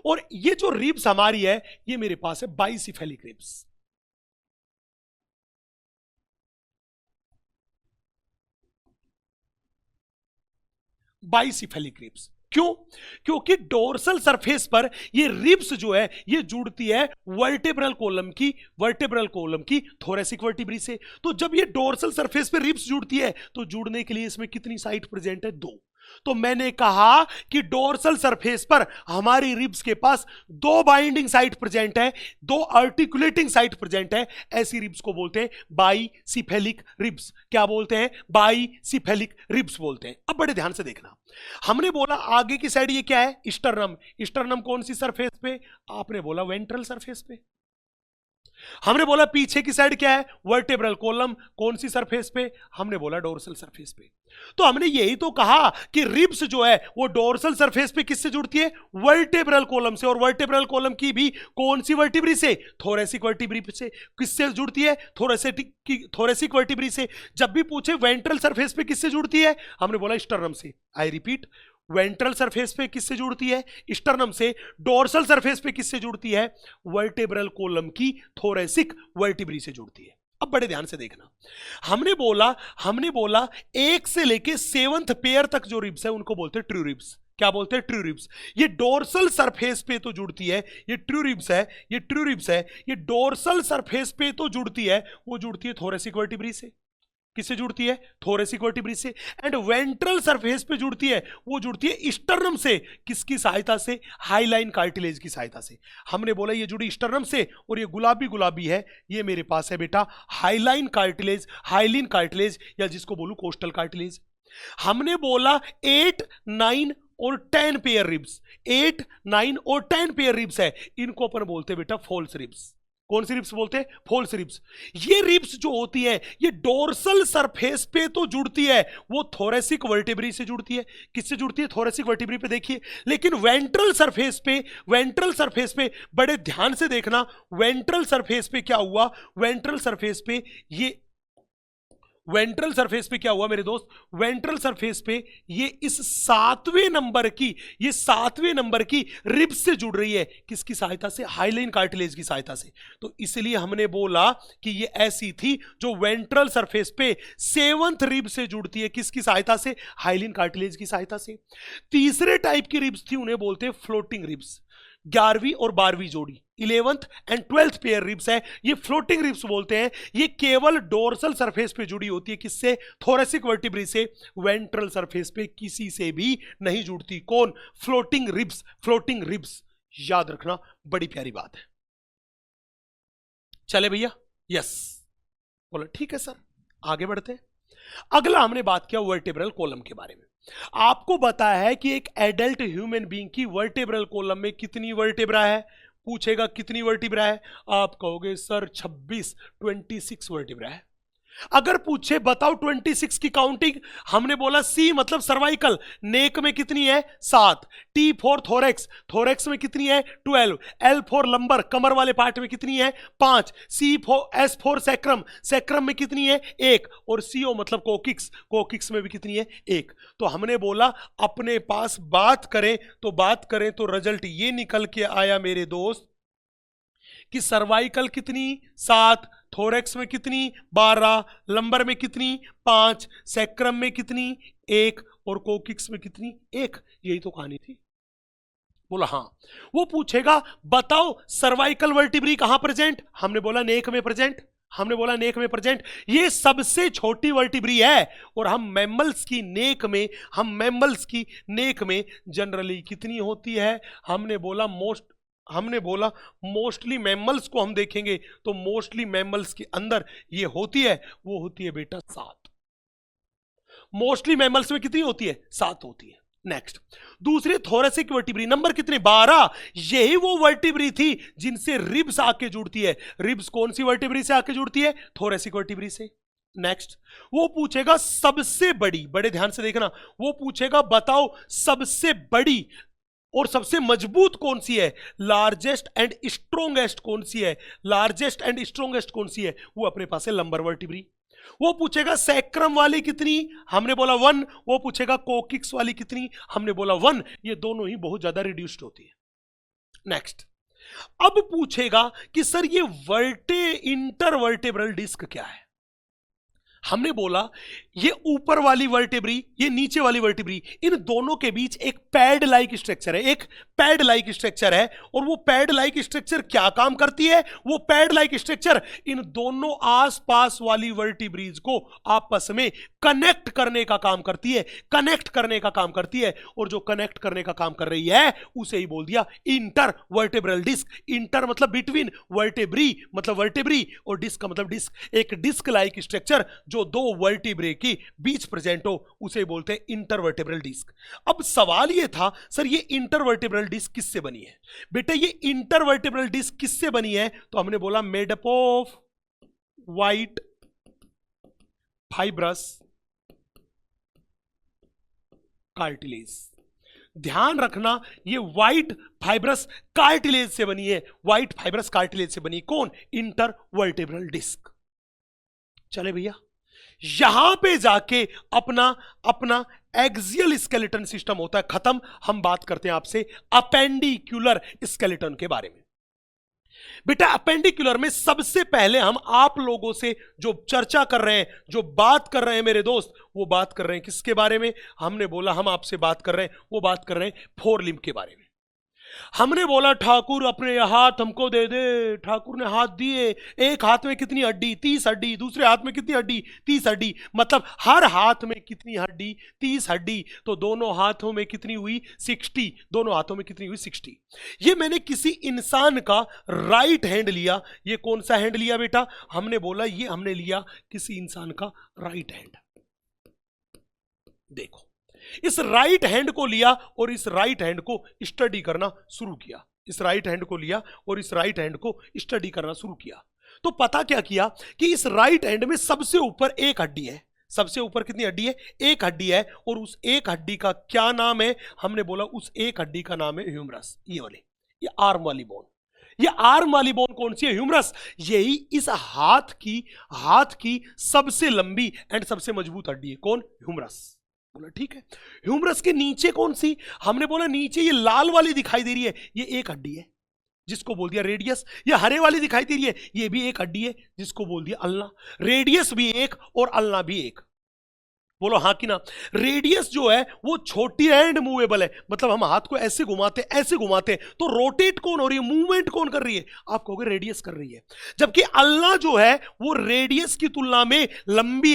और ये जो रिब्स हमारी है ये मेरे पास है बाइसिफेलिक रिब्स। बाइसिफेलिक रिब्स क्यों? क्योंकि डोर्सल सरफेस पर ये रिब्स जो है ये जुड़ती है वर्टेब्रल कॉलम की थोरेसिक वर्टिब्री से। तो जब ये डोर्सल सरफेस पे रिब्स जुड़ती है तो जुड़ने के लिए इसमें कितनी साइट प्रेजेंट है? 2। तो मैंने कहा कि डोर्सल सरफेस पर हमारी रिब्स के पास 2 बाइंडिंग साइट प्रेजेंट है, 2 आर्टिकुलेटिंग साइट प्रेजेंट है। ऐसी रिब्स को बोलते हैं बाइसिफेलिक रिब्स। क्या बोलते हैं? बाइसिफेलिक रिब्स बोलते हैं। अब बड़े ध्यान से देखना, हमने बोला आगे की साइड ये क्या है? स्टर्नम। स्टर्नम कौन सी सरफेस पे? आपने बोला वेंट्रल सरफेस पे। हमने बोला पीछे की साइड क्या है? Vertebral column. कौन सी सरफेस पे? हमने बोला डोर्सल सरफेस पे। तो हमने यही तो कहा कि रिब्स जो है वो डोर्सल सरफेस पे किससे जुड़ती है? वर्टेब्रल कॉलम से। और वर्टेब्रल कॉलम की भी कौन सी वर्टिब्री से? थोरेसिक वर्टिब्री से। किससे जुड़ती है? थोरेसिक वर्टिब्री से। जब भी पूछे वेंट्रल सरफेस पे किससे जुड़ती है? हमने बोला स्टर्नम से। आई रिपीट, वेंट्रल सरफेस पे किससे जुड़ती है? स्टर्नम से। डोर्सल सरफेस पे किससे जुड़ती है? वर्टेब्रल कॉलम की थोरेसिक वर्टिब्री से जुड़ती है। अब बड़े ध्यान से देखना, हमने बोला 1 से लेके 7th पेयर तक जो रिब्स है उनको बोलते हैं ट्रू रिब्स। क्या बोलते हैं? True ribs. ये डोर्सल सरफेस पे तो जुड़ती है, ये ट्रू रिब्स है, ये ट्रू रिब्स है। ये डोर्सल सरफेस पे तो जुड़ती है, वो जुड़ती है थोरेसिक वर्टिब्री से। किससे जुड़ती है? थोरेसिक वर्टिब्री से। एंड वेंट्रल सरफेस पे जुड़ती है, वो जुड़ती है स्टर्नम से। किसकी सहायता से? हाईलाइन कार्टिलेज की सहायता से। हमने बोला ये जुड़ी स्टर्नम से, और ये गुलाबी है, ये मेरे पास है बेटा हाईलाइन कार्टिलेज, या जिसको बोलूं कोस्टल कार्टिलेज। हमने बोला 8, 9 और 10 पेयर रिब्स, 8, 9 और 10 पेयर रिब्स है, इनको अपन बोलते हैं बेटा फॉल्स रिब्स। कौन सी रिब्स बोलते हैं? False ribs. ये रिब्स जो होती है ये डोर्सल सरफेस पे तो जुड़ती है, वो थोरेसिक वर्टिब्री से जुड़ती है। किससे जुड़ती है? थोरेसिक वर्टिब्री पे देखिए। लेकिन वेंट्रल सरफेस पे बड़े ध्यान से देखना, वेंट्रल सरफेस पे क्या हुआ? वेंट्रल सरफेस पे क्या हुआ मेरे दोस्त? वेंट्रल सरफेस पे ये इस 7वें नंबर की रिब्स से जुड़ रही है। किसकी सहायता से? हाईलाइन कार्टिलेज की सहायता से। तो इसलिए हमने बोला कि ये ऐसी थी जो वेंट्रल सरफेस पे 7th रिब से जुड़ती है। किसकी सहायता से? हाईलाइन कार्टिलेज की सहायता से। तीसरे टाइप की रिब्स थी, उन्हें बोलते हैं फ्लोटिंग रिब्स। 11वीं और 12वीं जोड़ी, 11th and 12th pair ribs है, ये फ्लोटिंग रिब्स बोलते हैं। ये केवल डोर्सल सरफेस पे जुड़ी होती है। किससे? थोरेसिक वर्टिब्री से। वेंट्रल सरफेस पे किसी से भी नहीं जुड़ती। कौन? Floating ribs. याद रखना, बड़ी प्यारी बात है। चले भैया? यस, बोला ठीक है सर, आगे बढ़ते हैं। अगला हमने बात किया वर्टेब्रल कॉलम के बारे में। आपको बताया है कि एक एडल्ट ह्यूमन बीइंग की वर्टेब्रल कॉलम में कितनी वर्टेब्रा है? पूछेगा कितनी वर्टिब्रा है, आप कहोगे सर 26 वर्टिब्रा है। अगर पूछे बताओ 26 की काउंटिंग, हमने बोला सी मतलब सर्वाइकल, नेक में कितनी है? 7, टी फॉर थोरेक्स, थोरेक्स में कितनी है? 12, एल फॉर लंबर, कमर वाले पार्ट में कितनी है? 5, एस फॉर सैक्रम, सैक्रम में कितनी है? 1, और सीओ मतलब कोकिक्स, कोकिक्स में भी कितनी है? 1। तो हमने बोला अपने पास बात करें तो रिजल्ट ये निकल के आया मेरे दोस्त कि सर्वाइकल कितनी? 7, थोरेक्स में कितनी? 12, लंबर में कितनी? 5, सैक्रम में कितनी? 1, और कोकिक्स में कितनी? 1। यही तो कहानी थी। बोला हाँ। वो पूछेगा बताओ सर्वाइकल वर्टिब्री कहां प्रेजेंट? हमने बोला नेक में प्रेजेंट। ये सबसे छोटी वर्टिब्री है, और हम मैमल्स की नेक में जनरली कितनी होती है? हमने बोला हमने बोला मोस्टली मैमल्स को हम देखेंगे तो मोस्टली मैमल्स के अंदर ये होती है, वो होती है बेटा 7। मोस्टली मैमल्स में कितनी होती है? 7 होती है। नेक्स्ट, दूसरे थोरेसिक वर्टिब्री नंबर कितने? 12। यही वो वर्टिब्री थी जिनसे रिब्स आके जुड़ती है। रिब्स कौन सी वर्टिब्री से आके जुड़ती है? थोरेसिक वर्टिब्री से। नेक्स्ट, वो पूछेगा सबसे बड़ी, बड़े ध्यान से देखना, वो पूछेगा बताओ सबसे बड़ी और सबसे मजबूत कौन सी है? लार्जेस्ट एंड स्ट्रोंगेस्ट कौन सी है? लार्जेस्ट एंड स्ट्रोंगेस्ट कौन सी है? वो अपने पास है लंबर वर्टिब्री। वो पूछेगा सैक्रम वाली कितनी? हमने बोला 1। वो पूछेगा कोकिक्स वाली कितनी? हमने बोला 1। ये दोनों ही बहुत ज्यादा रिड्यूस्ड होती है। नेक्स्ट, अब पूछेगा कि सर ये इंटरवर्टेब्रल डिस्क क्या है? हमने बोला ये ऊपर वाली वर्टेब्री, ये नीचे वाली वर्टेब्री, इन दोनों के बीच एक पैड लाइक स्ट्रक्चर है, एक पैड लाइक स्ट्रक्चर है। और वो पैड लाइक स्ट्रक्चर क्या काम करती है? वो पैड लाइक स्ट्रक्चर इन दोनों आसपास वाली वर्टेब्रीज को आपस में कनेक्ट करने का काम करती है, कनेक्ट करने का काम करती है। और जो कनेक्ट करने का काम कर रही है उसे ही बोल दिया इंटर वर्टेब्रल डिस्क। इंटर मतलब बिटवीन, वर्टेब्री मतलब वर्टेब्री, और डिस्क मतलब डिस्क। एक डिस्क लाइक स्ट्रक्चर जो दो वर्टिब्रे की बीच प्रेजेंट हो उसे बोलते हैं इंटरवर्टेब्रल डिस्क। अब सवाल यह था सर ये इंटरवर्टेब्रल डिस्क किससे बनी है? बेटा ये इंटरवर्टेब्रल डिस्क किससे बनी है? तो हमने बोला made up of white fibrous cartilage. ध्यान रखना ये व्हाइट फाइब्रस कार्टिलेज से बनी है, व्हाइट फाइब्रस कार्टिलेज से बनी। कौन? Intervertebral disc. चले भैया, यहां पे जाके अपना एक्सियल स्केलेटन सिस्टम होता है खत्म। हम बात करते हैं आपसे अपेंडिकुलर स्केलेटन के बारे में। बेटा अपेंडिकुलर में सबसे पहले हम आप लोगों से जो चर्चा कर रहे हैं, जो बात कर रहे हैं मेरे दोस्त, वो बात कर रहे हैं किसके बारे में? हमने बोला हम आपसे बात कर रहे हैं, वो बात कर रहे हैं फोर लिम्ब के बारे में। हमने बोला ठाकुर अपने हाथ हमको दे दे। ठाकुर ने हाथ दिए, एक हाथ में कितनी हड्डी? 30 हड्डी। दूसरे हाथ में कितनी हड्डी? 30 हड्डी। मतलब हर हाथ में कितनी हड्डी? 30 हड्डी। तो दोनों हाथों में कितनी हुई? 60। दोनों हाथों में कितनी हुई? 60। ये मैंने किसी इंसान का राइट हैंड लिया। ये कौन सा हैंड लिया बेटा? हमने बोला ये हमने लिया किसी इंसान का राइट हैंड। देखो, इस राइट हैंड को लिया और इस राइट हैंड को स्टडी करना शुरू किया। इस राइट हैंड को लिया और इस राइट हैंड को स्टडी करना शुरू किया। तो पता क्या किया कि इस राइट हैंड में सबसे ऊपर एक हड्डी है। सबसे ऊपर कितनी हड्डी है? एक हड्डी है। और उस एक हड्डी का क्या नाम है? हमने बोला उस एक हड्डी का नाम है ह्यूमरस। ये वाली, ये आर्म वाली बोन। ये आर्म वाली बोन कौन सी है? ह्यूमरस। यही इस हाथ की सबसे लंबी एंड सबसे मजबूत हड्डी है। कौन? ह्यूमरस। बोला ठीक है। ह्यूमरस के नीचे कौन सी? हमने बोला नीचे ये लाल वाली दिखाई दे रही है, ये एक हड्डी है जिसको बोल दिया रेडियस। ये हरे वाली दिखाई दे रही है, ये भी एक हड्डी है जिसको बोल दिया अल्ना। रेडियस भी एक और अल्ना भी एक। बोलो हाँ कि ना? रेडियस जो है वो छोटी एंड मूवेबल है। मतलब हम हाथ को ऐसे घुमाते तो रोटेट कौन हो रही है? मूवमेंट कौन कर रही है? आप कहोगे रेडियस कर रही है। जबकि अल्ना जो है वो रेडियस की तुलना में लंबी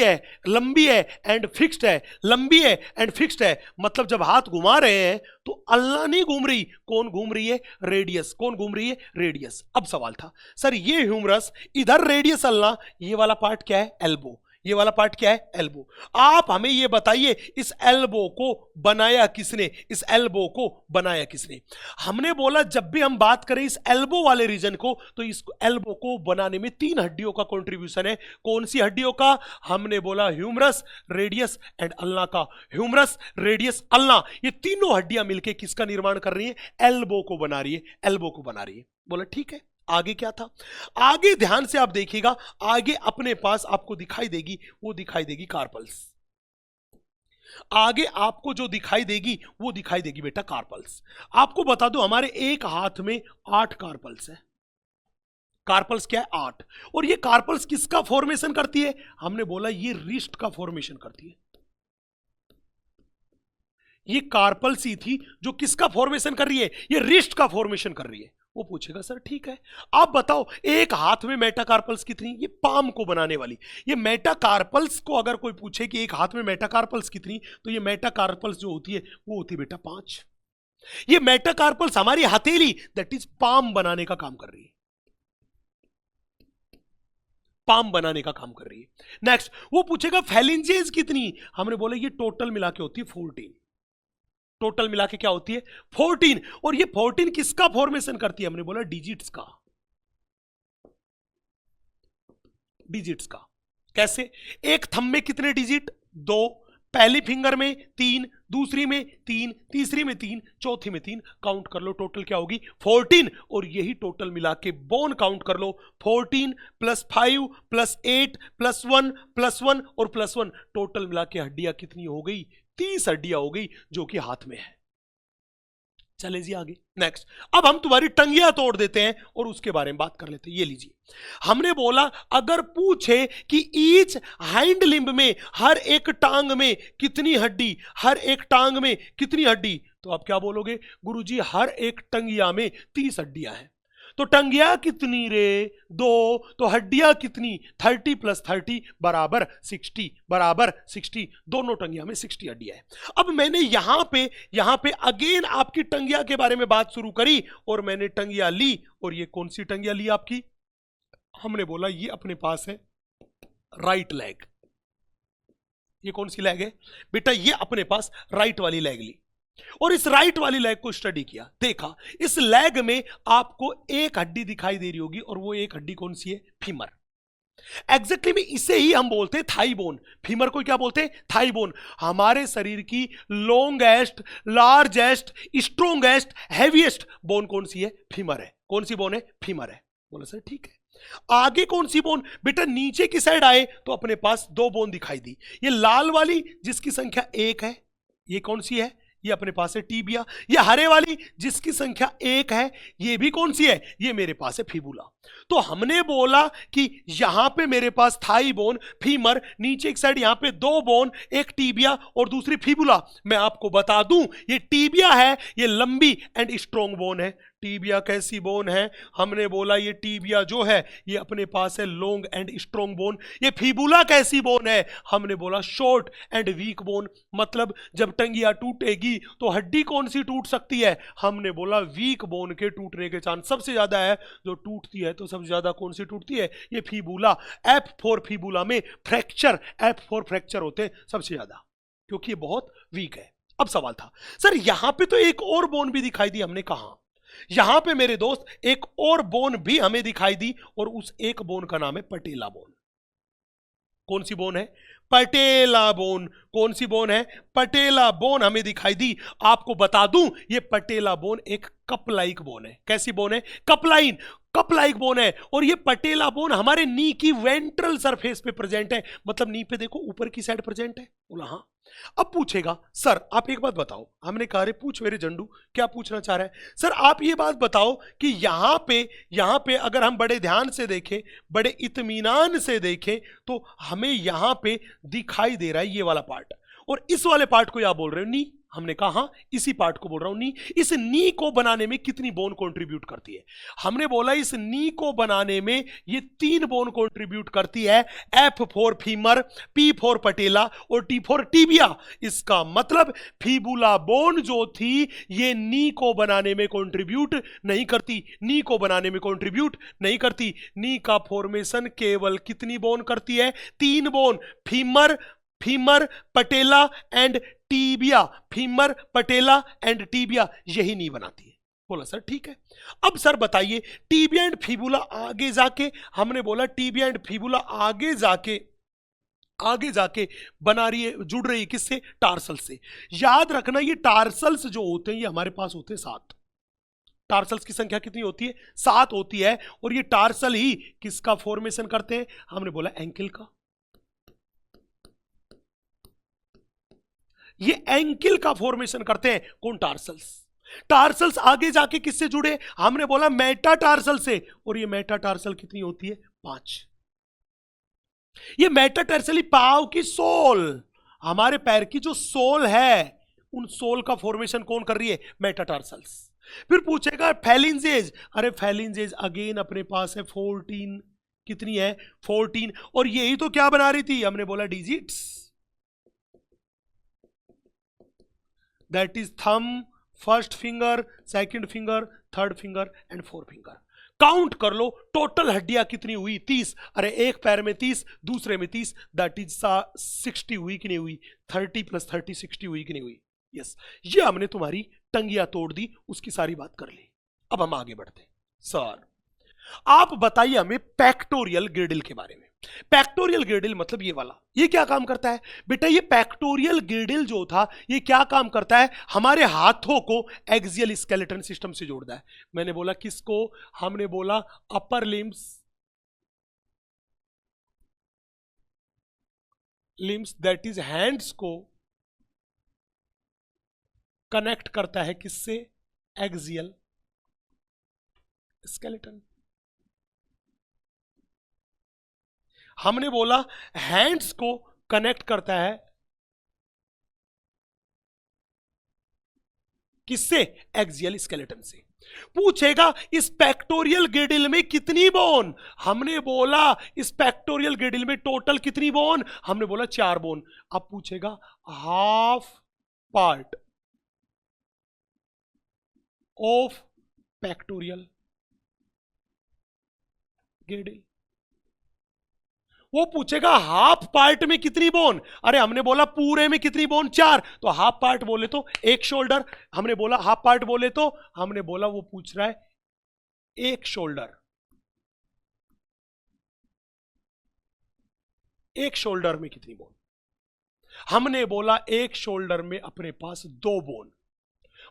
है एंड फिक्स्ड है। लंबी है एंड फिक्स्ड है। मतलब जब हाथ घुमा रहे हैं तो अल्ना नहीं घूम रही। कौन घूम रही है? रेडियस। कौन घूम रही है? रेडियस। अब सवाल था सर ये ह्यूमरस, इधर रेडियस अल्ना, ये वाला पार्ट क्या है? एल्बो। ये वाला पार्ट क्या है? एल्बो। आप हमें ये बताइए इस एल्बो को बनाया किसने? इस एल्बो को बनाया किसने? हमने बोला जब भी हम बात करें इस एल्बो वाले रीजन को तो इस एल्बो को बनाने में 3 हड्डियों का कंट्रीब्यूशन है। कौन सी हड्डियों का? हमने बोला ह्यूमरस, रेडियस एंड अल्ना का। ह्यूमरस, रेडियस, अल्ना, ये तीनों हड्डियां मिलकर किसका निर्माण कर रही है? एल्बो को बना रही है। एल्बो को बना रही है। बोला ठीक है। आगे क्या था? आगे ध्यान से आप देखिएगा, आगे अपने पास आपको दिखाई देगी, वो दिखाई देगी कार्पल्स। आगे आपको जो दिखाई देगी वो दिखाई देगी बेटा कार्पल्स। आपको बता दो हमारे एक हाथ में 8 कार्पल्स है। कार्पल्स क्या है? 8। और ये कार्पल्स किसका फॉर्मेशन करती है? हमने बोला ये रिस्ट का फॉर्मेशन करती है। ये कार्पल्स ही थी जो किसका फॉर्मेशन कर रही है? ये रिस्ट का फॉर्मेशन कर रही है। वो पूछेगा सर ठीक है आप बताओ एक हाथ में मेटाकार्पल्स कितनी? ये पाम को बनाने वाली। ये मेटाकार्पल्स को अगर कोई पूछे कि एक हाथ में मेटाकार्पल्स कितनी, तो ये मेटाकार्पल्स जो होती है वो होती है बेटा 5। ये मेटाकार्पल्स हमारी हथेली दैट इज पाम बनाने का काम कर रही है, पाम बनाने का काम कर रही है। नेक्स्ट वो पूछेगा फेलिंजेस कितनी, हमने बोला ये टोटल मिला के होती है 14, टोटल मिला के क्या होती है 14। और ये 14 किसका फॉर्मेशन करती है, हमने बोला डिजिट्स का, डिजिट्स का। कैसे, एक थंब में कितने डिजिट 2, पहली फिंगर में 3, दूसरी में 3, तीसरी में 3, चौथी में 3, काउंट कर लो टोटल क्या होगी 14। और यही टोटल मिला के बोन काउंट कर लो 14 + 5 + 8 + 1 + 1 और +1, टोटल मिला के हड्डियां कितनी हो गई 30 हड्डियां हो गई जो कि हाथ में है। चले जी आगे। नेक्स्ट, अब हम तुम्हारी टंगियां तोड़ देते हैं और उसके बारे में बात कर लेते हैं। ये लीजिए, हमने बोला अगर पूछे कि ईच हाइंड लिम्ब में, हर एक टांग में कितनी हड्डी, हर एक टांग में कितनी हड्डी, तो आप क्या बोलोगे गुरुजी हर एक टंगिया में 30 हड्डियां हैं। तो टंगिया कितनी रे 2, तो हड्डियां कितनी 30 + 30 = 60 = 60, दोनों टंगिया में 60 हड्डियां हैं। अब मैंने यहां पे अगेन आपकी टंगिया के बारे में बात शुरू करी और मैंने टंगिया ली, और ये कौन सी टंगिया ली आपकी, हमने बोला ये अपने पास है राइट लेग। ये कौन सी लेग है बेटा, ये अपने पास राइट वाली लेग ली, और इस राइट वाली लेग को स्टडी किया, देखा इस लेग में आपको एक हड्डी दिखाई दे रही होगी, और वो एक हड्डी कौन सी है फीमर। एग्जैक्टली में इसे ही हम बोलते हैं थाई बोन। फीमर को क्या बोलते हैं थाई बोन। हमारे शरीर की longest, largest, strongest, heaviest bone कौन सी है फीमर है। कौन सी बोन है फीमर है। बोला सर ठीक है। आगे कौन सी बोन बेटा, नीचे की साइड आए तो अपने पास 2 बोन दिखाई दी। ये लाल वाली जिसकी संख्या 1 है, ये कौन सी है, ये अपने पास है टीबिया। ये हरे वाली जिसकी संख्या 1 है, ये भी कौन सी है, ये मेरे पास है फीबुला। तो हमने बोला कि यहां पे मेरे पास थाई बोन, फीमर, नीचे एक साइड यहां पे 2 बोन, एक टीबिया और दूसरी फीबुला। मैं आपको बता दूं ये टीबिया है, ये लंबी एंड स्ट्रॉन्ग बोन है। टीबिया कैसी बोन है, हमने बोला ये टीबिया जो है ये अपने पास है लॉन्ग एंड स्ट्रॉन्ग बोन। ये फीबुला कैसी बोन है, हमने बोला शॉर्ट एंड वीक बोन। मतलब जब टंगिया टूटेगी तो हड्डी कौन सी टूट सकती है, हमने बोला वीक बोन के टूटने के चांस सबसे ज्यादा है। जो टूटती है तो सबसे ज्यादा कौन सी टूटती है, ये फीबुला। F4 फीबुला में फ्रैक्चर, F4 फ्रैक्चर होते हैं सबसे ज्यादा, क्योंकि ये बहुत वीक है। अब सवाल था सर यहां पे तो एक और बोन भी दिखाई दी, हमने कहा यहां पे मेरे दोस्त एक और बोन भी हमें दिखाई दी, और उस एक बोन का नाम है पटेला बोन। कौन सी बोन है, पटेला बोन। कौन सी बोन है, पटेला बोन हमें दिखाई दी। आपको बता दूं ये पटेला बोन एक कप लाइक बोन है। कैसी बोन है, कपलाइन, कप लाइक बोन है। और ये पटेला बोन हमारे नी की वेंट्रल सरफेस पे प्रेजेंट है। मतलब नी पे देखो ऊपर की साइड प्रेजेंट है। बोला हाँ। अब पूछेगा सर आप एक बात बताओ, हमने कहा रे पूछ मेरे जंडू, क्या पूछना चाह रहा है सर, आप ये बात बताओ कि यहां पे अगर हम बड़े ध्यान से देखें, बड़े इत्मीनान से देखें, तो हमें यहां पे दिखाई दे रहा है ये वाला पार्ट, और इस वाले पार्ट को आप बोल रहे हो नी। हमने कहा हाँ इसी पार्ट को बोल रहा हूं नी। इस नी को बनाने में कितनी बोन कंट्रीब्यूट करती है, हमने बोला इस नी को बनाने में ये 3 बोन कंट्रीब्यूट करती है। F4 फीमर, P4 पटेला और T4 टीबिया। इसका मतलब फीबुला बोन जो थी ये नी को बनाने में कंट्रीब्यूट नहीं करती, नी को बनाने में कंट्रीब्यूट नहीं करती। नी का फॉर्मेशन केवल कितनी बोन करती है, 3 bone, femur patella and tibia. Femur patella and tibia यही नहीं बनाती है। बोला सर ठीक है। अब सर बताइए टीबिया एंड फीबुला आगे जाके, हमने बोला टीबिया एंड फीबुला आगे जाके बना रही है, जुड़ रही है किससे, टार्सल से। याद रखना ये टार्सल्स जो होते हैं ये हमारे पास होते हैं 7। टार्सल्स की संख्या कितनी होती है, 7 होती है। और ये टार्सल ही किसका फॉर्मेशन करते हैं, हमने बोला एंकिल का। ये एंकिल का फॉर्मेशन करते हैं कौन, टार्सल्स। टार्सल्स आगे जाके किससे जुड़े, हमने बोला मेटाटार्सल से। और ये मेटाटार्सल कितनी होती है, 5। ये मेटाटार्सल पाव की सोल, हमारे पैर की जो सोल है उन सोल का फॉर्मेशन कौन कर रही है, मेटाटार्सल्स। फिर पूछेगा फैलिंजेज, अरे फैलिंजेज अगेन अपने पास है 14। कितनी है, 14। और यही तो क्या बना रही थी, हमने बोला digits, that is thumb, first finger, second finger, third finger and fourth finger. Count कर लो टोटल हड्डियां कितनी हुई, 30। अरे एक पैर में 30, दूसरे में 30, दैट इज 60 हुई कि नहीं हुई? 30 + 30 60 हुई कि नहीं हुई? यस, ये हमने तुम्हारी टंगिया तोड़ दी, उसकी सारी बात कर ली। अब हम आगे बढ़ते हैं। सर आप बताइए हमें पैक्टोरियल गिर्डल के बारे में। पैक्टोरियल गिर्डल मतलब ये वाला, ये क्या काम करता है बेटा? ये पैक्टोरियल गिर्डल जो था ये क्या काम करता है? हमारे हाथों को एक्सियल स्केलेटन सिस्टम से जोड़ता है। मैंने बोला किसको? हमने बोला upper limbs that is hands को कनेक्ट करता है किससे? Axial skeleton. हमने बोला हैंड्स को कनेक्ट करता है किससे? एक्सियल स्केलेटन से। पूछेगा इस पैक्टोरियल गिर्डल में कितनी बोन? हमने बोला इस पैक्टोरियल गिर्डल में टोटल कितनी बोन? हमने बोला 4 बोन। अब पूछेगा हाफ पार्ट ऑफ पैक्टोरियल गिर्डल। वो पूछेगा हाफ पार्ट में कितनी बोन? अरे हमने बोला पूरे में कितनी बोन? 4। तो हाफ पार्ट बोले तो एक शोल्डर। हमने बोला हाफ पार्ट बोले तो हमने बोला वो पूछ रहा है एक शोल्डर। एक शोल्डर में कितनी बोन? हमने बोला एक शोल्डर में अपने पास 2 बोन।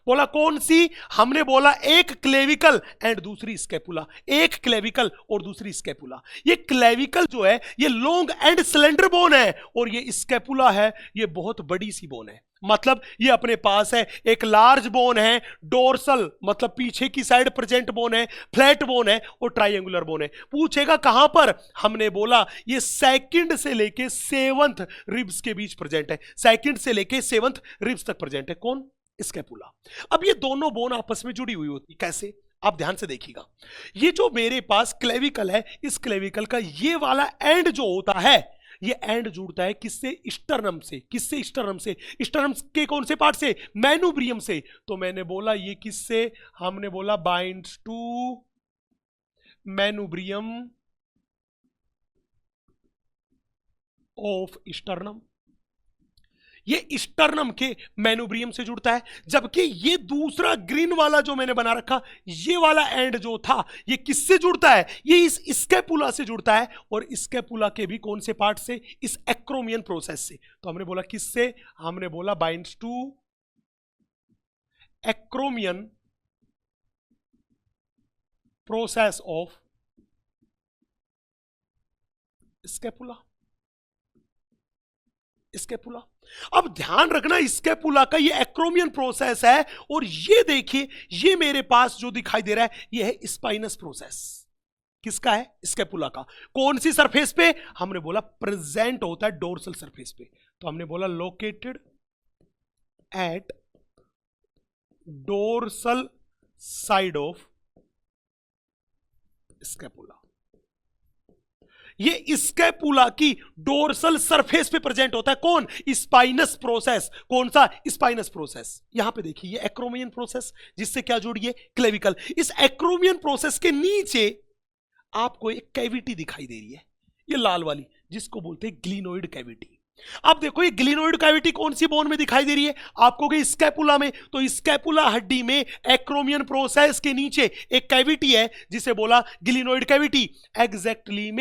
बोला कौन सी? हमने बोला एक क्लेविकल एंड दूसरी स्कैपुला। एक क्लेविकल और दूसरी स्कैपुला। ये क्लेविकल जो है ये लॉन्ग एंड स्लेंडर बोन है, और ये स्कैपुला है ये बहुत बड़ी सी बोन है। मतलब ये अपने पास है एक लार्ज बोन है, डोर्सल मतलब पीछे की साइड प्रेजेंट बोन है, फ्लैट बोन है और ट्रायंगुलर बोन है। पूछेगा कहां पर? हमने बोला ये सेकंड से लेके 7th रिब्स के बीच प्रेजेंट है। सेकंड से लेके 7th रिब्स तक प्रेजेंट है। कौन? स्कैपुला। अब ये दोनों बोन आपस में जुड़ी हुई होती। कैसे? आप ध्यान से देखिएगा। ये जो मेरे पास क्लेविकल है, इस क्लेविकल का ये वाला एंड जो होता है, ये एंड जुड़ता है किससे? स्टर्नम से। किससे? स्टर्नम से। स्टर्नम के कौन से पार्ट से? मैनुब्रियम से। तो मैंने बोला ये किससे? हमने बोला binds to manubrium of sternum. ये स्टर्नम के मैनुब्रियम से जुड़ता है। जबकि ये दूसरा ग्रीन वाला जो मैंने बना रखा, ये वाला एंड जो था, ये किससे जुड़ता है? ये इस स्कैपुला से जुड़ता है। और स्कैपुला के भी कौन से पार्ट से? इस एक्रोमियन प्रोसेस से। तो हमने बोला किससे? हमने बोला binds to acromion process of scapula. Scapula. अब ध्यान रखना स्कैपुला का ये एक्रोमियन प्रोसेस है, और ये देखिए ये मेरे पास जो दिखाई दे रहा है ये है स्पाइनस प्रोसेस। किसका है? स्कैपुला का। कौन सी सरफेस पे? हमने बोला प्रेजेंट होता है डोर्सल सरफेस पे। तो हमने बोला located at dorsal side of scapula. ये स्कैपुला की डोर्सल सरफेस पे प्रेजेंट होता है। कौन? Spinous process. कौन सा? Spinous process. यहां पे देखिए ये एक्रोमियन प्रोसेस, जिससे क्या जुड़ी है? क्लेविकल। इस एक्रोमियन प्रोसेस के नीचे आपको एक कैविटी दिखाई दे रही है, ये लाल वाली, जिसको बोलते हैं ग्लिनोइड कैविटी। अब देखो ये ग्लिनोइड कैविटी कौन सी बोन में दिखाई दे रही है? आपको कि स्कैपुला में। तो स्कैपुला हड्डी में एक्रोमियन प्रोसेस के नीचे एक कैविटी है जिसे बोला ग्लिनोइड कैविटी। एग्जैक्टली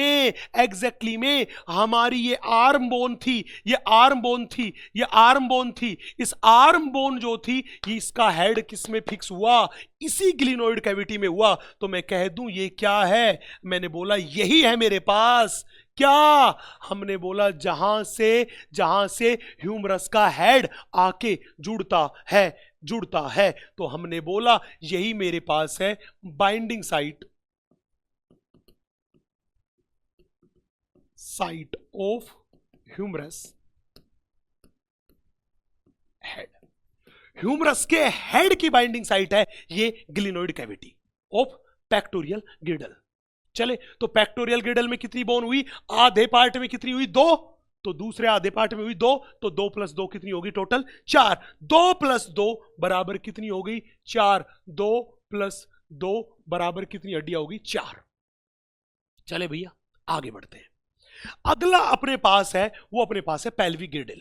में हमारी ये आर्म बोन थी, ये आर्म बोन थी, ये आर्म बोन थी। इस आर्म बोन जो थी ये इसका हेड किस में फिक्स हुआ? इसी ग्लिनोइड कैविटी में हुआ। तो मैं कह दूं ये क्या है? मैंने बोला यही है मेरे पास। क्या? हमने बोला जहां से ह्यूमरस का हेड आके जुड़ता है। तो हमने बोला यही मेरे पास है binding site of humerus head. Humerus के हेड की बाइंडिंग साइट है ये glenoid cavity of pectoral girdle. चले तो पैक्टोरियल गिर्डल में कितनी बोन हुई? आधे पार्ट में कितनी हुई? 2। तो दूसरे आधे पार्ट में हुई 2, तो 2 + 2 कितनी होगी टोटल 4। 2 + 2 बराबर कितनी हो गई 4। 2 + 2 बराबर कितनी हड्डियां होगी 4। चले भैया आगे बढ़ते हैं। अगला अपने पास है, वो अपने पास है पेल्विक गिर्डल।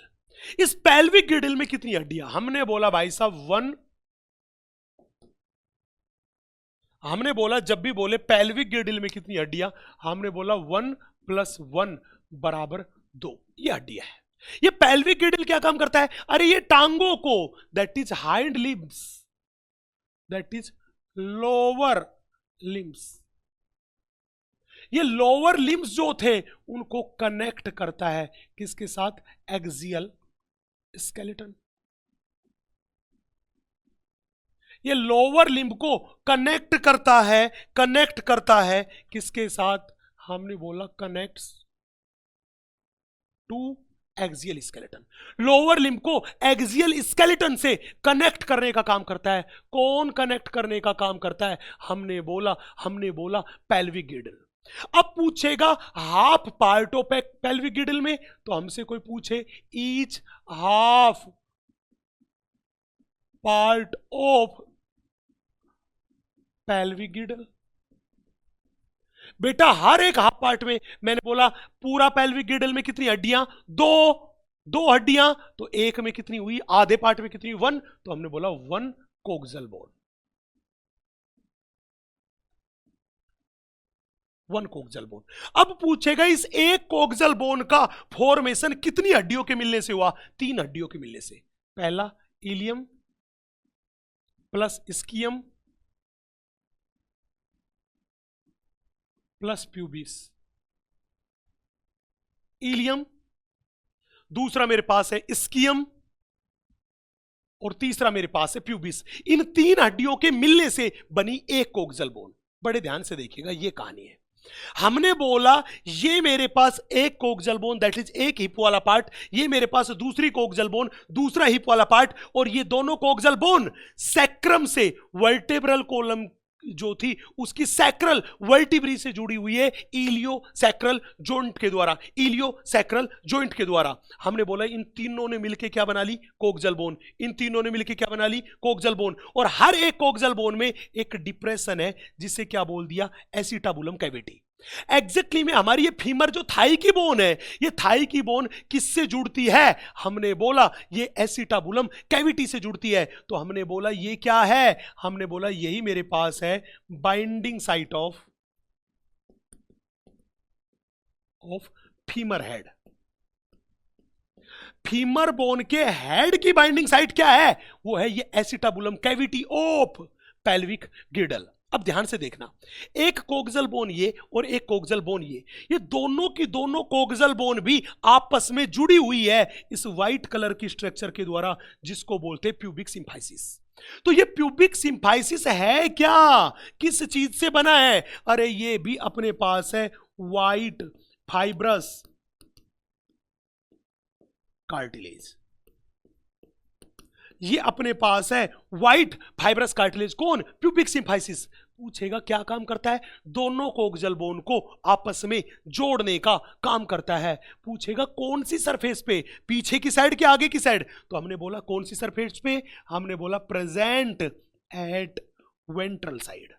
इस पेल्विक गिर्डल में कितनी हड्डियां, हमने बोला भाई साहब 1, हमने बोला जब भी बोले पेल्विक गिर्डल में कितनी हड्डियां, हमने बोला 1 + 1 बराबर 2। ये हड्डियां है। ये पेल्विक गिर्डल क्या काम करता है, अरे ये टांगों को, that is hind limbs, that is lower limbs, ये लोअर लिम्स जो थे उनको कनेक्ट करता है किसके साथ, एक्सियल स्केलेटन। ये लोअर लिम्ब को कनेक्ट करता है किसके साथ, हमने बोला connects to axial skeleton. Lower limb को एक्सियल स्केलेटन से कनेक्ट करने का काम करता है। कौन कनेक्ट करने का काम करता है, हमने बोला पेल्विक गिर्डल। अब पूछेगा हाफ पार्ट ऑफ पेल्विक गिर्डल में, तो हमसे कोई पूछे each half part of pelvic गिर्डल, बेटा हर एक हाफ पार्ट में, मैंने बोला पूरा पेल्विक गिर्डल में कितनी हड्डियां, 2 हड्डियां, तो एक में कितनी हुई, आधे पार्ट में कितनी, 1, तो हमने बोला 1 कोक्सल बोन, 1 कोक्सल बोन। अब पूछेगा इस एक कोक्सल बोन का फॉर्मेशन कितनी हड्डियों के मिलने से हुआ, 3 हड्डियों के मिलने से। पहला ilium plus ischium plus pubis, ilium, दूसरा मेरे पास है स्कियम, और तीसरा मेरे पास है प्यूबिस। इन 3 हड्डियों के मिलने से बनी एक कोक्सल बोन। बड़े ध्यान से देखिएगा, ये कहानी है। हमने बोला ये मेरे पास एक कोक्सल बोन, दैट इज एक हिप वाला पार्ट, ये मेरे पास दूसरी कोक्सल बोन, दूसरा हिप वाला पार्ट, और ये दोनों कोक्सल बोन सैक्रम से वर्टेब्रल कॉलम जो थी उसकी सैक्रल वर्टिब्री से जुड़ी हुई है इलियो सैक्रल जॉइंट के द्वारा, इलियो सैक्रल जॉइंट के द्वारा। हमने बोला इन तीनों ने मिलकर क्या बना ली, कोक्सल बोन। इन तीनों ने मिलकर क्या बना ली, कोक्सल बोन। और हर एक कोक्सल बोन में एक डिप्रेशन है जिसे क्या बोल दिया, एसिटाबुलम कैविटी। एग्जैक्टली में हमारी ये फीमर जो थाई की बोन है, ये थाई की बोन किससे जुड़ती है, हमने बोला ये एसिटाबुलम कैविटी से जुड़ती है। तो हमने बोला ये क्या है, हमने बोला यही मेरे पास है binding site of femur head. Femur bone के हेड की बाइंडिंग साइट क्या है, वो है ये एसिटाबुलम कैविटी ऑफ पेल्विक गिर्डल। अब ध्यान से देखना, एक कोक्सल बोन ये और एक कोक्सल बोन ये दोनों की दोनों कोक्सल बोन भी आपस में जुड़ी हुई है इस व्हाइट कलर की स्ट्रक्चर के द्वारा जिसको बोलते हैं प्यूबिक सिम्फाइसिस। तो ये प्यूबिक सिम्फाइसिस है क्या, किस चीज से बना है, अरे ये भी अपने पास है व्हाइट फाइब्रस कार्टिलेज। ये अपने पास है व्हाइट फाइब्रस कार्टिलेज, कौन, प्यूबिक सिम्फाइसिस। पूछेगा क्या काम करता है, दोनों कोक्सल बोन को आपस में जोड़ने का काम करता है। पूछेगा कौन सी सरफेस पे, पीछे की साइड के आगे की साइड, तो हमने बोला कौन सी सरफेस पे, हमने बोला प्रेजेंट एट वेंट्रल साइड।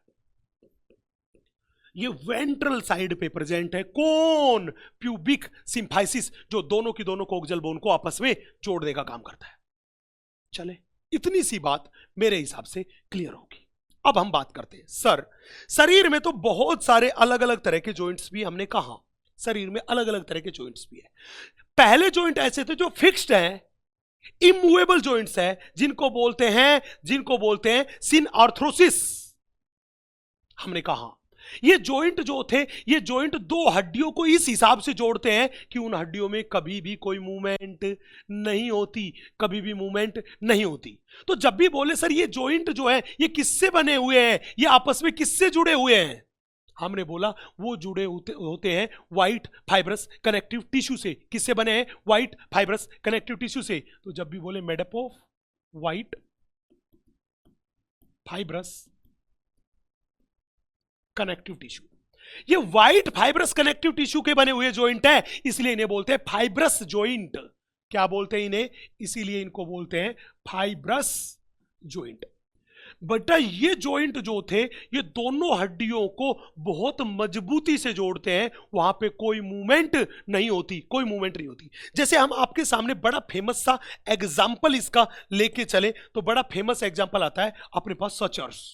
ये वेंट्रल साइड पे प्रेजेंट है, कौन, प्यूबिक सिम्फाइसिस, जो दोनों की दोनों कोक्सल बोन को आपस में जोड़ने का काम करता है। चले, इतनी सी बात मेरे हिसाब से क्लियर होगी। अब हम बात करते हैं सर, शरीर में तो बहुत सारे अलग अलग तरह के जॉइंट्स भी हमने कहा, शरीर में अलग अलग तरह के जॉइंट्स भी है। पहले जॉइंट ऐसे थे जो फिक्स्ड हैं, इमूवेबल जॉइंट्स हैं, जिनको बोलते हैं सिन आर्थ्रोसिस। हमने कहा ये जॉइंट जो थे, ये जॉइंट 2 हड्डियों को इस हिसाब से जोड़ते हैं कि उन हड्डियों में कभी भी कोई मूवमेंट नहीं होती, कभी भी मूवमेंट नहीं होती। तो जब भी बोले सर ये जॉइंट जो है ये किससे बने हुए हैं, ये आपस में किससे जुड़े हुए हैं, हमने बोला वो जुड़े होते हैं व्हाइट फाइब्रस कनेक्टिव टिश्यू से। किससे बने हैं, व्हाइट फाइब्रस कनेक्टिव टिश्यू से। तो जब भी बोले made up of white fibrous connective tissue, ये व्हाइट फाइब्रस कनेक्टिव टिश्यू के बने हुए जॉइंट है, इसलिए इन्हें बोलते हैं फाइब्रस जॉइंट। क्या बोलते हैं इन्हें? इसीलिए इनको बोलते हैं फाइब्रस जॉइंट। बेटा ये जॉइंट जो थे ये दोनों हड्डियों को बहुत मजबूती से जोड़ते हैं, वहां पे कोई मूवमेंट नहीं होती, कोई मूवमेंट नहीं होती। जैसे हम आपके सामने बड़ा फेमस सा एग्जांपल इसका लेके चले तो बड़ा फेमस एग्जांपल आता है अपने पास सचर्स।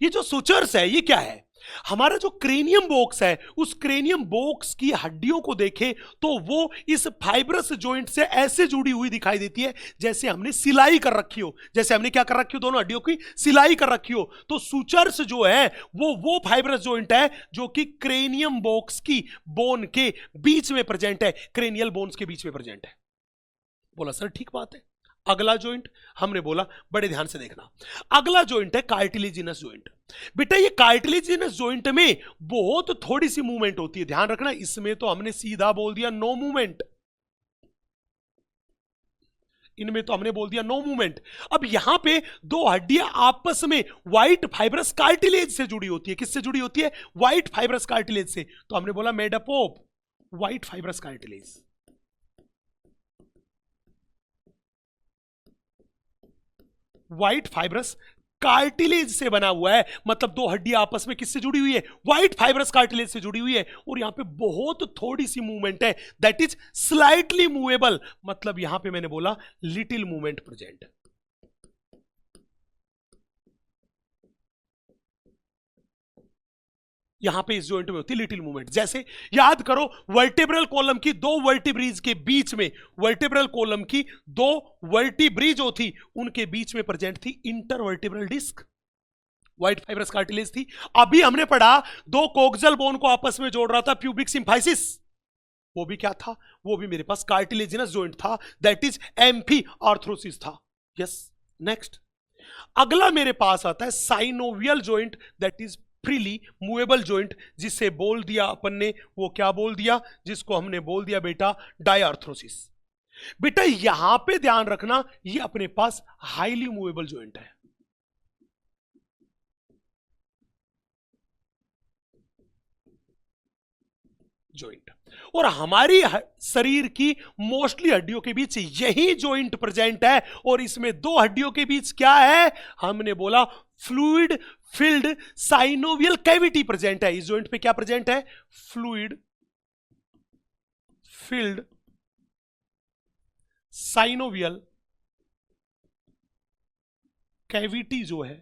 ये जो सुचर्स है ये क्या है? हमारा जो क्रेनियम बॉक्स है उस क्रेनियम बॉक्स की हड्डियों को देखें तो वो इस फाइब्रस जॉइंट से ऐसे जुड़ी हुई दिखाई देती है जैसे हमने सिलाई कर रखी हो, जैसे हमने क्या कर रखी हो, दोनों हड्डियों की सिलाई कर रखी हो। तो सुचर्स जो है वो फाइब्रस जॉइंट है जो कि क्रेनियम बॉक्स की बोन के बीच में प्रेजेंट है, क्रेनियल बोन्स के बीच में प्रेजेंट है। बोला सर ठीक बात है। अगला जॉइंट हमने बोला, बड़े ध्यान से देखना, अगला जॉइंट है कार्टिलेजिनस जॉइंट। बेटा ये कार्टिलेजिनस जॉइंट में बहुत थोड़ी सी मूवमेंट होती है, ध्यान रखना। इसमें तो हमने सीधा बोल दिया नो मूवमेंट, इनमें तो हमने बोल दिया नो मूवमेंट। अब यहां पे दो हड्डियां आपस में व्हाइट फाइब्रस कार्टिलेज से जुड़ी होती है। किससे जुड़ी होती है? व्हाइट फाइब्रस कार्टिलेज से। तो हमने बोला made up of white fibrous cartilage. White fibrous cartilage से बना हुआ है, मतलब दो हड्डियां आपस में किससे जुड़ी हुई है? व्हाइट फाइब्रस कार्टिलेज से जुड़ी हुई है। और यहां पे बहुत थोड़ी सी मूवमेंट है, दैट इज स्लाइटली मूवेबल, मतलब यहां पे मैंने बोला लिटिल मूवमेंट प्रेजेंट। यहां पे इस जॉइंट में होती है लिटिल मूवमेंट। जैसे याद करो वर्टिब्रल कॉलम की दो वर्टिब्रीज के बीच में, वर्टिब्रल कॉलम की दो वर्टिब्रीज जो थी उनके बीच में प्रेजेंट थी intervertebral disc, white fibrous cartilage थी। अभी हमने पढ़ा दो कोक्सल बोन को आपस में जोड़ रहा था प्यूबिक सिम्फाइसिस, वो भी क्या था? वो भी मेरे पास कार्टिलेजिनस जॉइंट था, दैट इज एम्फी आर्थ्रोसिस था। यस, नेक्स्ट अगला मेरे पास आता है synovial joint, that is freely movable joint, जिससे बोल दिया अपन ने, वो क्या बोल दिया? जिसको हमने बोल दिया बेटा डायआर्थ्रोसिस। बेटा यहां पे ध्यान रखना ये अपने पास हाईली मूवेबल जॉइंट है। जॉइंट, और हमारी शरीर की मोस्टली हड्डियों के बीच यही जॉइंट प्रेजेंट है, और इसमें दो हड्डियों के बीच क्या है? हमने बोला fluid filled synovial cavity present है। इस जॉइंट पे क्या प्रेजेंट है? फ्लूइड फिल्ड साइनोवियल कैविटी जो है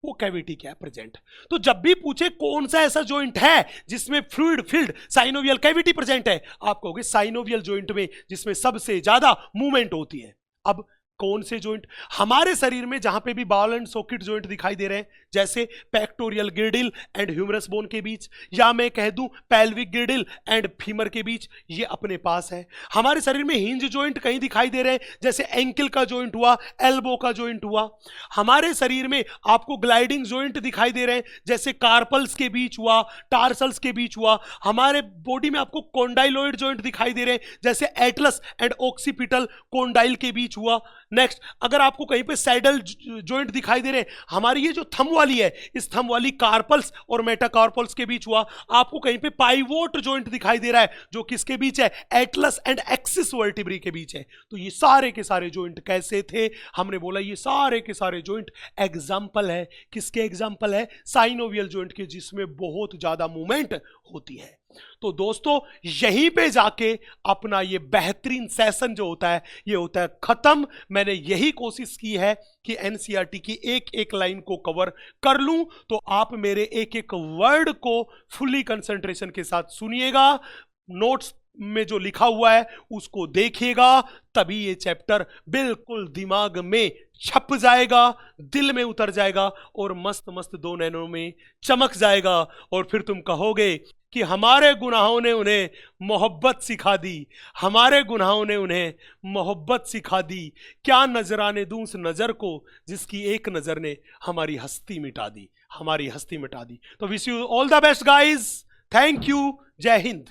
वो कैविटी क्या है? प्रेजेंट। तो जब भी पूछे कौन सा ऐसा जॉइंट है जिसमें fluid filled synovial cavity present है, आप कहोगे साइनोवियल जॉइंट में जिसमें सबसे ज्यादा मूवमेंट होती है। अब कौन से जॉइंट? हमारे शरीर में जहां पे भी बॉल एंड सॉकेट जॉइंट दिखाई दे रहे हैं, जैसे pectoral girdle and humerus bone के बीच, या मैं कह दूं पेल्विक गिर्डिल एंड फीमर के बीच, ये अपने पास है। हमारे शरीर में हिंज जॉइंट कहीं दिखाई दे रहे हैं, जैसे एंकल का जॉइंट हुआ, एल्बो का जॉइंट हुआ। हमारे शरीर में आपको ग्लाइडिंग जॉइंट दिखाई दे रहे हैं, जैसे कार्पल्स के बीच हुआ, टार्सल्स के बीच हुआ। हमारे बॉडी में आपको कॉन्डाइलॉइड जॉइंट दिखाई दे रहे हैं, जैसे एटलस एंड ऑक्सीपिटल कॉन्डाइल के बीच हुआ। नेक्स्ट, अगर आपको कहीं पे सैडल जॉइंट दिखाई दे रहे हैं, हमारी ये जो थंब वाली है, इस थंब वाली कार्पल्स और मेटाकार्पल्स के बीच हुआ। आपको कहीं पे पाइवोट जॉइंट दिखाई दे रहा है, जो किसके बीच है? एटलस एंड एक्सिस वर्टिब्री के बीच है। तो ये सारे के सारे जॉइंट कैसे थे? हमने बोला ये सारे के सारे जॉइंट एग्जाम्पल है। किसके एग्जाम्पल है? साइनोवियल जॉइंट के, जिसमें बहुत ज्यादा मूवमेंट होती है। तो दोस्तों यहीं पे जाके अपना ये बेहतरीन सेशन जो होता है ये होता है खत्म। मैंने यही कोशिश की है कि एनसीईआरटी की एक एक लाइन को कवर कर लूं, तो आप मेरे एक एक वर्ड को फुली कंसंट्रेशन के साथ सुनिएगा, नोट्स में जो लिखा हुआ है उसको देखिएगा, तभी ये चैप्टर बिल्कुल दिमाग में छप जाएगा, दिल में उतर जाएगा और मस्त मस्त 2 नैनों में चमक जाएगा। और फिर तुम कहोगे कि हमारे गुनाहों ने उन्हें मोहब्बत सिखा दी, हमारे गुनाहों ने उन्हें मोहब्बत सिखा दी, क्या नजराने दूं उस नजर को जिसकी एक नजर ने हमारी हस्ती मिटा दी, हमारी हस्ती मिटा दी। तो wish you all the best guys, thank you, जय हिंद।